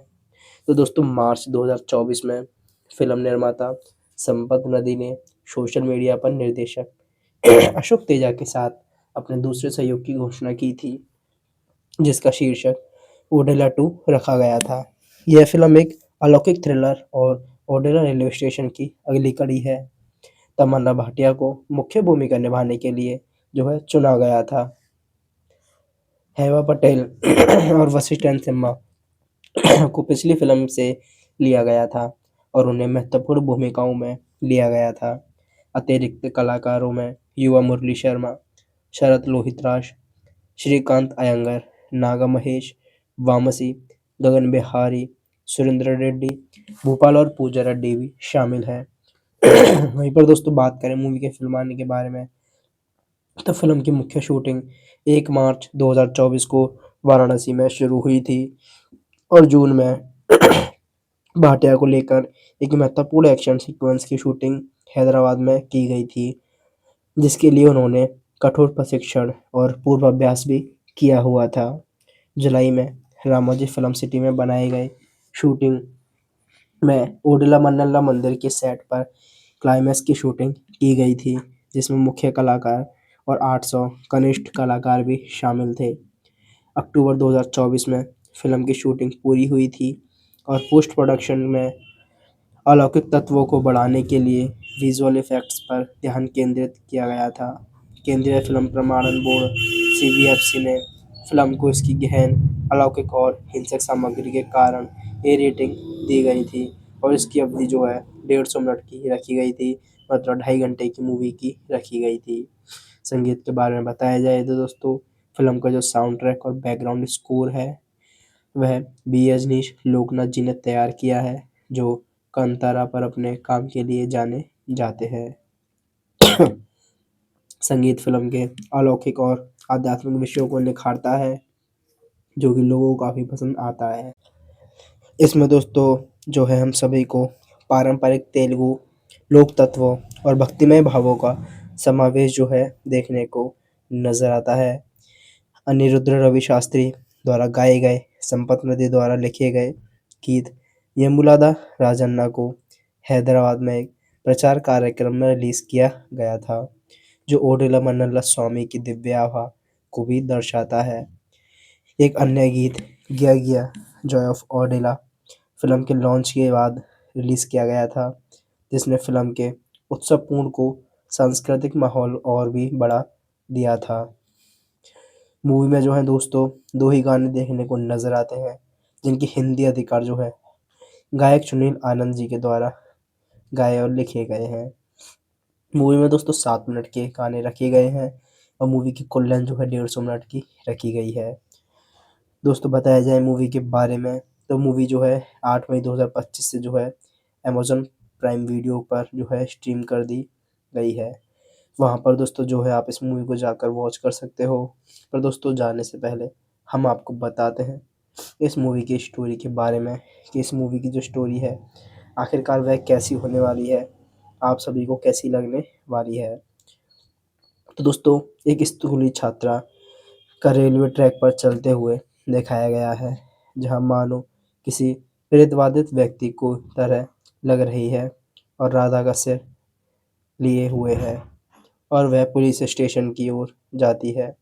तो दोस्तों मार्च 2024 में फिल्म निर्माता संपत नदी ने सोशल मीडिया पर निर्देशक अशोक तेजा के साथ अपने दूसरे सहयोग की घोषणा की थी, जिसका शीर्षक ओडेला 2 रखा गया था। यह फिल्म एक अलौकिक थ्रिलर और ओडेला रेलवे स्टेशन की अगली कड़ी है। तमन्ना भाटिया को मुख्य भूमिका निभाने के लिए जो है चुना गया था। हेमा पटेल और वशिष्ठ एन सिन्हा को पिछली फिल्म से लिया गया था और उन्हें महत्वपूर्ण भूमिकाओं में लिया गया था। अतिरिक्त कलाकारों में युवा मुरली शर्मा, शरद लोहितराज, श्रीकांत अयंगर, नागा महेश, वामसी, गगन बिहारी, सुरेंद्र रेड्डी, भूपाल और पूजा रेड्डी भी शामिल है। वहीं पर दोस्तों बात करें मूवी के फिल्माने के बारे में, तो फिल्म की मुख्य शूटिंग 1 मार्च 2024 को वाराणसी में शुरू हुई थी और जून में भाटिया को लेकर एक महत्वपूर्ण एक्शन सीक्वेंस की शूटिंग हैदराबाद में की गई थी, जिसके लिए उन्होंने कठोर प्रशिक्षण और पूर्वाभ्यास भी किया हुआ था। जुलाई में रामोजी फिल्म सिटी में बनाए गए शूटिंग में ओडेला मन्नल्ला मंदिर के सेट पर क्लाइमैक्स की शूटिंग की गई थी, जिसमें मुख्य कलाकार और 800 कनिष्ठ कलाकार भी शामिल थे। अक्टूबर 2024 में फिल्म की शूटिंग पूरी हुई थी और पोस्ट प्रोडक्शन में अलौकिक तत्वों को बढ़ाने के लिए विजुअल इफेक्ट्स पर ध्यान केंद्रित किया गया था। केंद्रीय फिल्म प्रमाणन बोर्ड (CBFC) ने फिल्म को इसकी गहन, अलौकिक और हिंसक सामग्री के कारण ए रेटिंग दी गई थी और इसकी अवधि जो है 150 मिनट की रखी गई थी, मतलब 2.5 घंटे की मूवी की रखी गई थी। संगीत के बारे में बताया जाए तो दोस्तों फिल्म का जो साउंड ट्रैक और बैकग्राउंड स्कोर है वह बी अजनीश लोकनाथ जी ने तैयार किया है, जो कांतारा पर अपने काम के लिए जाने जाते हैं। संगीत फिल्म के अलौकिक और आध्यात्मिक विषयों को निखारता है, जो कि लोगों को काफ़ी पसंद आता है। इसमें दोस्तों जो है हम सभी को पारंपरिक तेलुगु लोक तत्वों और भक्तिमय भावों का समावेश जो है देखने को नज़र आता है। अनिरुद्ध रवि शास्त्री द्वारा गाए गए, संपत नदी द्वारा लिखे गए गीत यमुलादा राजन्ना को हैदराबाद में एक प्रचार कार्यक्रम में रिलीज़ किया गया था, जो ओडेला मन्नल्ला स्वामी की दिव्य आभा को भी दर्शाता है। एक अन्य गीत गिया गिया जॉय ऑफ ओडेला फिल्म के लॉन्च के बाद रिलीज़ किया गया था, जिसने फिल्म के उत्सवपूर्ण को सांस्कृतिक माहौल और भी बढ़ा दिया था। मूवी में जो है दोस्तों 2 ही गाने देखने को नज़र आते हैं, जिनकी हिंदी अधिकार जो है गायक सुनील आनंद जी के द्वारा गाए और लिखे गए हैं। मूवी में दोस्तों 7 मिनट के गाने रखे गए हैं और मूवी की कुल लेंथ जो है 150 मिनट की रखी गई है। दोस्तों बताया जाए मूवी के बारे में तो मूवी जो है 8 मई 2025 से जो है अमेज़न प्राइम वीडियो पर जो है स्ट्रीम कर दी गई है। वहाँ पर दोस्तों जो है आप इस मूवी को जाकर वॉच कर सकते हो। पर दोस्तों जाने से पहले हम आपको बताते हैं इस मूवी की स्टोरी के बारे में कि इस मूवी की जो स्टोरी है आखिरकार वह कैसी होने वाली है, आप सभी को कैसी लगने वाली है। तो दोस्तों एक स्कूली छात्रा का रेलवे ट्रैक पर चलते हुए दिखाया गया है, जहां मानो किसी प्रेतबाधित व्यक्ति को तरह लग रही है और राधा का सिर लिए हुए है और वह पुलिस स्टेशन की ओर जाती है,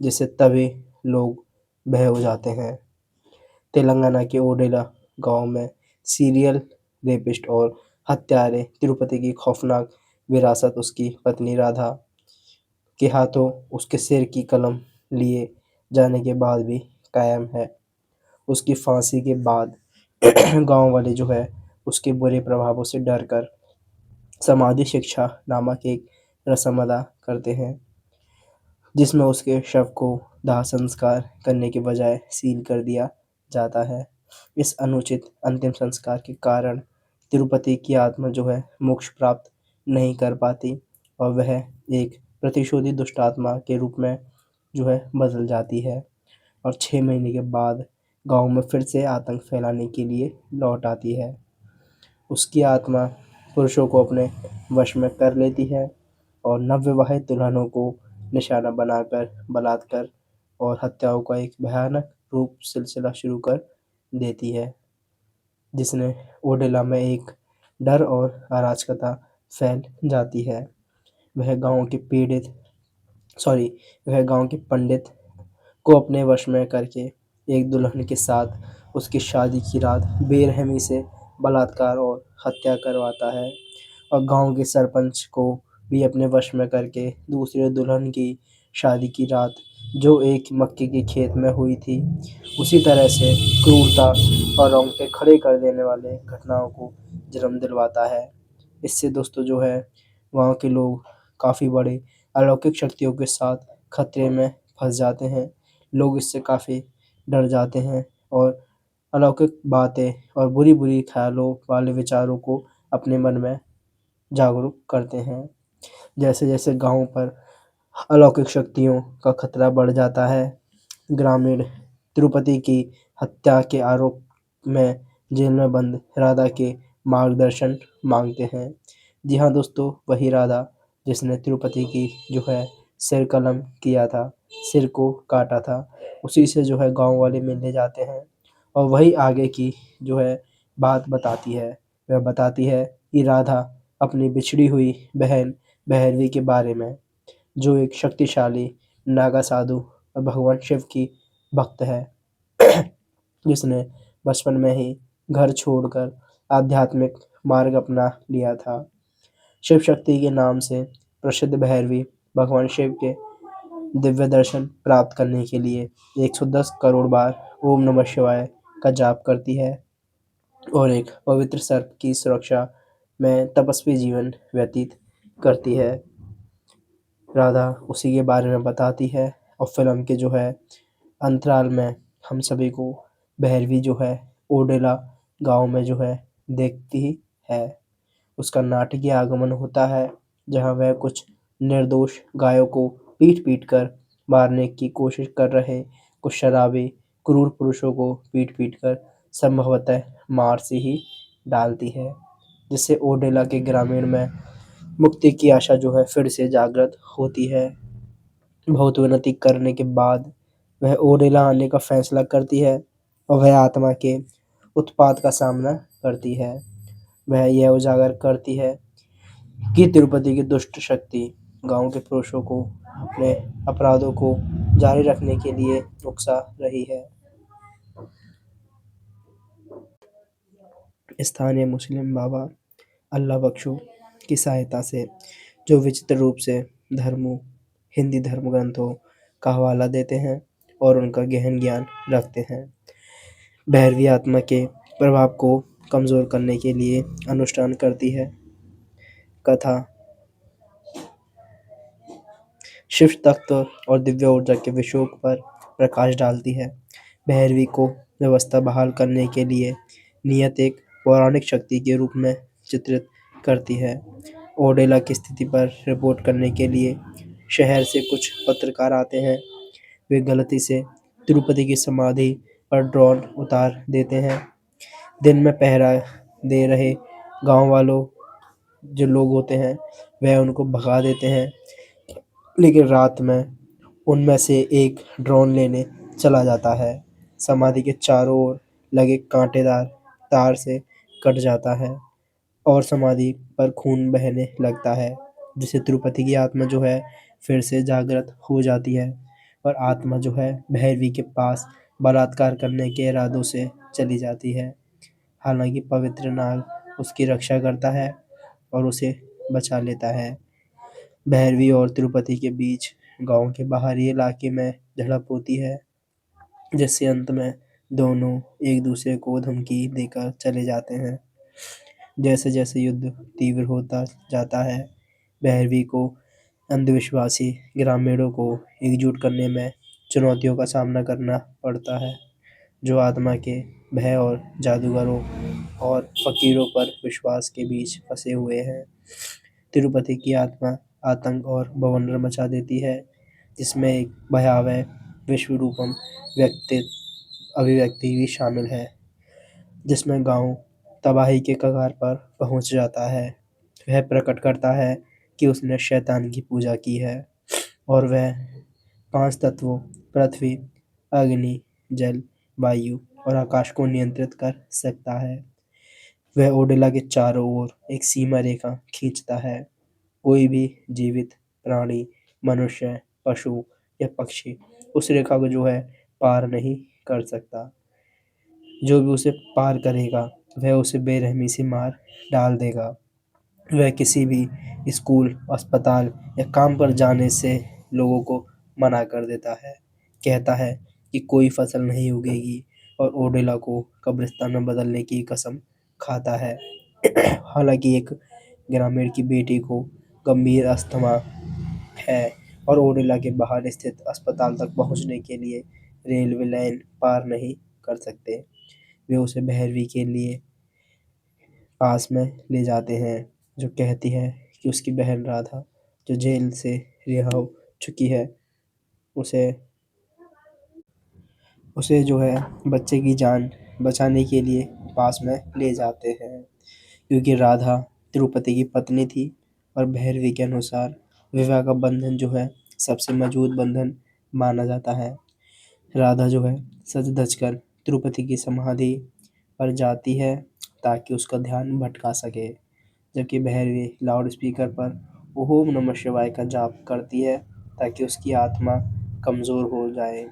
जिससे तभी लोग भय हो जाते हैं। तेलंगाना के ओडेला गांव में सीरियल रेपिस्ट और हत्यारे तिरुपति की खौफनाक विरासत उसकी पत्नी राधा के हाथों उसके सिर की कलम लिए जाने के बाद भी कायम है। उसकी फांसी के बाद गांव वाले जो है उसके बुरे प्रभावों से डरकर समाधि शिक्षा नामक एक रस्म अदा करते हैं, जिसमें उसके शव को दाह संस्कार करने के बजाय सील कर दिया जाता है। इस अनुचित अंतिम संस्कार के कारण तिरुपति की आत्मा जो है मोक्ष प्राप्त नहीं कर पाती और वह एक प्रतिशोधी दुष्ट आत्मा के रूप में जो है बदल जाती है और 6 महीने के बाद गांव में फिर से आतंक फैलाने के लिए लौट आती है। उसकी आत्मा पुरुषों को अपने वश में कर लेती है और नवविवाहित दुल्हनों को निशाना बनाकर बलात्कार और हत्याओं का एक भयानक रूप सिलसिला शुरू कर देती है, जिसने ओडेला में एक डर और अराजकता फैल जाती है। वह गांव के पीड़ित सॉरी वह गांव के पंडित को अपने वश में करके एक दुल्हन के साथ उसकी शादी की रात बेरहमी से बलात्कार और हत्या करवाता है और गांव के सरपंच को भी अपने वश में करके दूसरे दुल्हन की शादी की रात जो एक मक्के के खेत में हुई थी उसी तरह से क्रूरता और रोंगटे खड़े कर देने वाले घटनाओं को जन्म दिलवाता है। इससे दोस्तों जो है गांव के लोग काफ़ी बड़े अलौकिक शक्तियों के साथ खतरे में फंस जाते हैं। लोग इससे काफ़ी डर जाते हैं और अलौकिक बातें और बुरी बुरी ख्यालों वाले विचारों को अपने मन में जागरूक करते हैं। जैसे जैसे गांव पर अलौकिक शक्तियों का खतरा बढ़ जाता है, ग्रामीण तिरुपति की हत्या के आरोप में जेल में बंद राधा के मार्गदर्शन मांगते हैं। जी हाँ दोस्तों, वही राधा जिसने तिरुपति की जो है सिर कलम किया था, सिर को काटा था, उसी से जो है गांव वाले मिलने जाते हैं और वही आगे की जो है बात बताती है। वह बताती है कि राधा अपनी बिछड़ी हुई बहन भैरवी के बारे में, जो एक शक्तिशाली नागा साधु और भगवान शिव की भक्त है, जिसने बचपन में ही घर छोड़कर आध्यात्मिक मार्ग अपना लिया था। शिव शक्ति के नाम से प्रसिद्ध भैरवी भगवान शिव के दिव्य दर्शन प्राप्त करने के लिए 110 करोड़ बार ओम नमः शिवाय का जाप करती है और एक पवित्र सर्प की सुरक्षा में तपस्वी जीवन व्यतीत करती है। राधा उसी के बारे में बताती है और फिल्म के जो है अंतराल में हम सभी को भैरवी जो है ओडेला गांव में जो है देखती है। उसका नाटकीय आगमन होता है, जहां वह कुछ निर्दोष गायों को पीट पीट कर मारने की कोशिश कर रहे कुछ शराबी क्रूर पुरुषों को पीट पीट कर संभवतः मार से ही डालती है, जिससे ओडेला के ग्रामीण में मुक्ति की आशा जो है फिर से जागृत होती है। बहुत विनती करने के बाद वह ओडेला आने का फैसला करती है और वह आत्मा के उत्पात का सामना करती है। वह यह उजागर करती है कि तिरुपति की दुष्ट शक्ति गांव के पुरुषों को अपने अपराधों को जारी रखने के लिए उकसा रही है। स्थानीय मुस्लिम बाबा अल्लाह बख्शू की सहायता से जो विचित्र रूप से धर्मों हिंदी धर्म ग्रंथों का हवाला देते हैं और उनका गहन ज्ञान रखते हैं। भैरवी आत्मा के प्रभाव को कमजोर करने के लिए अनुष्ठान करती है। कथा शिव तत्व और दिव्य ऊर्जा के विषयों पर प्रकाश डालती है। भैरवी को व्यवस्था बहाल करने के लिए नियत एक पौराणिक शक्ति के रूप में चित्रित करती है। ओडेला की स्थिति पर रिपोर्ट करने के लिए शहर से कुछ पत्रकार आते हैं। वे गलती से तिरुपति की समाधि पर ड्रोन उतार देते हैं। दिन में पहरा दे रहे गांव वालों जो लोग होते हैं वह उनको भगा देते हैं, लेकिन रात में उनमें से एक ड्रोन लेने चला जाता है। समाधि के चारों ओर लगे कांटेदार तार से कट जाता है और समाधि पर खून बहने लगता है, जिससे तिरुपति की आत्मा जो है फिर से जागृत हो जाती है और आत्मा जो है भैरवी के पास बलात्कार करने के इरादों से चली जाती है। हालांकि पवित्र नाग उसकी रक्षा करता है और उसे बचा लेता है। भैरवी और तिरुपति के बीच गांव के बाहरी इलाके में झड़प होती है, जिससे अंत में दोनों एक दूसरे को धमकी देकर चले जाते हैं। जैसे जैसे युद्ध तीव्र होता जाता है, भैरवी को अंधविश्वासी ग्रामीणों को एकजुट करने में चुनौतियों का सामना करना पड़ता है, जो आत्मा के भय और जादूगरों और फकीरों पर विश्वास के बीच फंसे हुए हैं। तिरुपति की आत्मा आतंक और बवंडर मचा देती है, जिसमें एक भयावह विश्वरूपम व्यक्ति अभिव्यक्ति भी शामिल है, जिसमें गांव तबाही के कगार पर पहुंच जाता है। वह प्रकट करता है कि उसने शैतान की पूजा की है और वह 5 तत्वों पृथ्वी, अग्नि, जल, वायु और आकाश को नियंत्रित कर सकता है। वह ओडेला के चारों ओर एक सीमा रेखा खींचता है। कोई भी जीवित प्राणी, मनुष्य, पशु या पक्षी उस रेखा को जो है पार नहीं कर सकता। जो भी उसे पार करेगा वह उसे बेरहमी से मार डाल देगा। वह किसी भी स्कूल, अस्पताल या काम पर जाने से लोगों को मना कर देता है। कहता है कि कोई फसल नहीं उगेगी और ओडेला को कब्रिस्तान में बदलने की कसम खाता है। हालांकि एक ग्रामीण की बेटी को गंभीर अस्थमा है और ओडेला के बाहर स्थित अस्पताल तक पहुंचने के लिए रेलवे लाइन पार नहीं कर सकते। वे उसे भैरवी के लिए पास में ले जाते हैं, जो कहती है कि उसकी बहन राधा, जो जेल से रिहा हो चुकी है, उसे उसे जो है बच्चे की जान बचाने के लिए पास में ले जाते हैं, क्योंकि राधा तिरुपति की पत्नी थी और भैरवी के अनुसार विवाह का बंधन जो है सबसे मजबूत बंधन माना जाता है। राधा जो है सज धज कर तिरुपति की समाधि पर जाती है ताकि उसका ध्यान भटका सके, जबकि भैरवी लाउड स्पीकर पर ओम नमः शिवाय का जाप करती है ताकि उसकी आत्मा कमज़ोर हो जाए,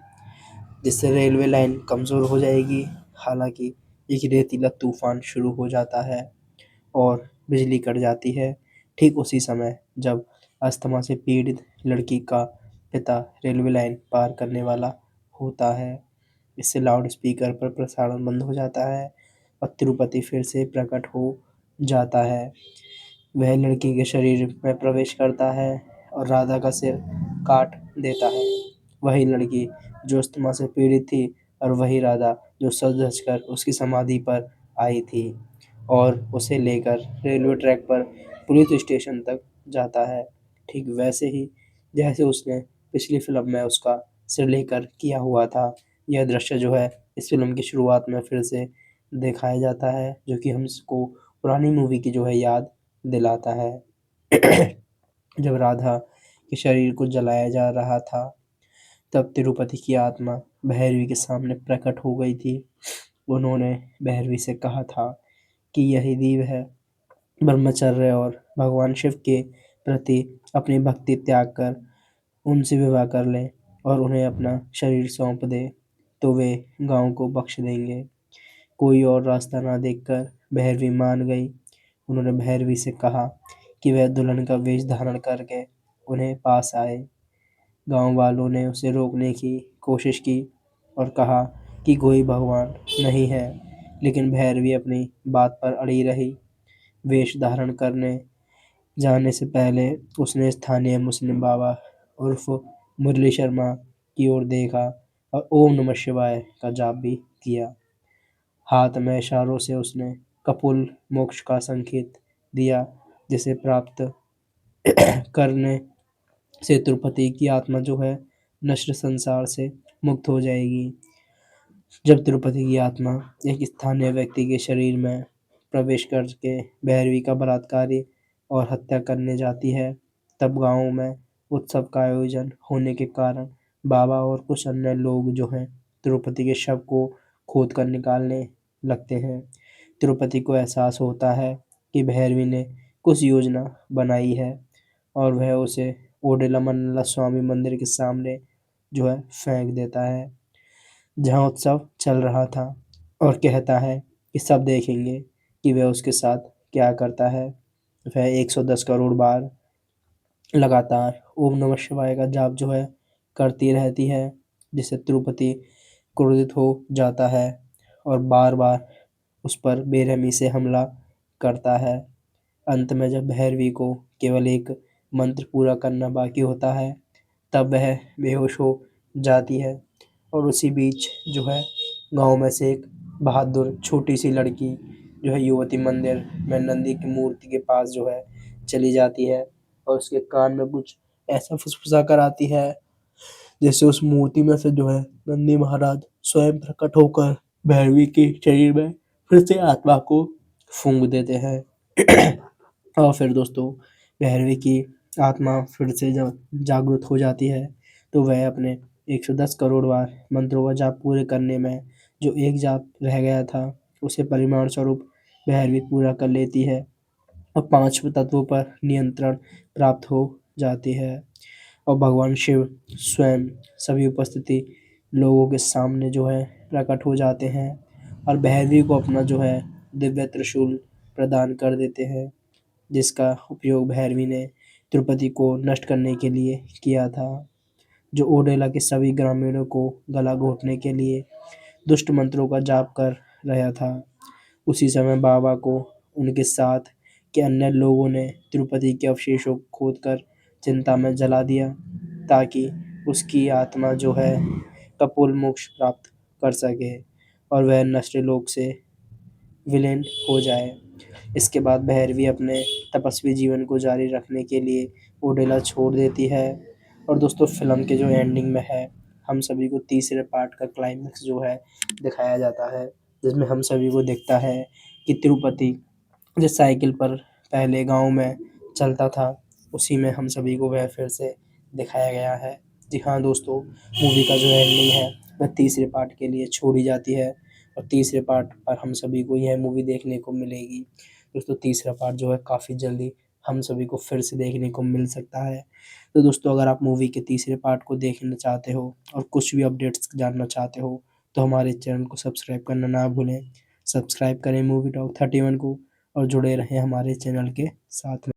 जिससे रेलवे लाइन कमज़ोर हो जाएगी। हालांकि एक रेतीला तूफान शुरू हो जाता है और बिजली कट जाती है ठीक उसी समय जब अस्थमा से पीड़ित लड़की का पिता रेलवे लाइन पार करने वाला होता है। इससे लाउड स्पीकर पर प्रसारण बंद हो जाता है और तिरुपति फिर से प्रकट हो जाता है। वह लड़की के शरीर में प्रवेश करता है और राधा का सिर काट देता है। वही लड़की जो अस्थमा से पीड़ित थी और वही राधा जो सज धज कर उसकी समाधि पर आई थी और उसे लेकर रेलवे ट्रैक पर पुलिस स्टेशन तक जाता है, ठीक वैसे ही जैसे उसने पिछली फिल्म में उसका सिर लेकर किया हुआ था। यह दृश्य जो है इस फिल्म की शुरुआत में फिर से दिखाया जाता है, जो कि हमको पुरानी मूवी की जो है याद दिलाता है। जब राधा के शरीर को जलाया जा रहा था, तब तिरुपति की आत्मा भैरवी के सामने प्रकट हो गई थी। उन्होंने भैरवी से कहा था कि यही दीव है, ब्रह्मचर्य और भगवान शिव के प्रति अपनी भक्ति त्याग कर उनसे विवाह कर ले और उन्हें अपना शरीर सौंप दे तो वे गांव को बख्श देंगे। कोई और रास्ता ना देखकर भैरवी मान गई। उन्होंने भैरवी से कहा कि वह दुल्हन का वेश धारण करके उन्हें पास आए। गांव वालों ने उसे रोकने की कोशिश की और कहा कि कोई भगवान नहीं है, लेकिन भैरवी अपनी बात पर अड़ी रही। वेश धारण करने जाने से पहले उसने स्थानीय मुस्लिम बाबा उर्फ मुरली शर्मा की ओर देखा और ओम नमः शिवाय का जाप भी किया। हाथ में इशारों से उसने कपुल मोक्ष का संकेत दिया, जिसे प्राप्त करने से तिरुपति की आत्मा जो है नश्वर संसार से मुक्त हो जाएगी। जब तिरुपति की आत्मा एक स्थानीय व्यक्ति के शरीर में प्रवेश करके भैरवी का बलात्कारी और हत्या करने जाती है, तब गांव में उत्सव का आयोजन होने के कारण बाबा और कुछ अन्य लोग जो हैं तिरुपति के शव को खोद कर निकालने लगते हैं। तिरुपति को एहसास होता है कि भैरवी ने कुछ योजना बनाई है और वह उसे ओडेलमल्ला स्वामी मंदिर के सामने जो है फेंक देता है, जहाँ उत्सव चल रहा था, और कहता है कि सब देखेंगे कि वह उसके साथ क्या करता है। वह 110 करोड़ बार लगातार ओम नमः शिवाय का जाप जो है करती रहती है, जिससे तिरुपति क्रोधित हो जाता है और बार बार उस पर बेरहमी से हमला करता है। अंत में जब भैरवी को केवल एक मंत्र पूरा करना बाकी होता है, तब वह बेहोश हो जाती है और उसी बीच जो है गांव में से एक बहादुर छोटी सी लड़की जो है युवती मंदिर में नंदी की मूर्ति के पास जो है चली जाती है और उसके कान में कुछ ऐसा फुसफुसा कर आती है, जैसे उस मूर्ति में से जो है नंदी महाराज स्वयं प्रकट होकर भैरवी के शरीर में फिर से आत्मा को फूंक देते हैं। और फिर दोस्तों भैरवी की आत्मा फिर से जब जागृत हो जाती है, तो वह अपने 110 करोड़ बार मंत्रों का जाप पूरे करने में जो एक जाप रह गया था, उसे परिमाण स्वरूप भैरवी पूरा कर लेती है और 5 तत्वों पर नियंत्रण प्राप्त हो जाती है। और भगवान शिव स्वयं सभी उपस्थिति लोगों के सामने जो है प्रकट हो जाते हैं और भैरवी को अपना जो है दिव्य त्रिशूल प्रदान कर देते हैं, जिसका उपयोग भैरवी ने तिरुपति को नष्ट करने के लिए किया था, जो ओडेला के सभी ग्रामीणों को गला घोटने के लिए दुष्ट मंत्रों का जाप कर रहा था। उसी समय बाबा को उनके साथ के अन्य लोगों ने तिरुपति के अवशेषों को खोदकर चिंता में जला दिया, ताकि उसकी आत्मा जो है कपोल मोक्ष प्राप्त कर सके और वह नश्वर लोक से विलीन हो जाए। इसके बाद भैरवी अपने तपस्वी जीवन को जारी रखने के लिए ओडेला छोड़ देती है। और दोस्तों फिल्म के जो एंडिंग में है, हम सभी को तीसरे पार्ट का क्लाइमेक्स जो है दिखाया जाता है, जिसमें हम सभी को दिखता है कि तिरुपति जिस साइकिल पर पहले गांव में चलता था, उसी में हम सभी को वह फिर से दिखाया गया है। जी हाँ दोस्तों, मूवी का जो एंडिंग है वह तीसरे पार्ट के लिए छोड़ी जाती है और तीसरे पार्ट पर हम सभी को यह मूवी देखने को मिलेगी। दोस्तों तीसरा पार्ट जो है काफ़ी जल्दी हम सभी को फिर से देखने को मिल सकता है। तो दोस्तों अगर आप मूवी के तीसरे पार्ट को देखना चाहते हो और कुछ भी अपडेट्स जानना चाहते हो, तो हमारे चैनल को सब्सक्राइब करना ना भूलें। सब्सक्राइब करें मूवी टॉक 31 को और जुड़े रहें हमारे चैनल के साथ में।